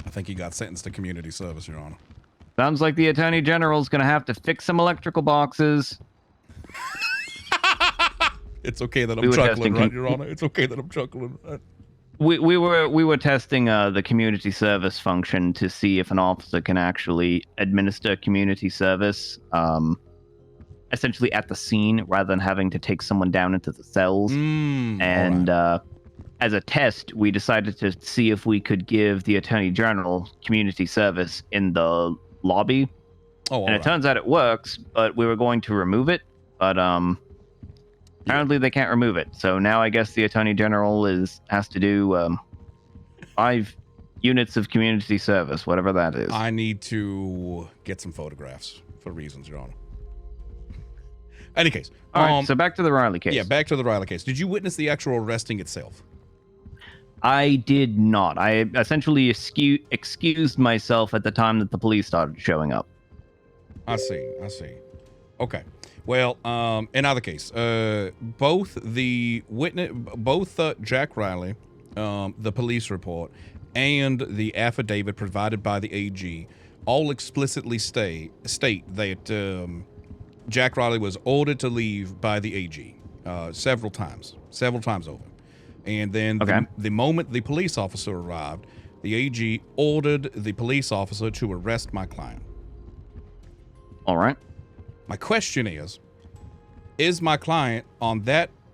I think he got sentenced to community service, Your Honor. Sounds like the attorney general's gonna have to fix some electrical boxes. It's okay that I'm chuckling, right, Your Honor? It's okay that I'm chuckling. Right? We were testing the community service function to see if an officer can actually administer community service, essentially at the scene rather than having to take someone down into the cells. And as a test, we decided to see if we could give the attorney general community service in the lobby. And it turns out it works, but we were going to remove it, but apparently they can't remove it. So now I guess the attorney general has to do 5 units of community service, whatever that is. I need to get some photographs for reasons, Your Honor. Any case. All right, so back to the Riley case. Yeah, back to the Riley case. Did you witness the actual arresting itself? I did not. I essentially excused myself at the time that the police started showing up. I see. Okay. Well, in either case, both Jack Riley, the police report, and the affidavit provided by the AG all explicitly state that Jack Riley was ordered to leave by the AG several times over. And then the moment the police officer arrived, the AG ordered the police officer to arrest my client. All right. My question is my client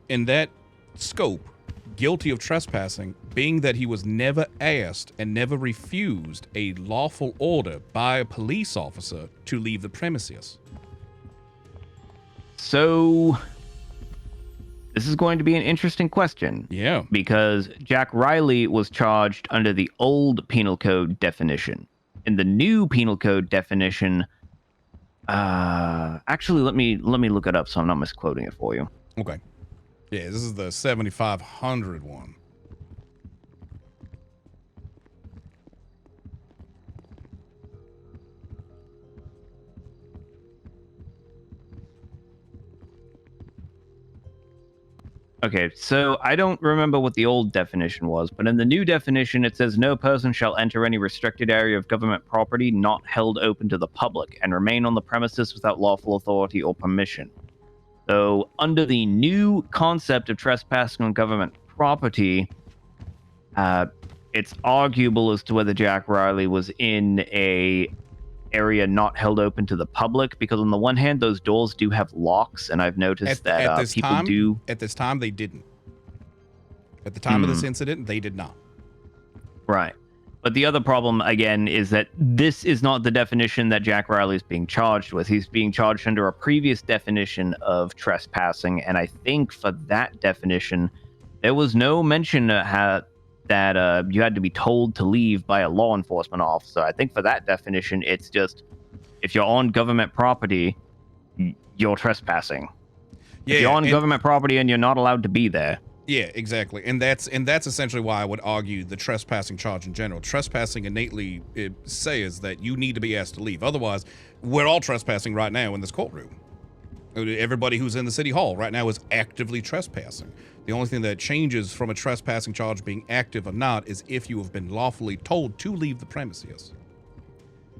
in that scope guilty of trespassing, being that he was never asked and never refused a lawful order by a police officer to leave the premises? So this is going to be an interesting question. Yeah. Because Jack Riley was charged under the old penal code definition. In the new penal code definition, Actually, let me look it up so I'm not misquoting it for you. Okay. Yeah, this is the 7,500 one. Okay, so I don't remember what the old definition was, but in the new definition, it says no person shall enter any restricted area of government property not held open to the public and remain on the premises without lawful authority or permission. So, under the new concept of trespassing on government property, it's arguable as to whether Jack Riley was in a area not held open to the public, because on the one hand, those doors do have locks, and I've noticed that people do. At this time, they didn't. At the time of this incident, they did not. Right. But the other problem, again, is that this is not the definition that Jack Riley is being charged with. He's being charged under a previous definition of trespassing, and I think for that definition, there was no mention that you had to be told to leave by a law enforcement officer. I think for that definition, it's just if you're on government property, you're trespassing. Yeah, if you're on government property and you're not allowed to be there. Yeah, exactly. And that's essentially why I would argue the trespassing charge in general. Trespassing innately says that you need to be asked to leave. Otherwise, we're all trespassing right now in this courtroom. Everybody who's in the city hall right now is actively trespassing. The only thing that changes from a trespassing charge being active or not is if you have been lawfully told to leave the premises.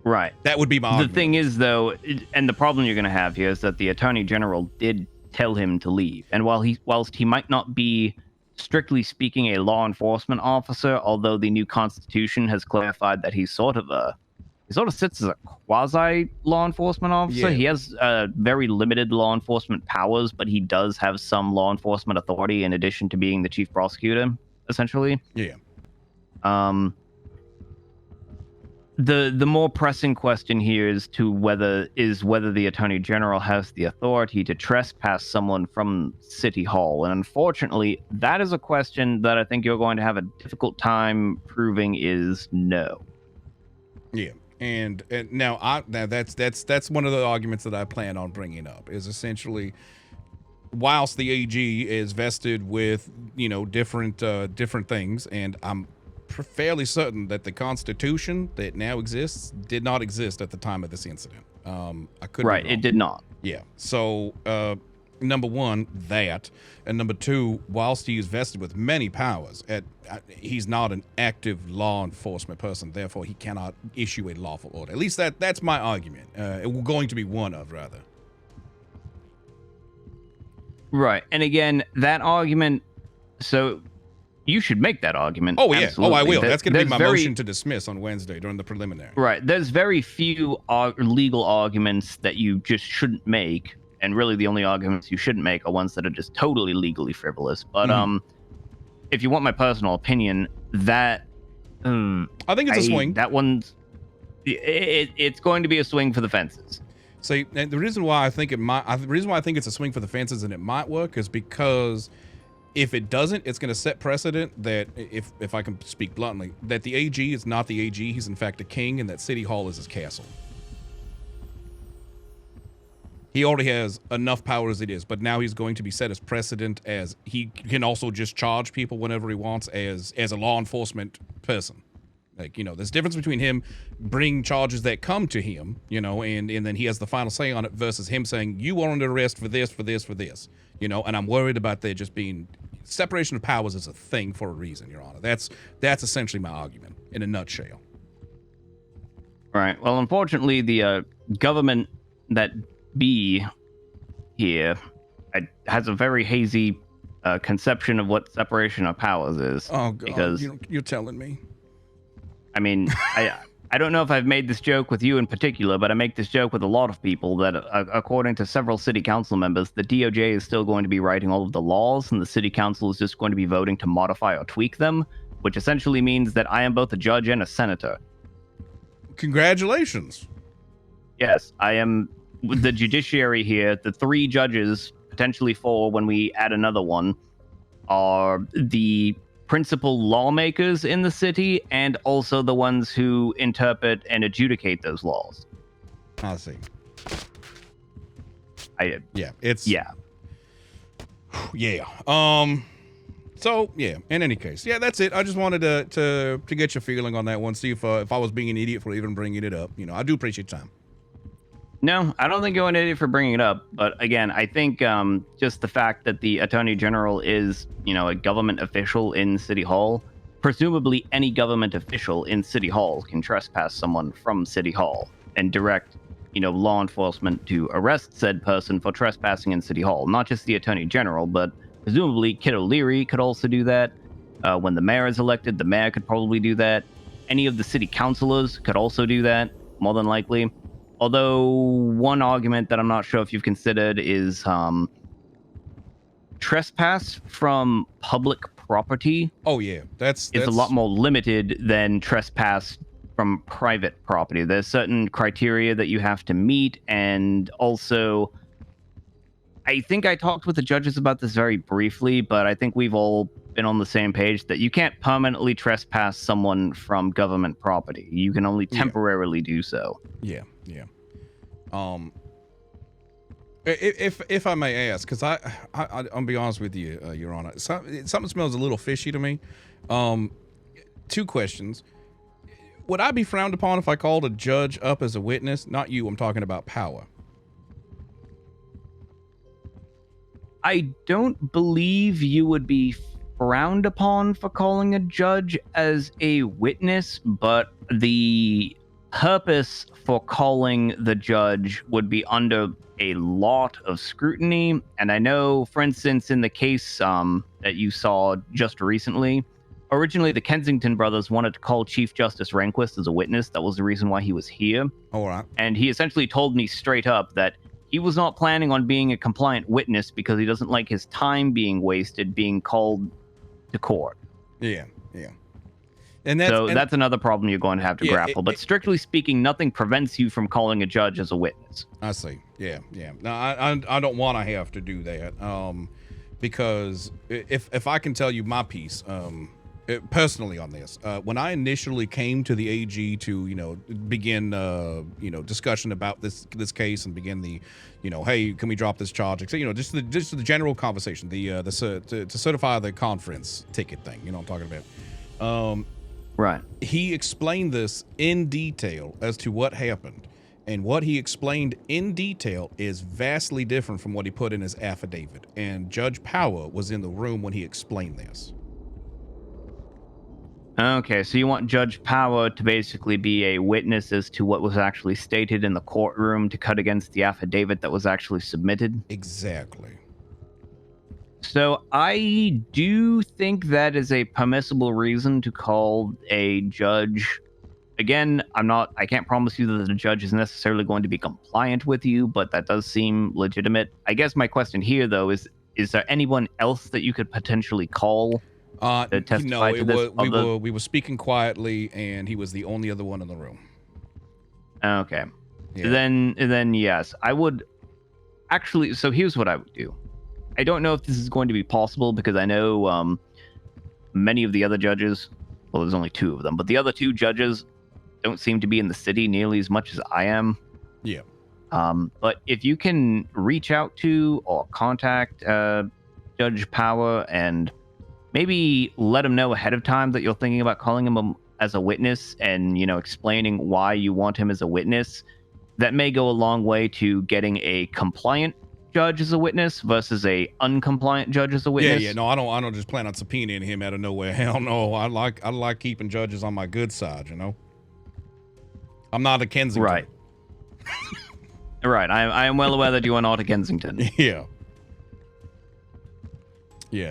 Right. That would be my argument. The thing is, though, and the problem you're going to have here is that the Attorney General did tell him to leave. And whilst he might not be, strictly speaking, a law enforcement officer, although the new Constitution has clarified that he sort of sits as a quasi law enforcement officer. Yeah. He has very limited law enforcement powers, but he does have some law enforcement authority in addition to being the chief prosecutor, essentially. Yeah. The more pressing question here is whether the Attorney General has the authority to trespass someone from City Hall. And unfortunately, that is a question that I think you're going to have a difficult time proving is no. Yeah. And now that's one of the arguments that I plan on bringing up is essentially, whilst the AG is vested with different things, and I'm fairly certain that the Constitution that now exists did not exist at the time of this incident. I could right, it did not. Yeah. So number one, that, and number two, whilst he is vested with many powers, he's not an active law enforcement person. Therefore, he cannot issue a lawful order. At least that's my argument. Going to be one of, rather. Right. And again, that argument. So you should make that argument. Oh, yeah. Absolutely. Oh, I will. That's going to be my very motion to dismiss on Wednesday during the preliminary. Right. There's very few legal arguments that you just shouldn't make. And really, the only arguments you shouldn't make are ones that are just totally legally frivolous. But if you want my personal opinion, I think it's a swing. That one's it's going to be a swing for the fences. See, and the reason why I think it's a swing for the fences and it might work is because if it doesn't, it's going to set precedent that, if I can speak bluntly, that the AG is not the AG. He's in fact a king, and that City Hall is his castle. He already has enough power as it is, but now he's going to be set as precedent as he can also just charge people whenever he wants as a law enforcement person. Like, there's a difference between him bringing charges that come to him, and then he has the final say on it versus him saying, you are under arrest for this, for this, for this, and I'm worried about there just being separation of powers is a thing for a reason, Your Honor. That's essentially my argument in a nutshell. Right. Well, unfortunately, the government that be here has a very hazy conception of what separation of powers is. Oh, God. Because you're telling me. I mean, I don't know if I've made this joke with you in particular, but I make this joke with a lot of people that, according to several city council members, the DOJ is still going to be writing all of the laws, and the city council is just going to be voting to modify or tweak them, which essentially means that I am both a judge and a senator. Congratulations. Yes, I am the judiciary here. The 3 judges, potentially 4 when we add another one, are the principal lawmakers in the city and also the ones who interpret and adjudicate those laws. I see. Yeah, it's yeah. Yeah. So yeah. In any case, yeah, that's it. I just wanted to get your feeling on that one. See if I was being an idiot for even bringing it up. I do appreciate your time. No, I don't think you're an idiot for bringing it up. But again, I think just the fact that the Attorney General is, a government official in City Hall, presumably any government official in City Hall can trespass someone from City Hall and direct, law enforcement to arrest said person for trespassing in City Hall. Not just the Attorney General, but presumably Kid O'Leary could also do that. When the mayor is elected, the mayor could probably do that. Any of the city councilors could also do that, more than likely. Although one argument that I'm not sure if you've considered is trespass from public property. Oh yeah, that's a lot more limited than trespass from private property. There's certain criteria that you have to meet, and also I think I talked with the judges about this very briefly, but I think we've all been on the same page that you can't permanently trespass someone from government property. You can only temporarily do so. Yeah. If I may ask, because I'll be honest with you, Your Honor, something smells a little fishy to me. 2 questions. Would I be frowned upon if I called a judge up as a witness? Not you, I'm talking about Power. I don't believe you would be frowned upon for calling a judge as a witness, but the purpose for calling the judge would be under a lot of scrutiny. And I know, for instance, in the case that you saw just recently, originally the Kensington brothers wanted to call Chief Justice Rehnquist as a witness. That was the reason why he was here. All right. And he essentially told me straight up that he was not planning on being a compliant witness because he doesn't like his time being wasted being called to court. Yeah. And that's another problem you're going to have to grapple. But strictly speaking, nothing prevents you from calling a judge as a witness. I see. Yeah. No, I don't want to have to do that. Because if I can tell you my piece, personally on this, when I initially came to the AG to begin discussion about this case and begin the hey, can we drop this charge, just the general conversation, to certify the conference ticket thing, I'm talking about. Right. He explained this in detail as to what happened, and what he explained in detail is vastly different from what he put in his affidavit, and Judge Power was in the room when he explained this. Okay, so you want Judge Power to basically be a witness as to what was actually stated in the courtroom to cut against the affidavit that was actually submitted? Exactly. So I do think that is a permissible reason to call a judge. Again, I can't promise you that the judge is necessarily going to be compliant with you, but that does seem legitimate. I guess my question here, though, is there anyone else that you could potentially call to testify to this? We were speaking quietly, and he was the only other one in the room. Okay. Yeah. Then yes, I would actually. So here's what I would do. I don't know if this is going to be possible because I know many of the other judges, well, there's only 2 of them, but the other 2 judges don't seem to be in the city nearly as much as I am. Yeah. But if you can reach out to or contact Judge Power and maybe let him know ahead of time that you're thinking about calling him as a witness and, explaining why you want him as a witness, that may go a long way to getting a compliant judge as a witness versus a uncompliant judge as a witness. Yeah. No, I don't just plan on subpoenaing him out of nowhere. Hell no. I like keeping judges on my good side. I'm not a Kensington. Right. Right. I am well aware that you are not a Kensington. Yeah.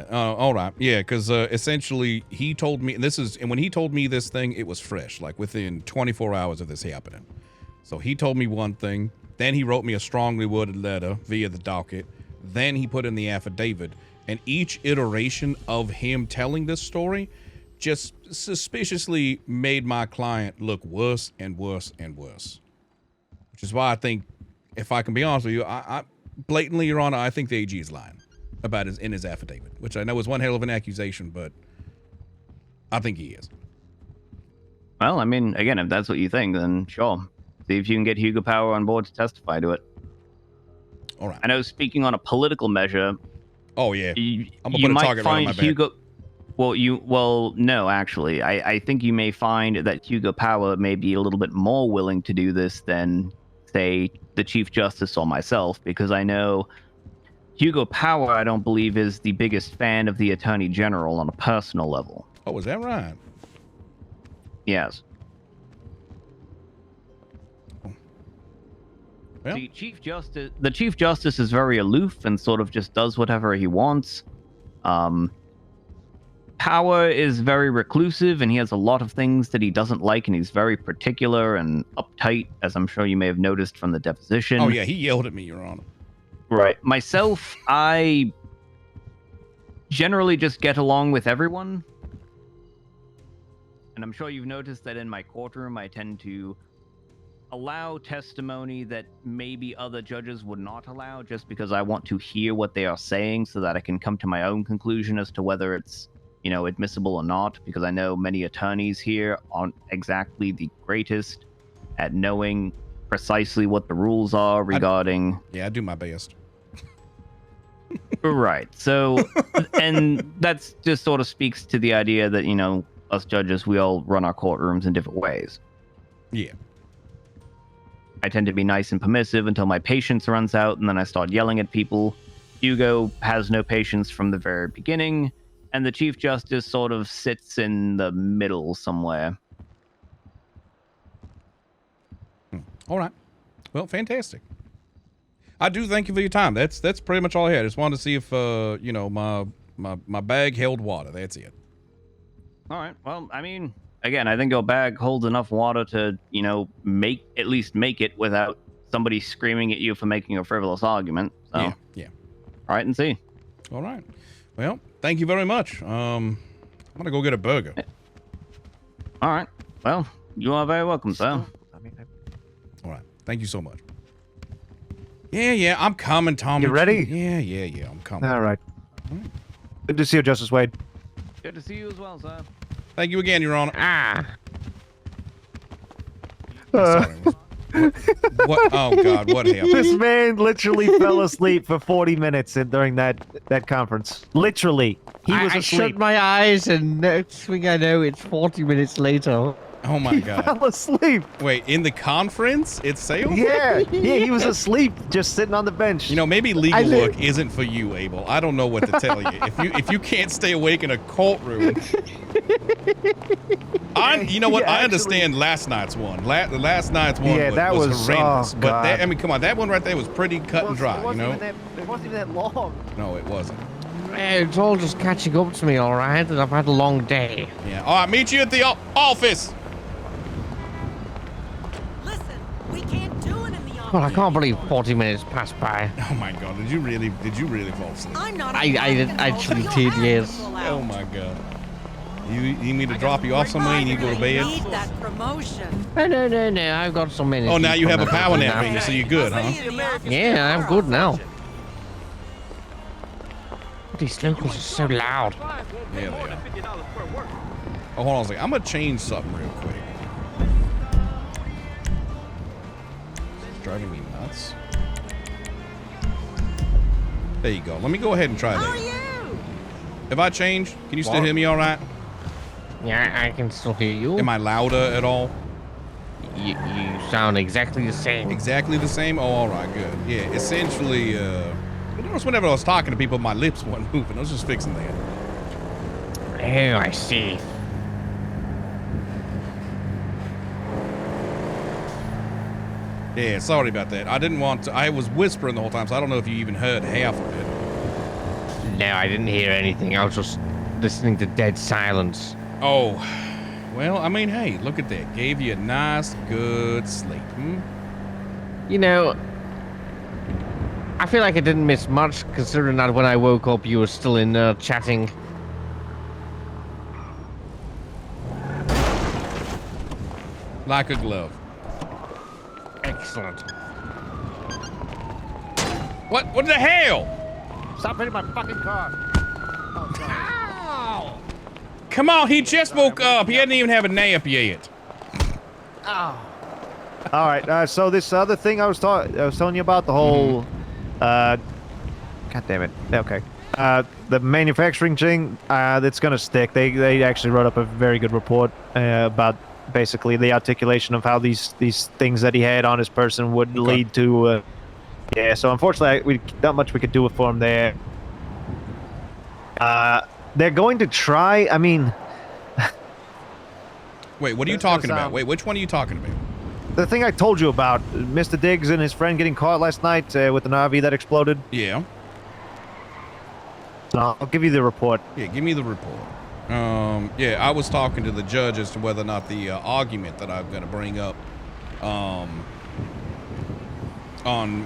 All right. Yeah. Because essentially he told me, and when he told me this thing, it was fresh, like within 24 hours of this happening. So he told me one thing. Then he wrote me a strongly worded letter via the docket. Then he put in the affidavit. And each iteration of him telling this story just suspiciously made my client look worse and worse and worse. Which is why I think, if I can be honest with you, I blatantly, Your Honor, I think the AG is lying about in his affidavit, which I know is one hell of an accusation, but I think he is. Well, I mean, again, if that's what you think, then sure. See if you can get Hugo Power on board to testify to it. All right. I know, speaking on a political measure. Oh yeah. You I'm gonna put a might target right on find my back. Hugo. Well, no, actually, I think you may find that Hugo Power may be a little bit more willing to do this than, say, the Chief Justice or myself, because I know Hugo Power, I don't believe, is the biggest fan of the Attorney General on a personal level. Oh, is that right? Yes. Well. The Chief Justice is very aloof and sort of just does whatever he wants. Power is very reclusive, and he has a lot of things that he doesn't like, and he's very particular and uptight, as I'm sure you may have noticed from the deposition. Oh yeah, he yelled at me, Your Honor. Right. Myself, I generally just get along with everyone. And I'm sure you've noticed that in my courtroom, I tend to allow testimony that maybe other judges would not allow, just because I want to hear what they are saying so that I can come to my own conclusion as to whether it's, admissible or not, because I know many attorneys here aren't exactly the greatest at knowing precisely what the rules are regarding... I do my best. Right. So, and that's just sort of speaks to the idea that, us judges, we all run our courtrooms in different ways. Yeah. I tend to be nice and permissive until my patience runs out, and then I start yelling at people. Hugo has no patience from the very beginning, and the Chief Justice sort of sits in the middle somewhere. All right. Well, fantastic. I do thank you for your time. That's pretty much all I had. I just wanted to see if my bag held water. That's it. All right. Well, I mean, again, I think your bag holds enough water to, make it without somebody screaming at you for making a frivolous argument. So, yeah. All right, and see. All right. Well, thank you very much. I'm gonna go get a burger. All right. Well, you are very welcome, sir. All right. Thank you so much. Yeah, I'm coming, Tommy. You ready? Yeah, I'm coming. All right. Good to see you, Justice Wade. Good to see you as well, sir. Thank you again, Your Honor. Sorry. What? Oh God, what happened? This man literally fell asleep for 40 minutes during that conference. Literally, he was I asleep. shut my eyes, and next thing I know, it's 40 minutes later. Oh my God. Fell asleep. Wait, in the conference itself? Yeah, he was asleep, just sitting on the bench. Maybe legal work isn't for you, Abel. I don't know what to tell you. If you can't stay awake in a courtroom, I understand last night's one. Last night's one was horrendous. But that, come on, that one right there was pretty cut and dry. It wasn't even that long. No, it wasn't. It's all just catching up to me, all right, and I've had a long day. Yeah. All right, meet you at the office. Well, I can't believe 40 minutes passed by. Oh my God, did you really fall asleep? I actually did, yes. Oh my God. You need me to drop you off somewhere? You need to go to bed? Need that promotion. No. I've got some energy. Oh, now you have a from power that nap, now. so you're good, huh? Yeah, I'm good now. These locals are so loud. Yeah, they are. Oh, hold on a second. I'm going to change something real quick. It's driving me nuts. There you go. Let me go ahead and try that. If I change, can you still hear me all right? Yeah, I can still hear you. Am I louder at all? You sound exactly the same. Exactly the same? Oh, all right, good. Yeah, essentially, you notice whenever I was talking to people, my lips weren't moving. I was just fixing that. Oh, I see. Yeah, sorry about that. I didn't want to. I was whispering the whole time, so I don't know if you even heard half of it. No, I didn't hear anything. I was just listening to dead silence. Oh, well, I mean, hey, look at that. Gave you a nice, good sleep, I feel like I didn't miss much, considering that when I woke up, you were still in there chatting. Like a glove. Excellent. What the hell? Stop hitting my fucking car. Ow! Come on, he just woke up. He hadn't even have a nap yet. Ow. All right. So this other thing I was telling you about, the whole God damn it. Okay. The manufacturing thing, that's gonna stick. They actually wrote up a very good report about basically the articulation of how these things that he had on his person would lead to. Yeah. So unfortunately, not much we could do for him there. They're going to try. I mean. Wait, what are you talking about? Wait, which one are you talking about? The thing I told you about, Mr. Diggs and his friend getting caught last night with an RV that exploded. Yeah. No, I'll give you the report. Yeah, give me the report. Yeah, I was talking to the judge as to whether or not the argument that I'm going to bring up on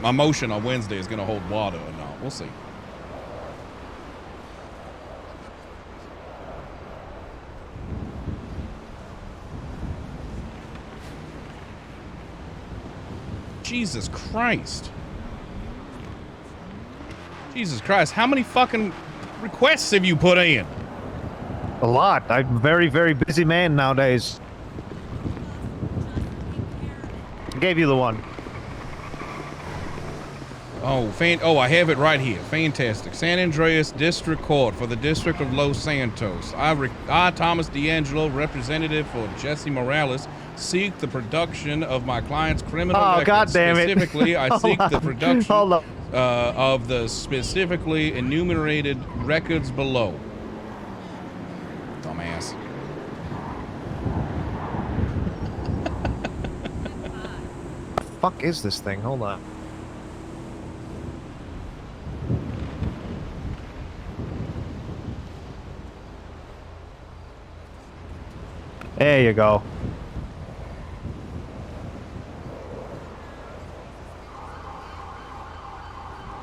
my motion on Wednesday is going to hold water or not. We'll see. Jesus Christ. Jesus Christ, how many fucking requests have you put in? A lot. I'm a very, very busy man nowadays. I gave you the one. Oh, I have it right here. Fantastic. San Andreas District Court for the District of Los Santos. I, Thomas D'Angelo, representative for Jesse Morales, seek the production of my client's criminal records. God damn it. Specifically, I seek the production of the specifically enumerated records below. Dumbass. The fuck is this thing? Hold on. There you go.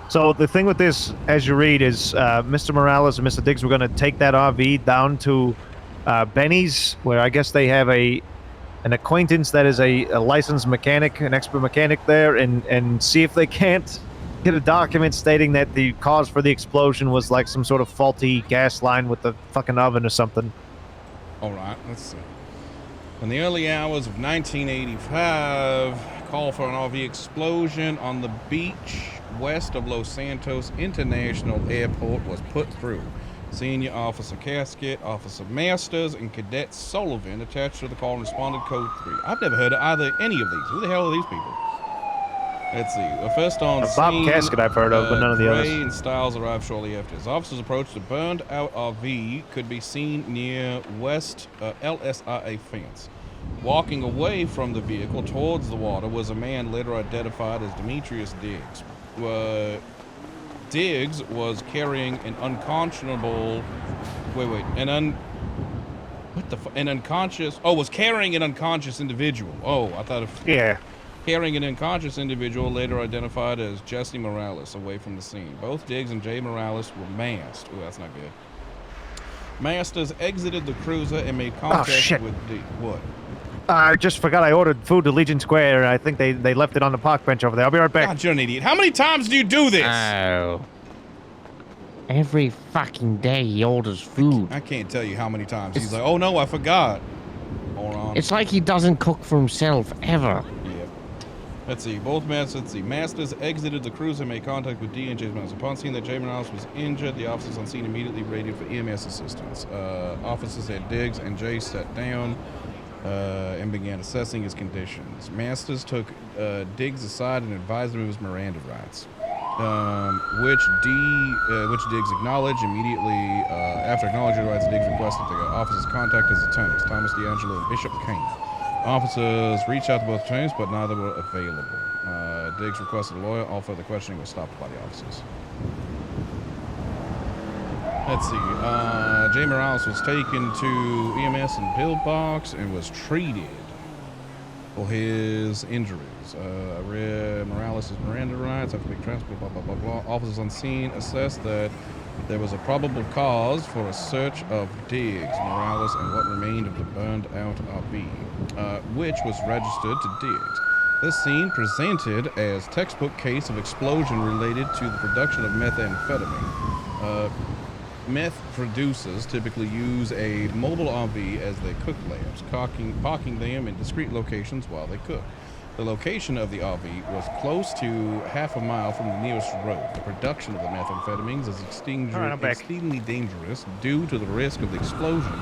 So the thing with this, as you read, is Mr. Morales and Mr. Diggs were going to take that RV down to Benny's, where I guess they have an acquaintance that is a licensed mechanic, an expert mechanic there, and see if they can't get a document stating that the cause for the explosion was like some sort of faulty gas line with the fucking oven or something. All right, let's see. In the early hours of 1985, call for an RV explosion on the beach west of Los Santos International Airport was put through. Senior Officer Casket, Officer Masters, and Cadet Sullivan attached to the call and responded code 3. I've never heard of any of these. Who the hell are these people? Let's see. First on Bob scene, Casket I've heard of, but none of the others. Gray and Styles arrived shortly after. As officers approached, the burned out RV could be seen near West LSIA fence. Walking away from the vehicle towards the water was a man later identified as Demetrius Diggs. Diggs was carrying an unconscionable... was carrying an unconscious individual. Oh, I thought if... Yeah. Carrying an unconscious individual later identified as Jesse Morales away from the scene. Both Diggs and Jay Morales were masked. Ooh, that's not good. Masters exited the cruiser and made contact with Diggs. What? I just forgot I ordered food to Legion Square, and I think they left it on the park bench over there. I'll be right back. God, you're an idiot. How many times do you do this? Oh. Every fucking day he orders food. I can't tell you how many times. He's like, oh no, I forgot. Hold on. It's like he doesn't cook for himself, ever. Yeah. Let's see. Masters exited the cruiser and made contact with D and J Morales. Upon seeing that J Morales was injured, the officers on scene immediately radioed for EMS assistance. Officers at Diggs and Jay sat down and began assessing his conditions. Masters took Diggs aside and advised him of his Miranda rights, which Diggs acknowledged immediately. After acknowledging the rights, Diggs requested the officers contact his attorneys, Thomas D'Angelo and Bishop Kane. Officers reached out to both attorneys, but neither were available. Diggs requested a lawyer. All further questioning was stopped by the officers. Let's see. Jay Morales was taken to EMS and pillbox and was treated for his injuries. Morales' Miranda rights after being transported, blah, blah, blah, blah. Officers on scene assessed that there was a probable cause for a search of Diggs, Morales, and what remained of the burned out RV, which was registered to Diggs. This scene presented as textbook case of explosion related to the production of methamphetamine. Meth producers typically use a mobile RV as their cook labs, parking them in discrete locations while they cook. The location of the RV was close to half a mile from the nearest road. The production of the methamphetamines is exceedingly dangerous due to the risk of the explosion.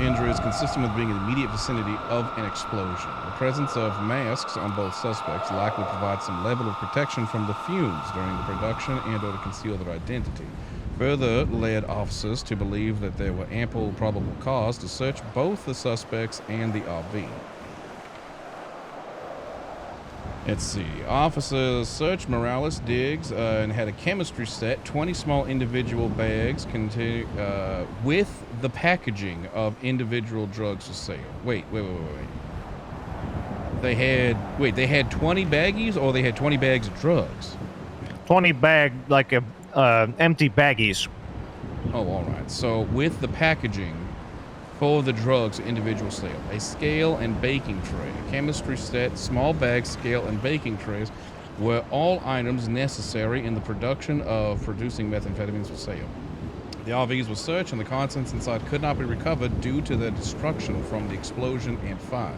Injuries consistent with being in the immediate vicinity of an explosion. The presence of masks on both suspects likely provides some level of protection from the fumes during the production and or to conceal their identity. Further led officers to believe that there were ample probable cause to search both the suspects and the RV. Let's see. Officers searched Morales, Diggs, and had a chemistry set, 20 small individual bags with the packaging of individual drugs for sale. Wait. They had 20 baggies, or they had 20 bags of drugs? 20 empty baggies. Oh, all right. So with the packaging for the drugs individual sale, a scale and baking tray, a chemistry set, small bags, scale, and baking trays were all items necessary in the production of producing methamphetamines for sale. The RVs were searched and the contents inside could not be recovered due to their destruction from the explosion and fire.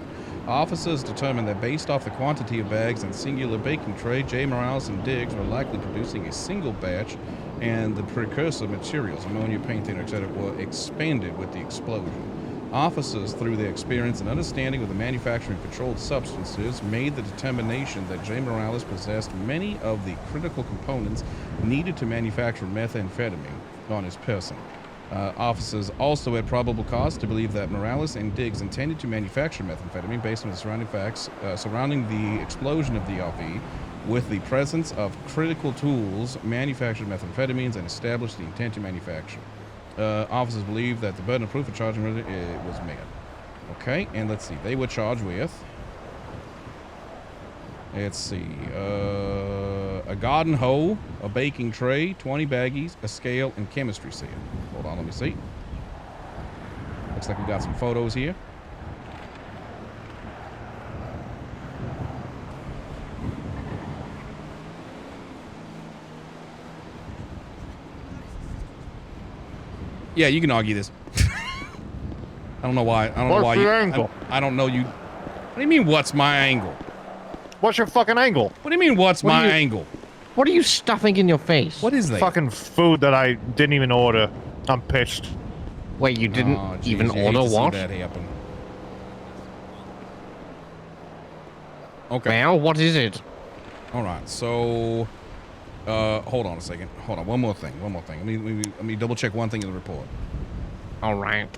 Officers determined that based off the quantity of bags and singular baking tray, J. Morales and Diggs were likely producing a single batch, and the precursor materials, ammonia, paint thinner, etc., were expanded with the explosion. Officers, through their experience and understanding of the manufacturing of controlled substances, made the determination that J. Morales possessed many of the critical components needed to manufacture methamphetamine on his person. Officers also had probable cause to believe that Morales and Diggs intended to manufacture methamphetamine based on the surrounding facts surrounding the explosion of the RV, with the presence of critical tools, manufactured methamphetamines, and established the intent to manufacture. Officers believe that the burden of proof of charging was met. Okay, and let's see. They were charged with, let's see, a garden hoe, a baking tray, 20 baggies, a scale, and chemistry set. Hold on, let me see. Looks like we got some photos here. Yeah, you can argue this. I don't know why. I don't know why. What's your angle? I don't know you. What do you mean, what's my angle? What's your fucking angle? What do you mean, what's my angle? What are you stuffing in your face? What is that? Fucking food that I didn't even order. I'm pissed. Wait, you didn't even order what? That happen. Okay. Well, what is it? All right. So, hold on a second. Hold on. One more thing. Let me double check one thing in the report. All right.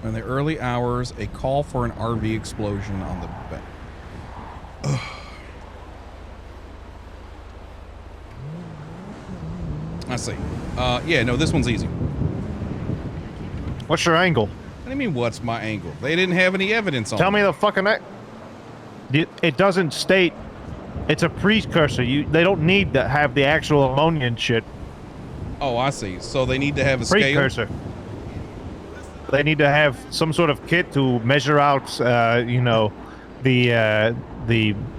In the early hours, a call for an RV explosion on the back. I see. Yeah, no, this one's easy. What's your angle? What do you mean, what's my angle? They didn't have any evidence on Tell me the fucking... It doesn't state... It's a precursor. They don't need to have the actual ammonia and shit. Oh, I see. So they need to have a precursor. Scale? They need to have some sort of kit to measure out, you know, the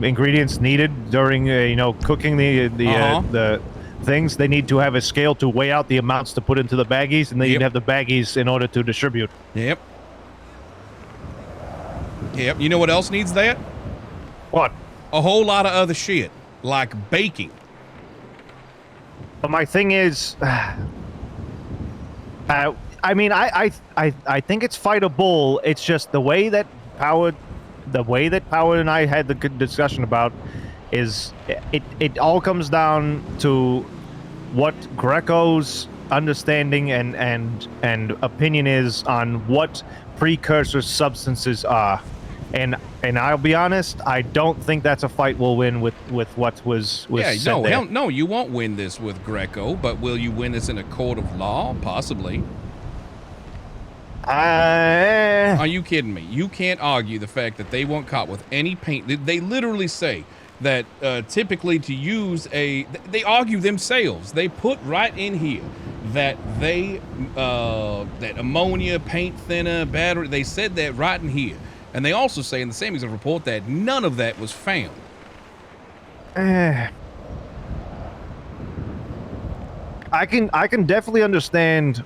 ingredients needed during, you know, cooking the things. They need to have a scale to weigh out the amounts to put into the baggies, and they need to have the baggies in order to distribute. Yep. Yep. You know what else needs that? What? A whole lot of other shit, like baking. But my thing is, I mean, I think it's fightable. It's just the way that Power and I had the good discussion about is it all comes down to what Greco's understanding and opinion is on what precursor substances are. And I'll be honest, I don't think that's a fight we'll win with what was said there. Hell, no, you won't win this with Greco, but will you win this in a court of law? Possibly. Are you kidding me? You can't argue the fact that they weren't caught with any paint. They literally say that typically to use they argue themselves. They put right in here that that ammonia, paint thinner, battery, they said that right in here. And they also say in the same exact report that none of that was found. I can definitely understand.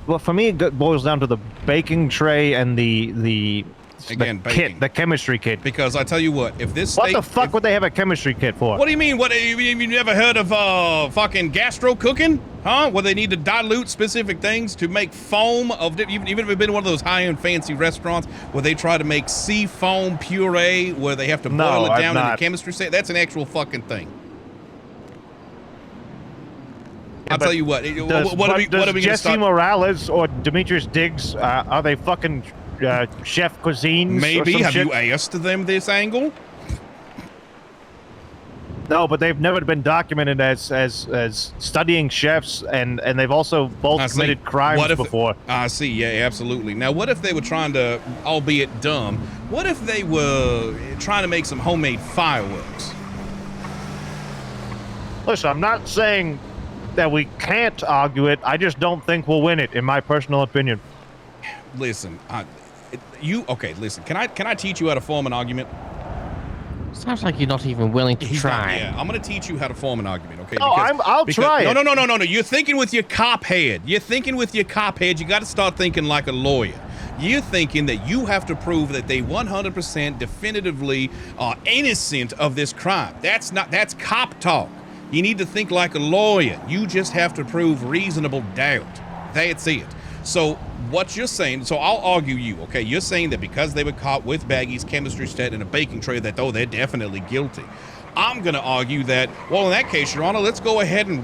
Well, for me, it boils down to the baking tray and the baking. the chemistry kit. Because I tell you what, if this what the fuck would they have a chemistry kit for? What do you mean? What you never heard of fucking gastro cooking? Huh? Where they need to dilute specific things to make foam of even if you've been to one of those high-end fancy restaurants where they try to make sea foam puree where they have to boil it down in the chemistry set. That's an actual fucking thing. I'll tell you what. What are we going to Jesse start? Morales or Demetrius Diggs, are they fucking chef cuisines? Maybe. Or some Have shit? you asked them this angle? No, but they've never been documented as studying chefs, and they've also both committed crimes before. I see. Yeah, absolutely. Now, what if they were trying to, albeit dumb, what if they were trying to make some homemade fireworks? Listen, I'm not saying that we can't argue it. I just don't think we'll win it, in my personal opinion. Listen, listen. Can I teach you how to form an argument? Sounds like you're not even willing to try. Yeah, I'm going to teach you how to form an argument, okay? No, I'll try it. No. You're thinking with your cop head. You got to start thinking like a lawyer. You're thinking that you have to prove that they 100% definitively are innocent of this crime. That's cop talk. You need to think like a lawyer. You just have to prove reasonable doubt. That's it. So what you're saying, so I'll argue you, okay? You're saying that because they were caught with baggies, chemistry set, and a baking tray, that they're definitely guilty. I'm going to argue that, well, in that case, Your Honor, let's go ahead and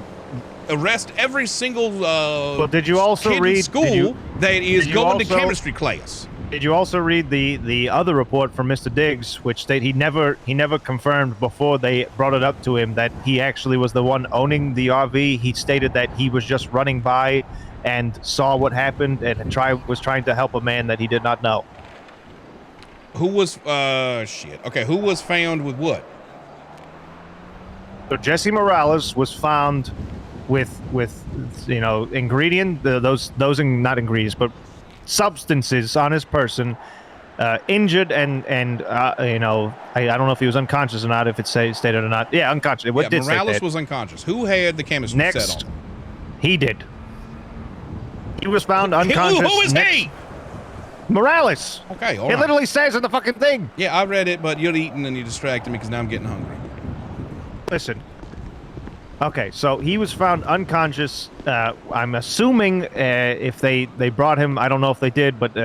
arrest every single well, did you also kid read, in school that is going to chemistry class. Did you also read the other report from Mr. Diggs, which stated he never confirmed before they brought it up to him that he actually was the one owning the RV? He stated that he was just running by and saw what happened and was trying to help a man that he did not know. Who was Okay, who was found with what? So Jesse Morales was found with not ingredients, but substances on his person, injured and I don't know if he was unconscious or not, if it stated or not. Yeah, unconscious. What did Morales say was unconscious. Who had the chemistry set on? He did. He was found unconscious. Who is he? Morales. Okay, all right. It literally says in the fucking thing. Yeah, I read it, but you're eating and you distracted me because now I'm getting hungry. Listen. Okay, so he was found unconscious. I'm assuming if they brought him, I don't know if they did, but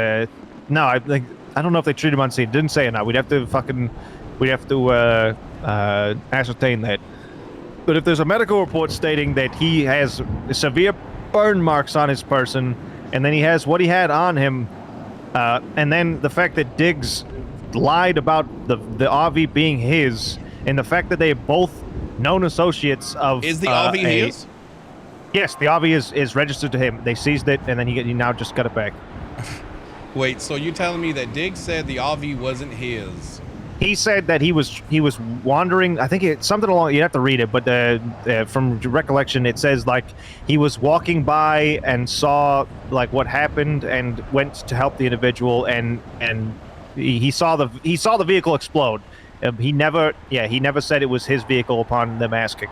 no, I don't know if they treated him on scene. Didn't say it now. We'd have to ascertain that. But if there's a medical report stating that he has severe burn marks on his person, and then he has what he had on him, and then the fact that Diggs lied about the RV being his, and the fact that they both known associates of is the RV his? Yes, the RV is registered to him. They seized it, and then he now just got it back. Wait, so you're telling me that Diggs said the RV wasn't his? He said that he was wandering. I think it's something along. You have to read it, but from recollection, it says like he was walking by and saw like what happened and went to help the individual, and he saw the vehicle explode. He never said it was his vehicle upon them asking.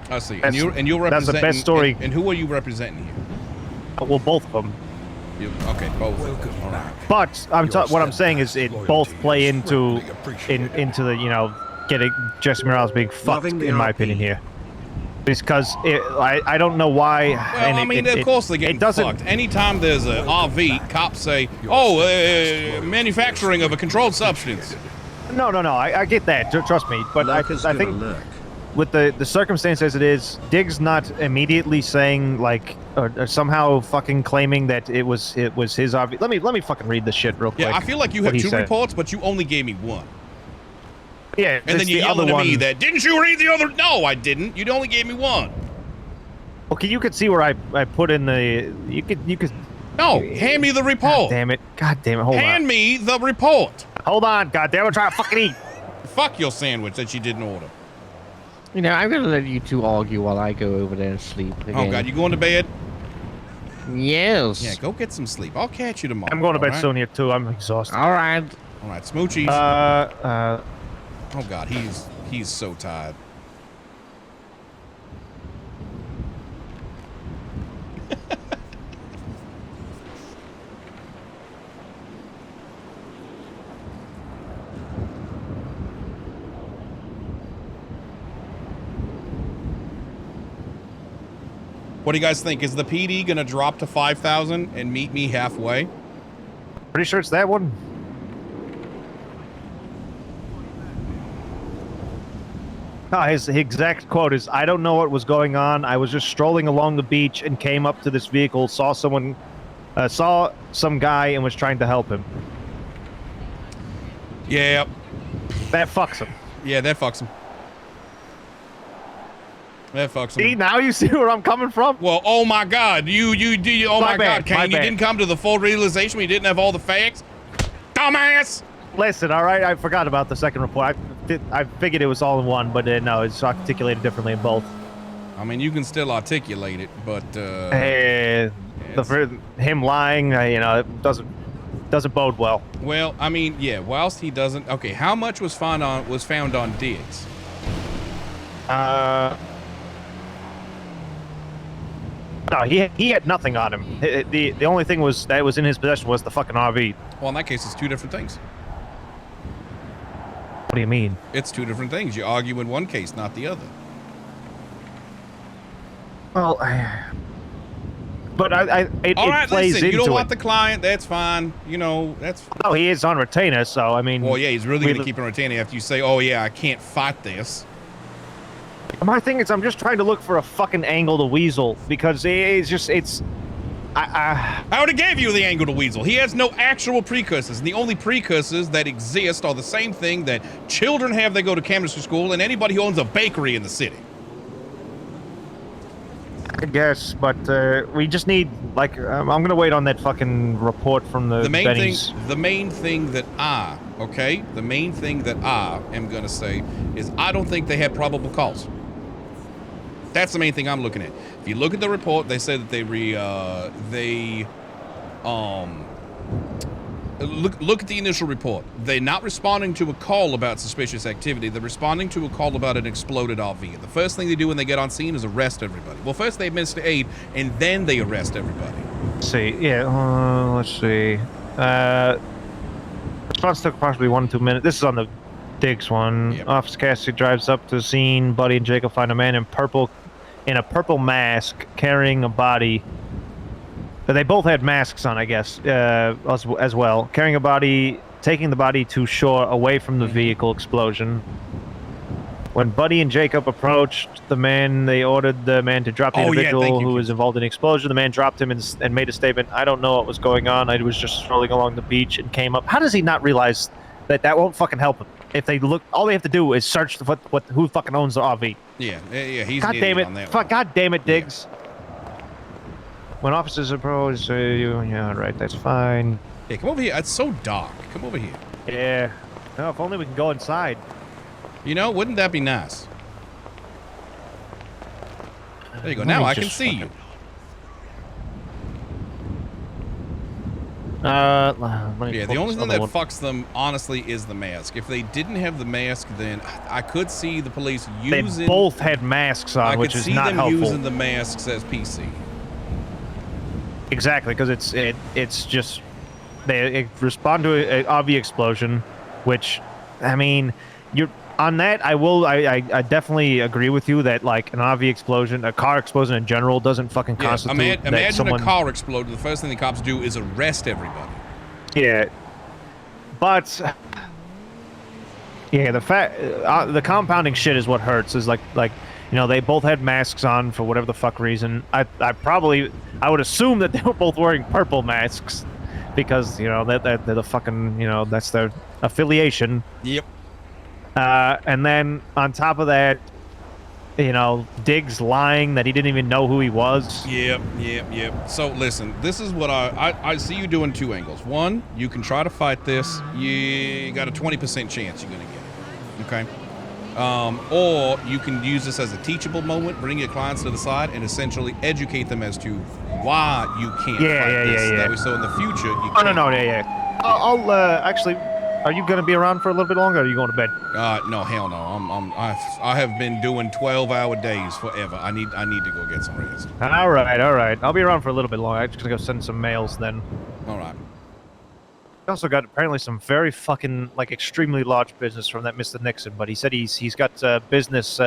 I see. And you're representing. That's the best story. And who are you representing here? Well, both of them. Okay, both. All right. But what I'm saying is it both play into the getting Jesse Morales being fucked in my opinion here. Because I don't know why. Well, of course they're getting fucked. Anytime there's a RV, cops say, manufacturing of a controlled substance. No, I get that. Trust me. But I think with the circumstance as it is, Diggs not immediately saying like or somehow fucking claiming that it was his RV. Let me fucking read this shit real quick. Yeah, I feel like you have two reports, but you only gave me one. Yeah, and then you yelling at me that, didn't you read the other? No, I didn't. You only gave me one. Okay, you could see where I put in the. You could. No, hand me the report. God damn it, hold on. Hand me the report. Hold on, God damn it, try to fucking eat. Fuck your sandwich that you didn't order. I'm gonna let you two argue while I go over there and sleep again. Oh God, you going to bed? Yes. Yeah, go get some sleep. I'll catch you tomorrow. I'm going to bed soon here too. I'm exhausted. All right. All right, Smoochies. Oh God, he's so tired. What do you guys think? Is the PD gonna drop to 5,000 and meet me halfway? Pretty sure it's that one. His exact quote is, "I don't know what was going on. I was just strolling along the beach and came up to this vehicle, saw some guy and was trying to help him." Yeah. That fucks him. Yeah, that fucks him. That fucks him. See, now you see where I'm coming from? Well, oh my God, oh my God, Kane, you didn't come to the full realization we didn't have all the facts? Dumbass! Listen, all right, I forgot about the second report. I figured it was all in one, but no, it's articulated differently in both. I mean, you can still articulate it, but him lying, it doesn't bode well. Well, I mean, yeah. Whilst he doesn't, okay. How much was found on Diggs? No, he had nothing on him. The only thing that was in his possession was the fucking RV. Well, in that case, it's two different things. What do you mean? It's two different things. You argue in one case, not the other. Well, but all right, it plays listen, you into don't want it. the client. That's fine. You know, that's. No, he is on retainer, so I mean. Well, yeah, he's really going to keep on retainer after you say, "Oh yeah, I can't fight this." My thing is, I'm just trying to look for a fucking angle to weasel because I already gave you the angle to weasel. He has no actual precursors, and the only precursors that exist are the same thing that children have. They go to chemistry school, and anybody who owns a bakery in the city. I guess, but we just need I'm gonna wait on that fucking report from the main Bennies. thing. The main thing that I am gonna say is I don't think they had probable cause. That's the main thing I'm looking at. If you look at the report, they said that look at the initial report. They're not responding to a call about suspicious activity. They're responding to a call about an exploded RV. The first thing they do when they get on scene is arrest everybody. Well, first they administer aid, and then they arrest everybody. Let's see. Yeah, let's see. Response took approximately 1 to 2 minutes. This is on the Diggs one. Yep. Officer Cassidy drives up to the scene. Buddy and Jacob find a man in a purple mask carrying a body. But they both had masks on, I guess, as well. Carrying a body, taking the body to shore away from the vehicle explosion. When Buddy and Jacob approached the man, they ordered the man to drop the individual who was involved in the explosion. The man dropped him and made a statement, "I don't know what was going on. I was just strolling along the beach and came up." How does he not realize that won't fucking help him? If they look, all they have to do is search who fucking owns the RV. Yeah, he's God an damn idiot it! on that one. God damn it, Diggs. When officers approach, yeah, right, that's fine. Hey, come over here. It's so dark. Come over here. Yeah. No, if only we can go inside. You know, wouldn't that be nice? There you go. Let Now me I can just see you. Yeah, the only thing that fucks them, honestly, is the mask. If they didn't have the mask, then I could see the police using... They both had masks on, which is not helpful. I could see them using the masks as PC. Exactly, because it's just... They respond to an RV explosion, which, I mean, you're... On that, I definitely agree with you that, like, an RV explosion, a car explosion in general, doesn't fucking constitute that imagine someone... a car exploded. The first thing the cops do is arrest everybody. Yeah. But... Yeah, the compounding shit is what hurts. Is like, you know, they both had masks on for whatever the fuck reason. I would assume that they were both wearing purple masks because, you know, they're the fucking, you know, that's their affiliation. Yep. And then on top of that, you know, Diggs lying that he didn't even know who he was. Yep. So listen, this is what I see you doing two angles. One, you can try to fight this. You got a 20% chance you're gonna get it. Okay. Or you can use this as a teachable moment, bring your clients to the side, and essentially educate them as to why you can't fight this. That way, so in the future, you No. Yeah. I'll actually, Are you going to be around for a little bit longer, or are you going to bed? No, hell no. I have been doing 12-hour days forever. I need to go get some rest. All right. I'll be around for a little bit longer. I'm just going to go send some mails then. All right. I also got apparently some very fucking, like, extremely large business from that Mr. Nixon, but he said he's got business,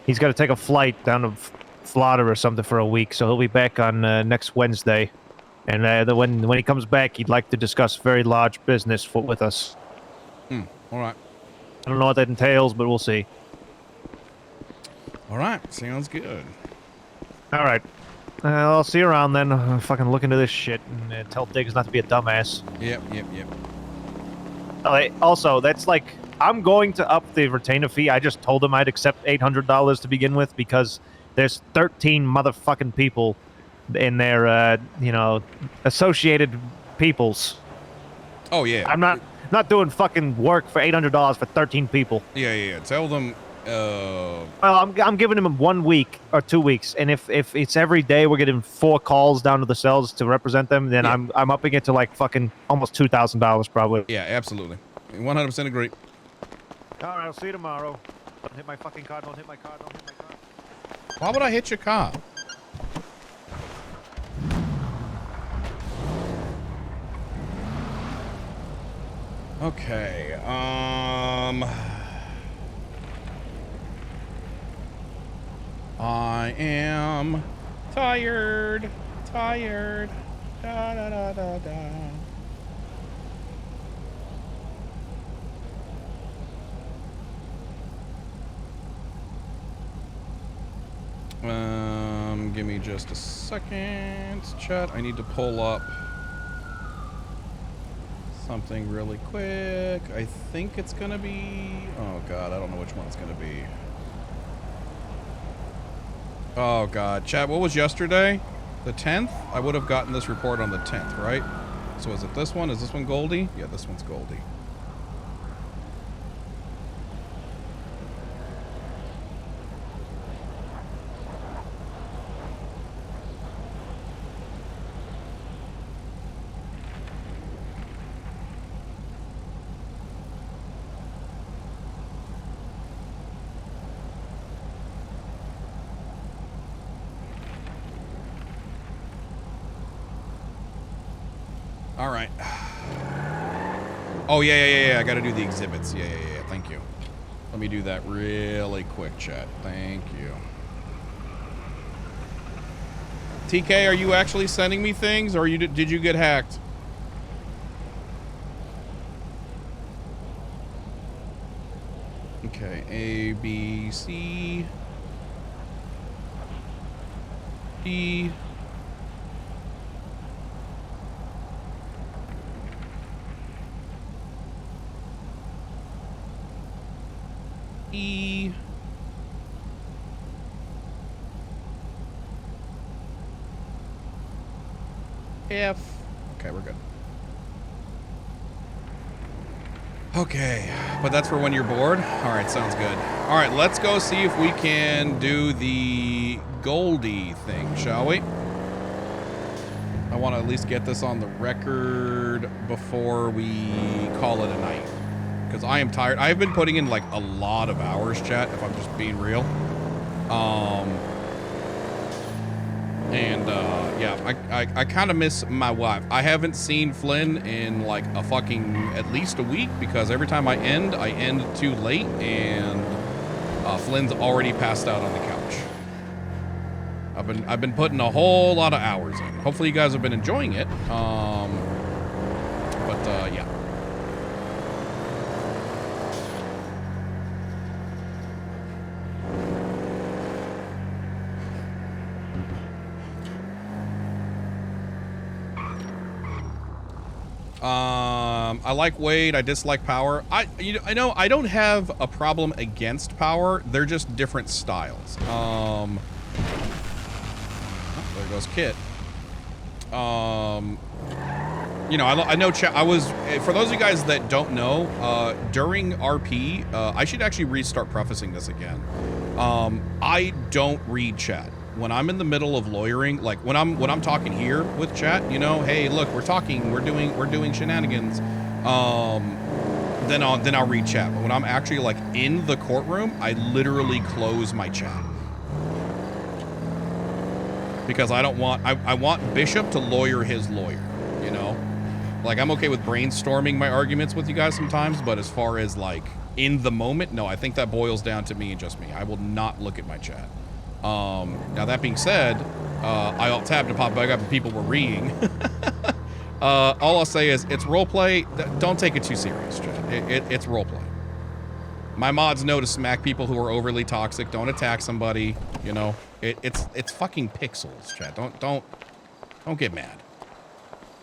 he's got to take a flight down to Florida or something for a week, so he'll be back on next Wednesday. And when he comes back, he'd like to discuss very large business with us. All right. I don't know what that entails, but we'll see. All right. Sounds good. All right. I'll see you around then. Fucking look into this shit and tell Diggs not to be a dumbass. Yep. Also, that's like, I'm going to up the retainer fee. I just told him I'd accept $800 to begin with because there's 13 motherfucking people in their, associated peoples. Oh, yeah. I'm not doing fucking work for $800 for 13 people. Yeah. Tell them. Well, I'm giving him 1 week or 2 weeks, and if it's every day we're getting 4 calls down to the cells to represent them, then I'm upping it to like fucking almost $2,000 probably. Yeah, absolutely. 100% agree. All right, I'll see you tomorrow. Don't hit my fucking car. Don't hit my car. Why would I hit your car? Okay. I am tired. Da da da da da. Give me just a second, chat. I need to pull up something really quick. I think it's gonna be, oh god, I don't know which one it's gonna be. Oh god, chat, what was yesterday? The 10th? I would have gotten this report on the 10th, right? So is it this one? Is this one Goldie? Yeah, this one's Goldie. All right. Oh, yeah. I got to do the exhibits. Yeah. Thank you. Let me do that really quick, chat. Thank you. TK, are you actually sending me things, or did you get hacked? Okay. A, B, C, D. E, F. Okay, we're good. Okay, but that's for when you're bored. All right, sounds good. All right, let's go see if we can do the Goldie thing, shall we? I want to at least get this on the record before we call it a night. Because I am tired. I've been putting in like a lot of hours, chat, if I'm just being real. Yeah, I kind of miss my wife. I haven't seen Flynn in like a fucking at least a week because every time I end too late and Flynn's already passed out on the couch. I've been putting a whole lot of hours in. Hopefully you guys have been enjoying it. Yeah. I like Wade. I dislike Power. I know I don't have a problem against Power. They're just different styles. Oh, there goes Kit. You know, I know chat. I was, for those of you guys that don't know, during RP, I should actually restart prefacing this again. I don't read chat. When I'm in the middle of lawyering, like when I'm talking here with chat, you know, hey, look, we're talking, we're doing shenanigans. then I'll read chat. But when I'm actually like in the courtroom, I literally close my chat. Because I don't want, I want Bishop to lawyer his lawyer, you know? Like, I'm okay with brainstorming my arguments with you guys sometimes, but as far as like in the moment, no, I think that boils down to me and just me. I will not look at my chat. Now that being said, I alt-tabbed to pop back up and people were reading. All I'll say is it's roleplay. Don't take it too serious, chat. It's roleplay. My mods know to smack people who are overly toxic. Don't attack somebody, you know? It's fucking pixels, chat. Don't get mad.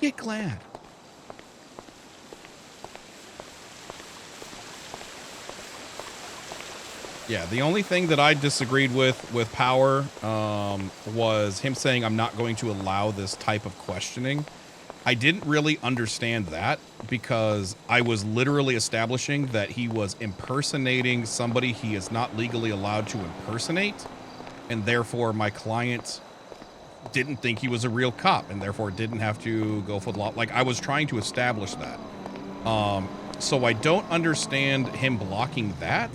Get glad. Yeah, the only thing that I disagreed with Power was him saying I'm not going to allow this type of questioning. I didn't really understand that because I was literally establishing that he was impersonating somebody he is not legally allowed to impersonate, and therefore my client didn't think he was a real cop and therefore didn't have to go for the law. Like, I was trying to establish that. So I don't understand him blocking that.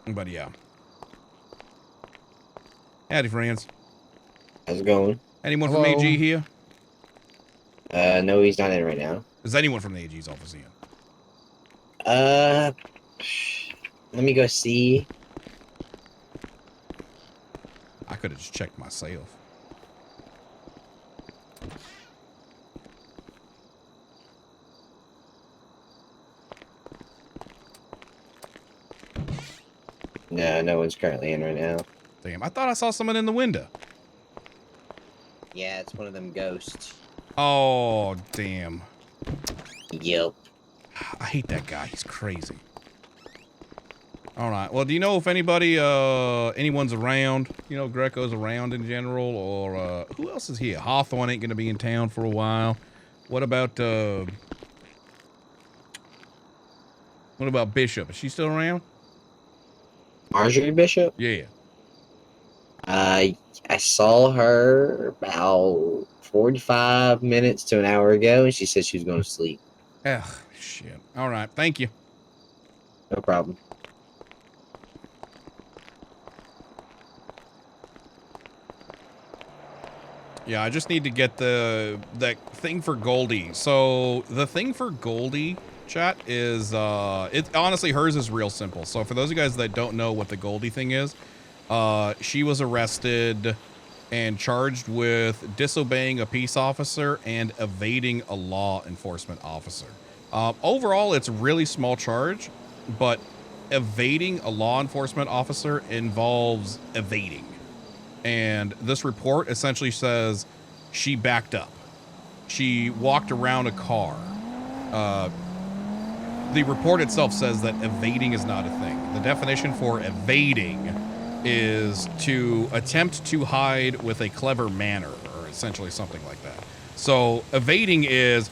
But yeah. Howdy, friends. How's it going? Anyone from AG here? No, he's not in right now. Is anyone from the AG's office in? Let me go see. I could have just checked myself. No, no one's currently in right now. Damn, I thought I saw someone in the window. Yeah, it's one of them ghosts. Oh, damn. Yep. I hate that guy. He's crazy. All right. Well, do you know if anybody, anyone's around? You know, Greco's around in general, or who else is here? Hawthorne ain't gonna be in town for a while. What about Bishop? Is she still around? Marjorie Bishop? Yeah. I saw her about 45 minutes to an hour ago, and she said she was going to sleep. Ugh, shit. All right. Thank you. No problem. Yeah, I just need to get that thing for Goldie. So the thing for Goldie, chat, is honestly, hers is real simple. So for those of you guys that don't know what the Goldie thing is, she was arrested and charged with disobeying a peace officer and evading a law enforcement officer. Overall, it's a really small charge, but evading a law enforcement officer involves evading. And this report essentially says she backed up. She walked around a car. The report itself says that evading is not a thing. The definition for evading is to attempt to hide with a clever manner, or essentially something like that. So evading is,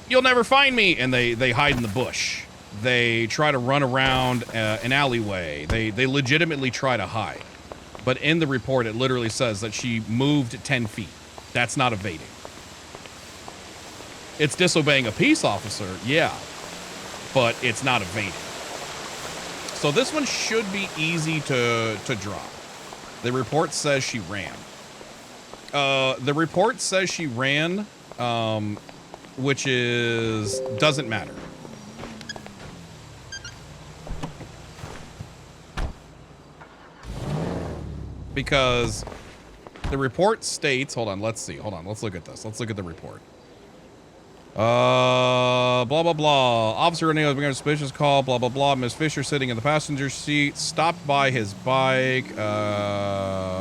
you'll never find me, and they hide in the bush. They try to run around an alleyway. They legitimately try to hide. But in the report, it literally says that she moved 10 feet. That's not evading. It's disobeying a peace officer, yeah, but it's not evading. So this one should be easy to drop. The report says she ran. The report says she ran, which doesn't matter. Because the report states, hold on, let's look at this. Let's look at the report. Blah, blah, blah. Officer O'Neill has been a suspicious call, blah, blah, blah. Miss Fisher sitting in the passenger seat, stopped by his bike,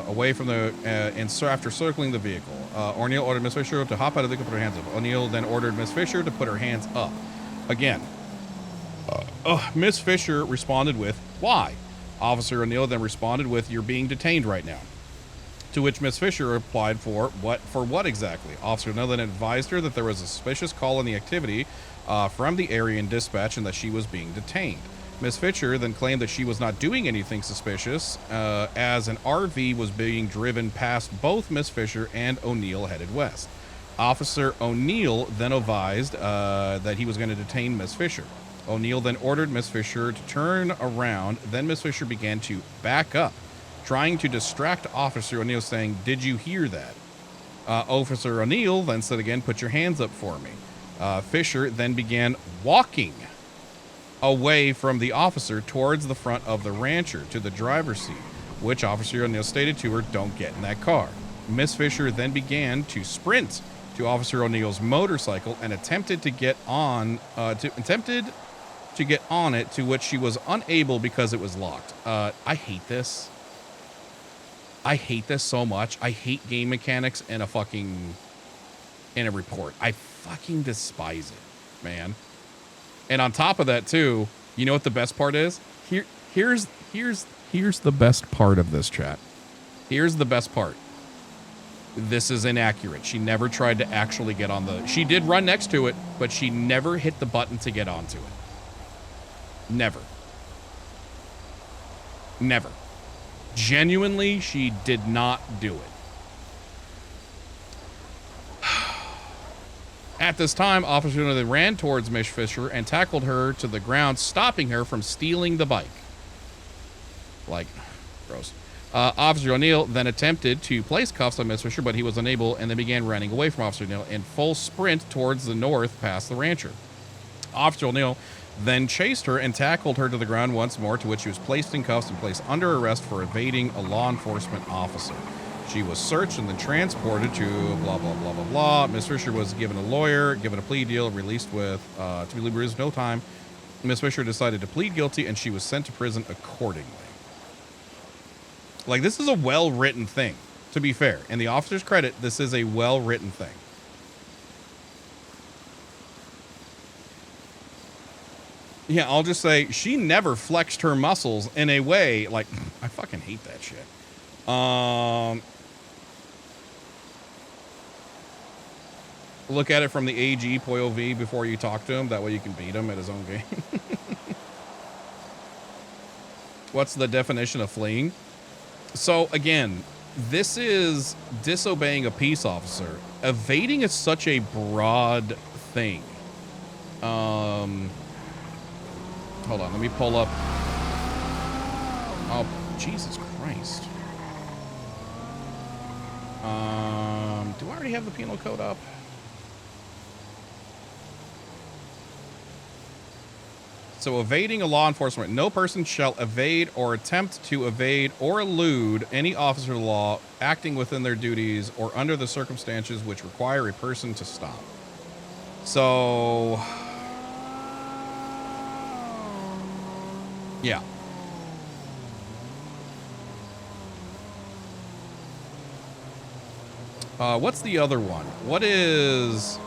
away from the, after circling the vehicle. O'Neill ordered Miss Fisher to hop out of the vehicle, put her hands up. O'Neill then ordered Miss Fisher to put her hands up. Again, Miss Fisher responded with, why? Officer O'Neill then responded with, you're being detained right now. To which Miss Fisher replied for what exactly? Officer O'Neill then advised her that there was a suspicious call in the activity from the area in dispatch and that she was being detained. Ms. Fisher then claimed that she was not doing anything suspicious, as an RV was being driven past both Ms. Fisher and O'Neill headed west. Officer O'Neill then advised that he was going to detain Ms. Fisher. O'Neill then ordered Ms. Fisher to turn around. Then Ms. Fisher began to back up, trying to distract Officer O'Neill, saying, "Did you hear that?" Officer O'Neill then said again, "Put your hands up for me." Fisher then began walking away from the officer towards the front of the rancher to the driver's seat, which Officer O'Neill stated to her, "Don't get in that car." Miss Fisher then began to sprint to Officer O'Neill's motorcycle and attempted to get on it, to which she was unable because it was locked. I hate this. I hate this so much. I hate game mechanics in a report. I fucking despise it, man. And on top of that too, you know what the best part is? Here's the best part of this, chat. Here's the best part. This is inaccurate. She never tried to actually get on the... She did run next to it, but she never hit the button to get onto it. Never. Never. Genuinely, she did not do it. At this time, Officer O'Neill ran towards Miss Fisher and tackled her to the ground, stopping her from stealing the bike. Like, gross. Officer O'Neill then attempted to place cuffs on Miss Fisher, but he was unable and then began running away from Officer O'Neill in full sprint towards the north past the rancher. Officer O'Neill then chased her and tackled her to the ground once more, to which she was placed in cuffs and placed under arrest for evading a law enforcement officer. She was searched and then transported to blah, blah, blah, blah, blah. Miss Fisher was given a lawyer, given a plea deal, released with, to be released no time. Miss Fisher decided to plead guilty and she was sent to prison accordingly. Like, this is a well-written thing, to be fair. In the officer's credit, this is a well-written thing. Yeah, I'll just say she never flexed her muscles in a way like, I fucking hate that shit. Look at it from the AG POV before you talk to him. That way you can beat him at his own game. What's the definition of fleeing? So again, this is disobeying a peace officer. Evading is such a broad thing. Hold on, let me pull up. Oh, Jesus Christ. Do I already have the penal code up? So evading a law enforcement. No person shall evade or attempt to evade or elude any officer of the law acting within their duties or under the circumstances which require a person to stop. So... yeah. What's the other one? What is...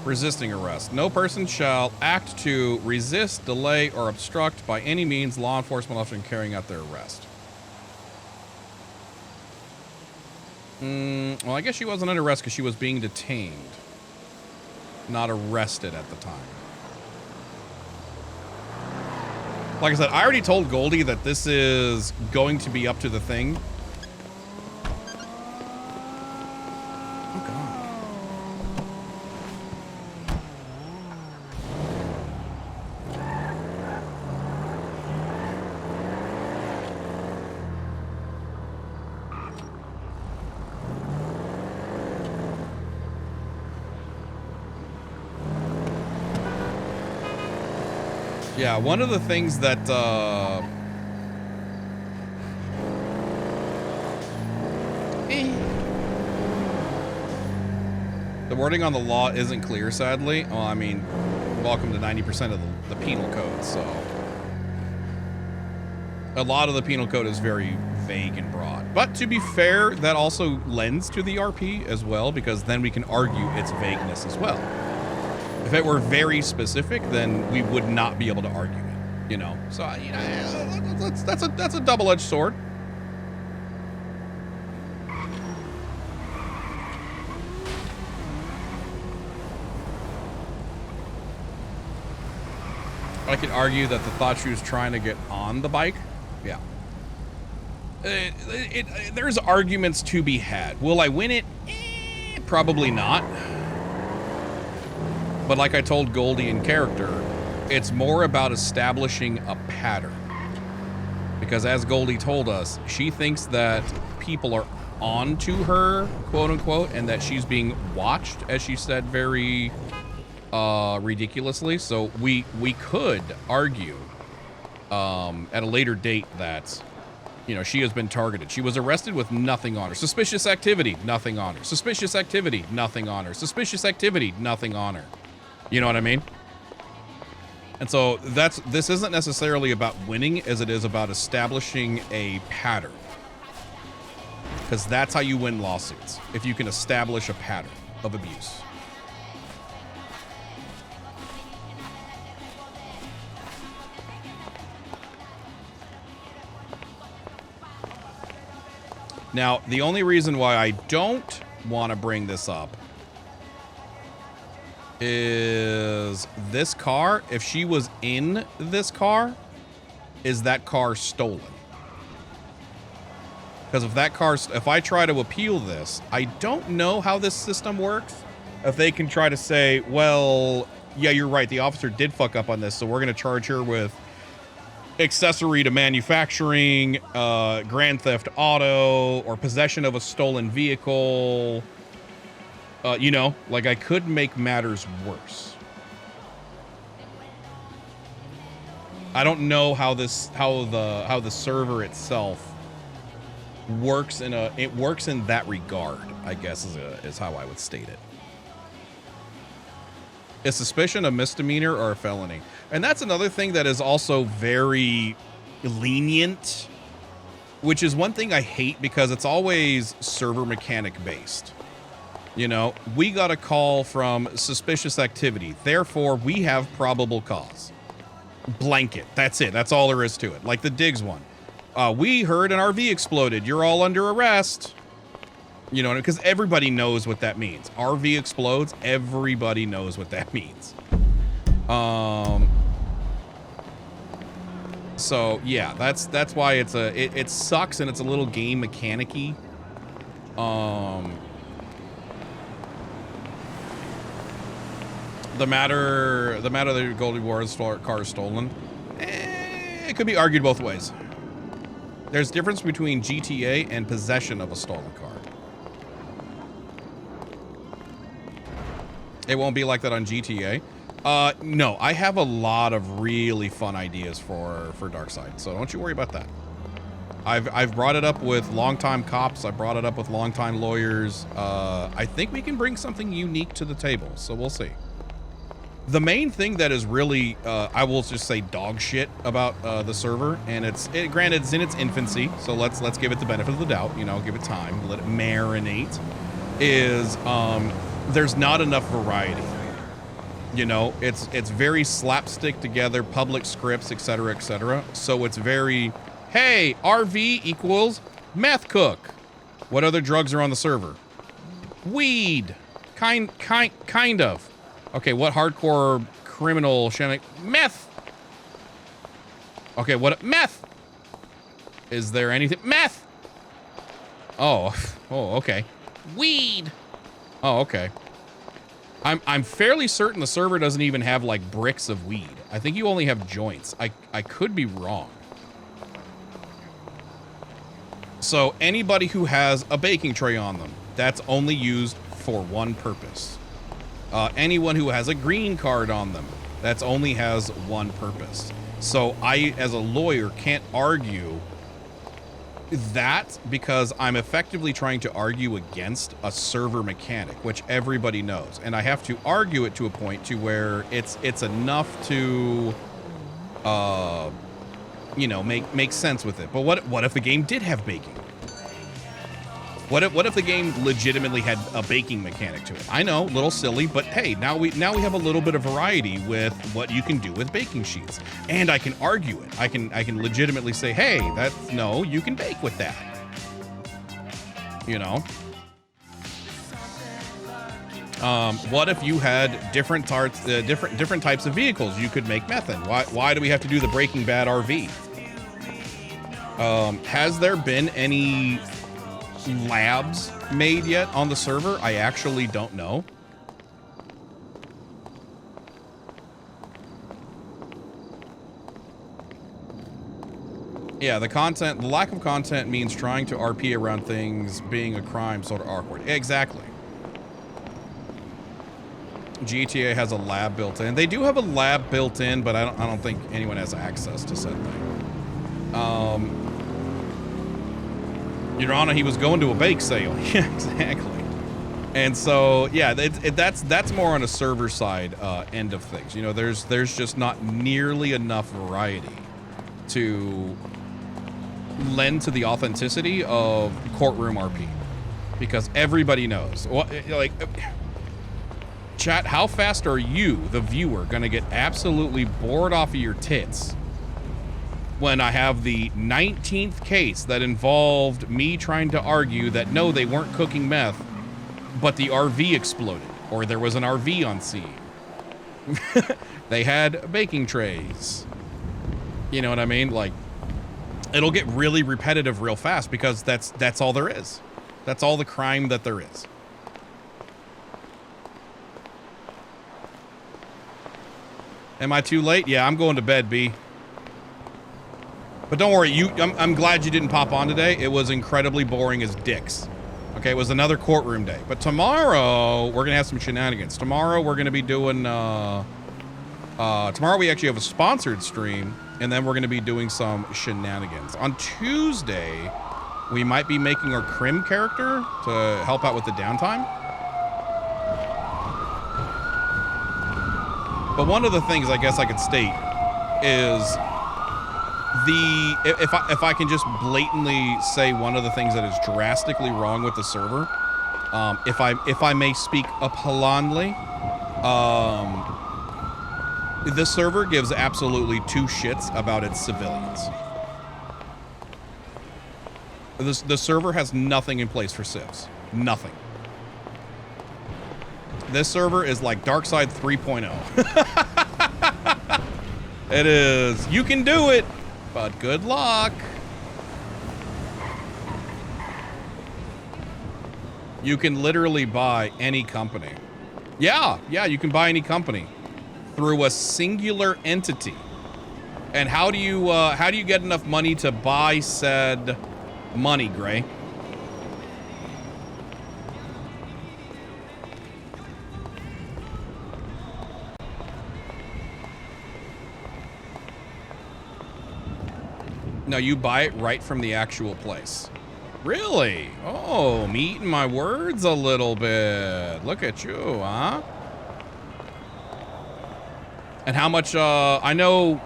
resisting arrest? No person shall act to resist, delay, or obstruct by any means law enforcement officer in carrying out their arrest. Well, I guess she wasn't under arrest because she was being detained, not arrested at the time. Like I said, I already told Goldie that this is going to be up to the thing. Oh, God. Yeah, one of the things that the wording on the law isn't clear, sadly. Well, I mean, welcome to 90% of the penal code, so a lot of the penal code is very vague and broad. But to be fair, that also lends to the RP as well, because then we can argue its vagueness as well. If it were very specific, then we would not be able to argue it, you know? So, you know, that's a double-edged sword. I could argue that the thought she was trying to get on the bike. Yeah. There's arguments to be had. Will I win it? Probably not. But like I told Goldie in character, it's more about establishing a pattern. Because as Goldie told us, she thinks that people are on to her, quote unquote, and that she's being watched, as she said very ridiculously. So we could argue at a later date that, you know, she has been targeted. She was arrested with nothing on her. Suspicious activity, nothing on her. Suspicious activity, nothing on her. Suspicious activity, nothing on her. You know what I mean? And so this isn't necessarily about winning as it is about establishing a pattern. Because that's how you win lawsuits, if you can establish a pattern of abuse. Now, the only reason why I don't want to bring this up is this car, if she was in this car, is that car stolen? Because if I try to appeal this, I don't know how this system works. If they can try to say, well, yeah, you're right, the officer did fuck up on this, so we're going to charge her with accessory to manufacturing, grand theft auto, or possession of a stolen vehicle. You know, like I could make matters worse. I don't know how the server itself works in that regard, I guess is how I would state it. Is suspicion a misdemeanor or a felony? And that's another thing that is also very lenient, which is one thing I hate because it's always server mechanic based. You know, we got a call from suspicious activity, therefore we have probable cause. Blanket. That's it. That's all there is to it. Like the Diggs one. We heard an RV exploded. You're all under arrest. You know, because everybody knows what that means. RV explodes. Everybody knows what that means. So yeah, that's why it sucks and it's a little game mechanic-y. The matter that Goldie Ward's car is stolen, it could be argued both ways. There's difference between GTA and possession of a stolen car. It won't be like that on GTA. No, I have a lot of really fun ideas for Darkside, so don't you worry about that. I've brought it up with longtime cops. I brought it up with longtime lawyers. I think we can bring something unique to the table, so we'll see. The main thing that is really, I will just say dog shit about the server, and granted it's in its infancy, so let's give it the benefit of the doubt, you know, give it time, let it marinate, is there's not enough variety. You know, it's very slapstick together, public scripts, etc., etc. So it's very, hey, RV equals meth cook. What other drugs are on the server? Weed. Kind of. Okay, what hardcore criminal meth. Okay, what meth? Is there anything? Meth. Oh, okay. Weed. Oh, okay. I'm fairly certain the server doesn't even have like bricks of weed. I think you only have joints. I could be wrong. So anybody who has a baking tray on them, that's only used for one purpose. Anyone who has a green card on them, that's only has one purpose. So I, as a lawyer, can't argue that because I'm effectively trying to argue against a server mechanic, which everybody knows. And I have to argue it to a point to where it's enough to, you know, make sense with it. But what if the game did have baking? What if the game legitimately had a baking mechanic to it? I know, a little silly, but hey, now we have a little bit of variety with what you can do with baking sheets, and I can argue it. I can legitimately say, hey, no, you can bake with that. You know. What if you had different types of vehicles you could make meth in? Why do we have to do the Breaking Bad RV? Has there been any labs made yet on the server? I actually don't know. Yeah, the lack of content means trying to RP around things being a crime sort of awkward. Exactly. GTA has a lab built in. They do have a lab built in, but I don't think anyone has access to said thing. Your Honor, he was going to a bake sale. Yeah, exactly. And so, yeah, that's more on a server side end of things. You know, there's just not nearly enough variety to lend to the authenticity of courtroom RP, because everybody knows. Like, chat, how fast are you, the viewer, gonna get absolutely bored off of your tits when I have the 19th case that involved me trying to argue that no, they weren't cooking meth, but the RV exploded, or there was an RV on scene. They had baking trays. You know what I mean? Like, it'll get really repetitive real fast because that's all there is. That's all the crime that there is. Am I too late? Yeah, I'm going to bed, B. But don't worry, I'm glad you didn't pop on today. It was incredibly boring as dicks. Okay, it was another courtroom day. But tomorrow, we're gonna have some shenanigans. Tomorrow, we're gonna be doing, tomorrow we actually have a sponsored stream, and then we're gonna be doing some shenanigans. On Tuesday, we might be making our crim character to help out with the downtime. But one of the things I guess I could state is if I can just blatantly say one of the things that is drastically wrong with the server, if I may speak uplandly, the server gives absolutely two shits about its civilians. The server has nothing in place for civs. Nothing. This server is like Darkside 3.0. It is. You can do it, but good luck. You can literally buy any company. Yeah, you can buy any company through a singular entity. And how do you get enough money to buy said money, Gray? No, you buy it right from the actual place. Really? Oh, me eating my words a little bit. Look at you, huh? And how much, I know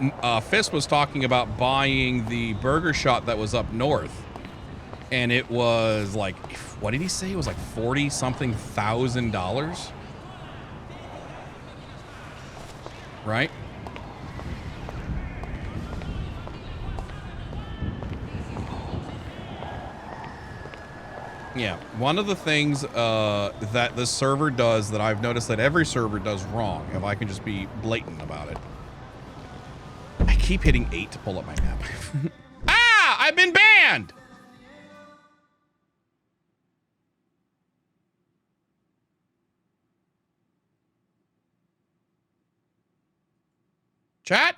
Fist was talking about buying the burger shot that was up north. And it was like, what did he say? It was like $40-something thousand. Right? Yeah, one of the things that the server does that I've noticed that every server does wrong, if I can just be blatant about it. I keep hitting 8 to pull up my map. Ah! I've been banned! Chat?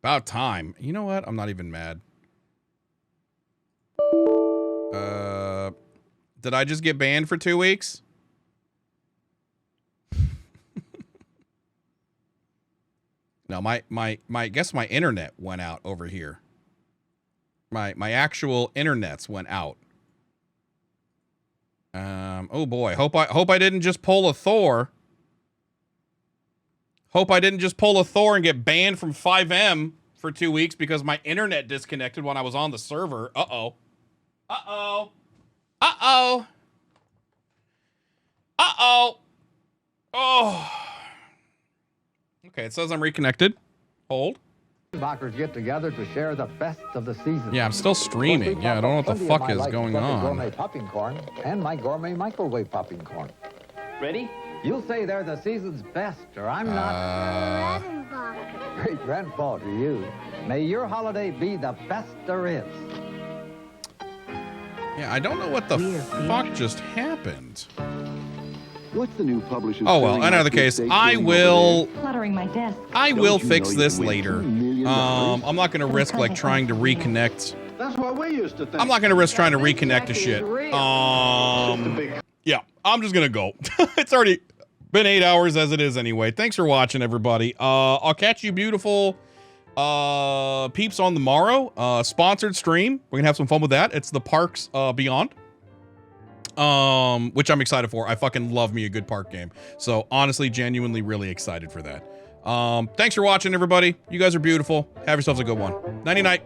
About time. You know what? I'm not even mad. Did I just get banned for 2 weeks? No, I guess my internet went out over here. My actual internets went out. Oh boy. Hope I didn't just pull a Thor. Hope I didn't just pull a Thor and get banned from 5M for 2 weeks because my internet disconnected when I was on the server. Uh-oh. Uh-oh. Uh-oh. Uh-oh. Oh. Okay, it says I'm reconnected. Hold. Backers get together to share the best of the season. Yeah, I'm still streaming. Yeah, I don't know what the fuck is going on. Gourmet popping corn and my gourmet microwave popping corn. Ready? You'll say they're the season's best, or I'm not. Great grandpa to you. May your holiday be the best there is. Yeah, I don't know what the fuck just happened. What's the new publisher's Oh well, in either case, I will Cluttering my desk. I will fix this later. I'm not gonna risk like trying to reconnect. That's what we used to think. I'm not gonna risk trying to reconnect to shit. Yeah, I'm just gonna go. It's already been 8 hours as it is anyway. Thanks for watching, everybody. I'll catch you beautiful peeps on the morrow. Sponsored stream. We're gonna have some fun with that. It's the Parks Beyond. Which I'm excited for. I fucking love me a good park game. So honestly, genuinely, really excited for that. Thanks for watching, everybody. You guys are beautiful. Have yourselves a good one. Nighty night.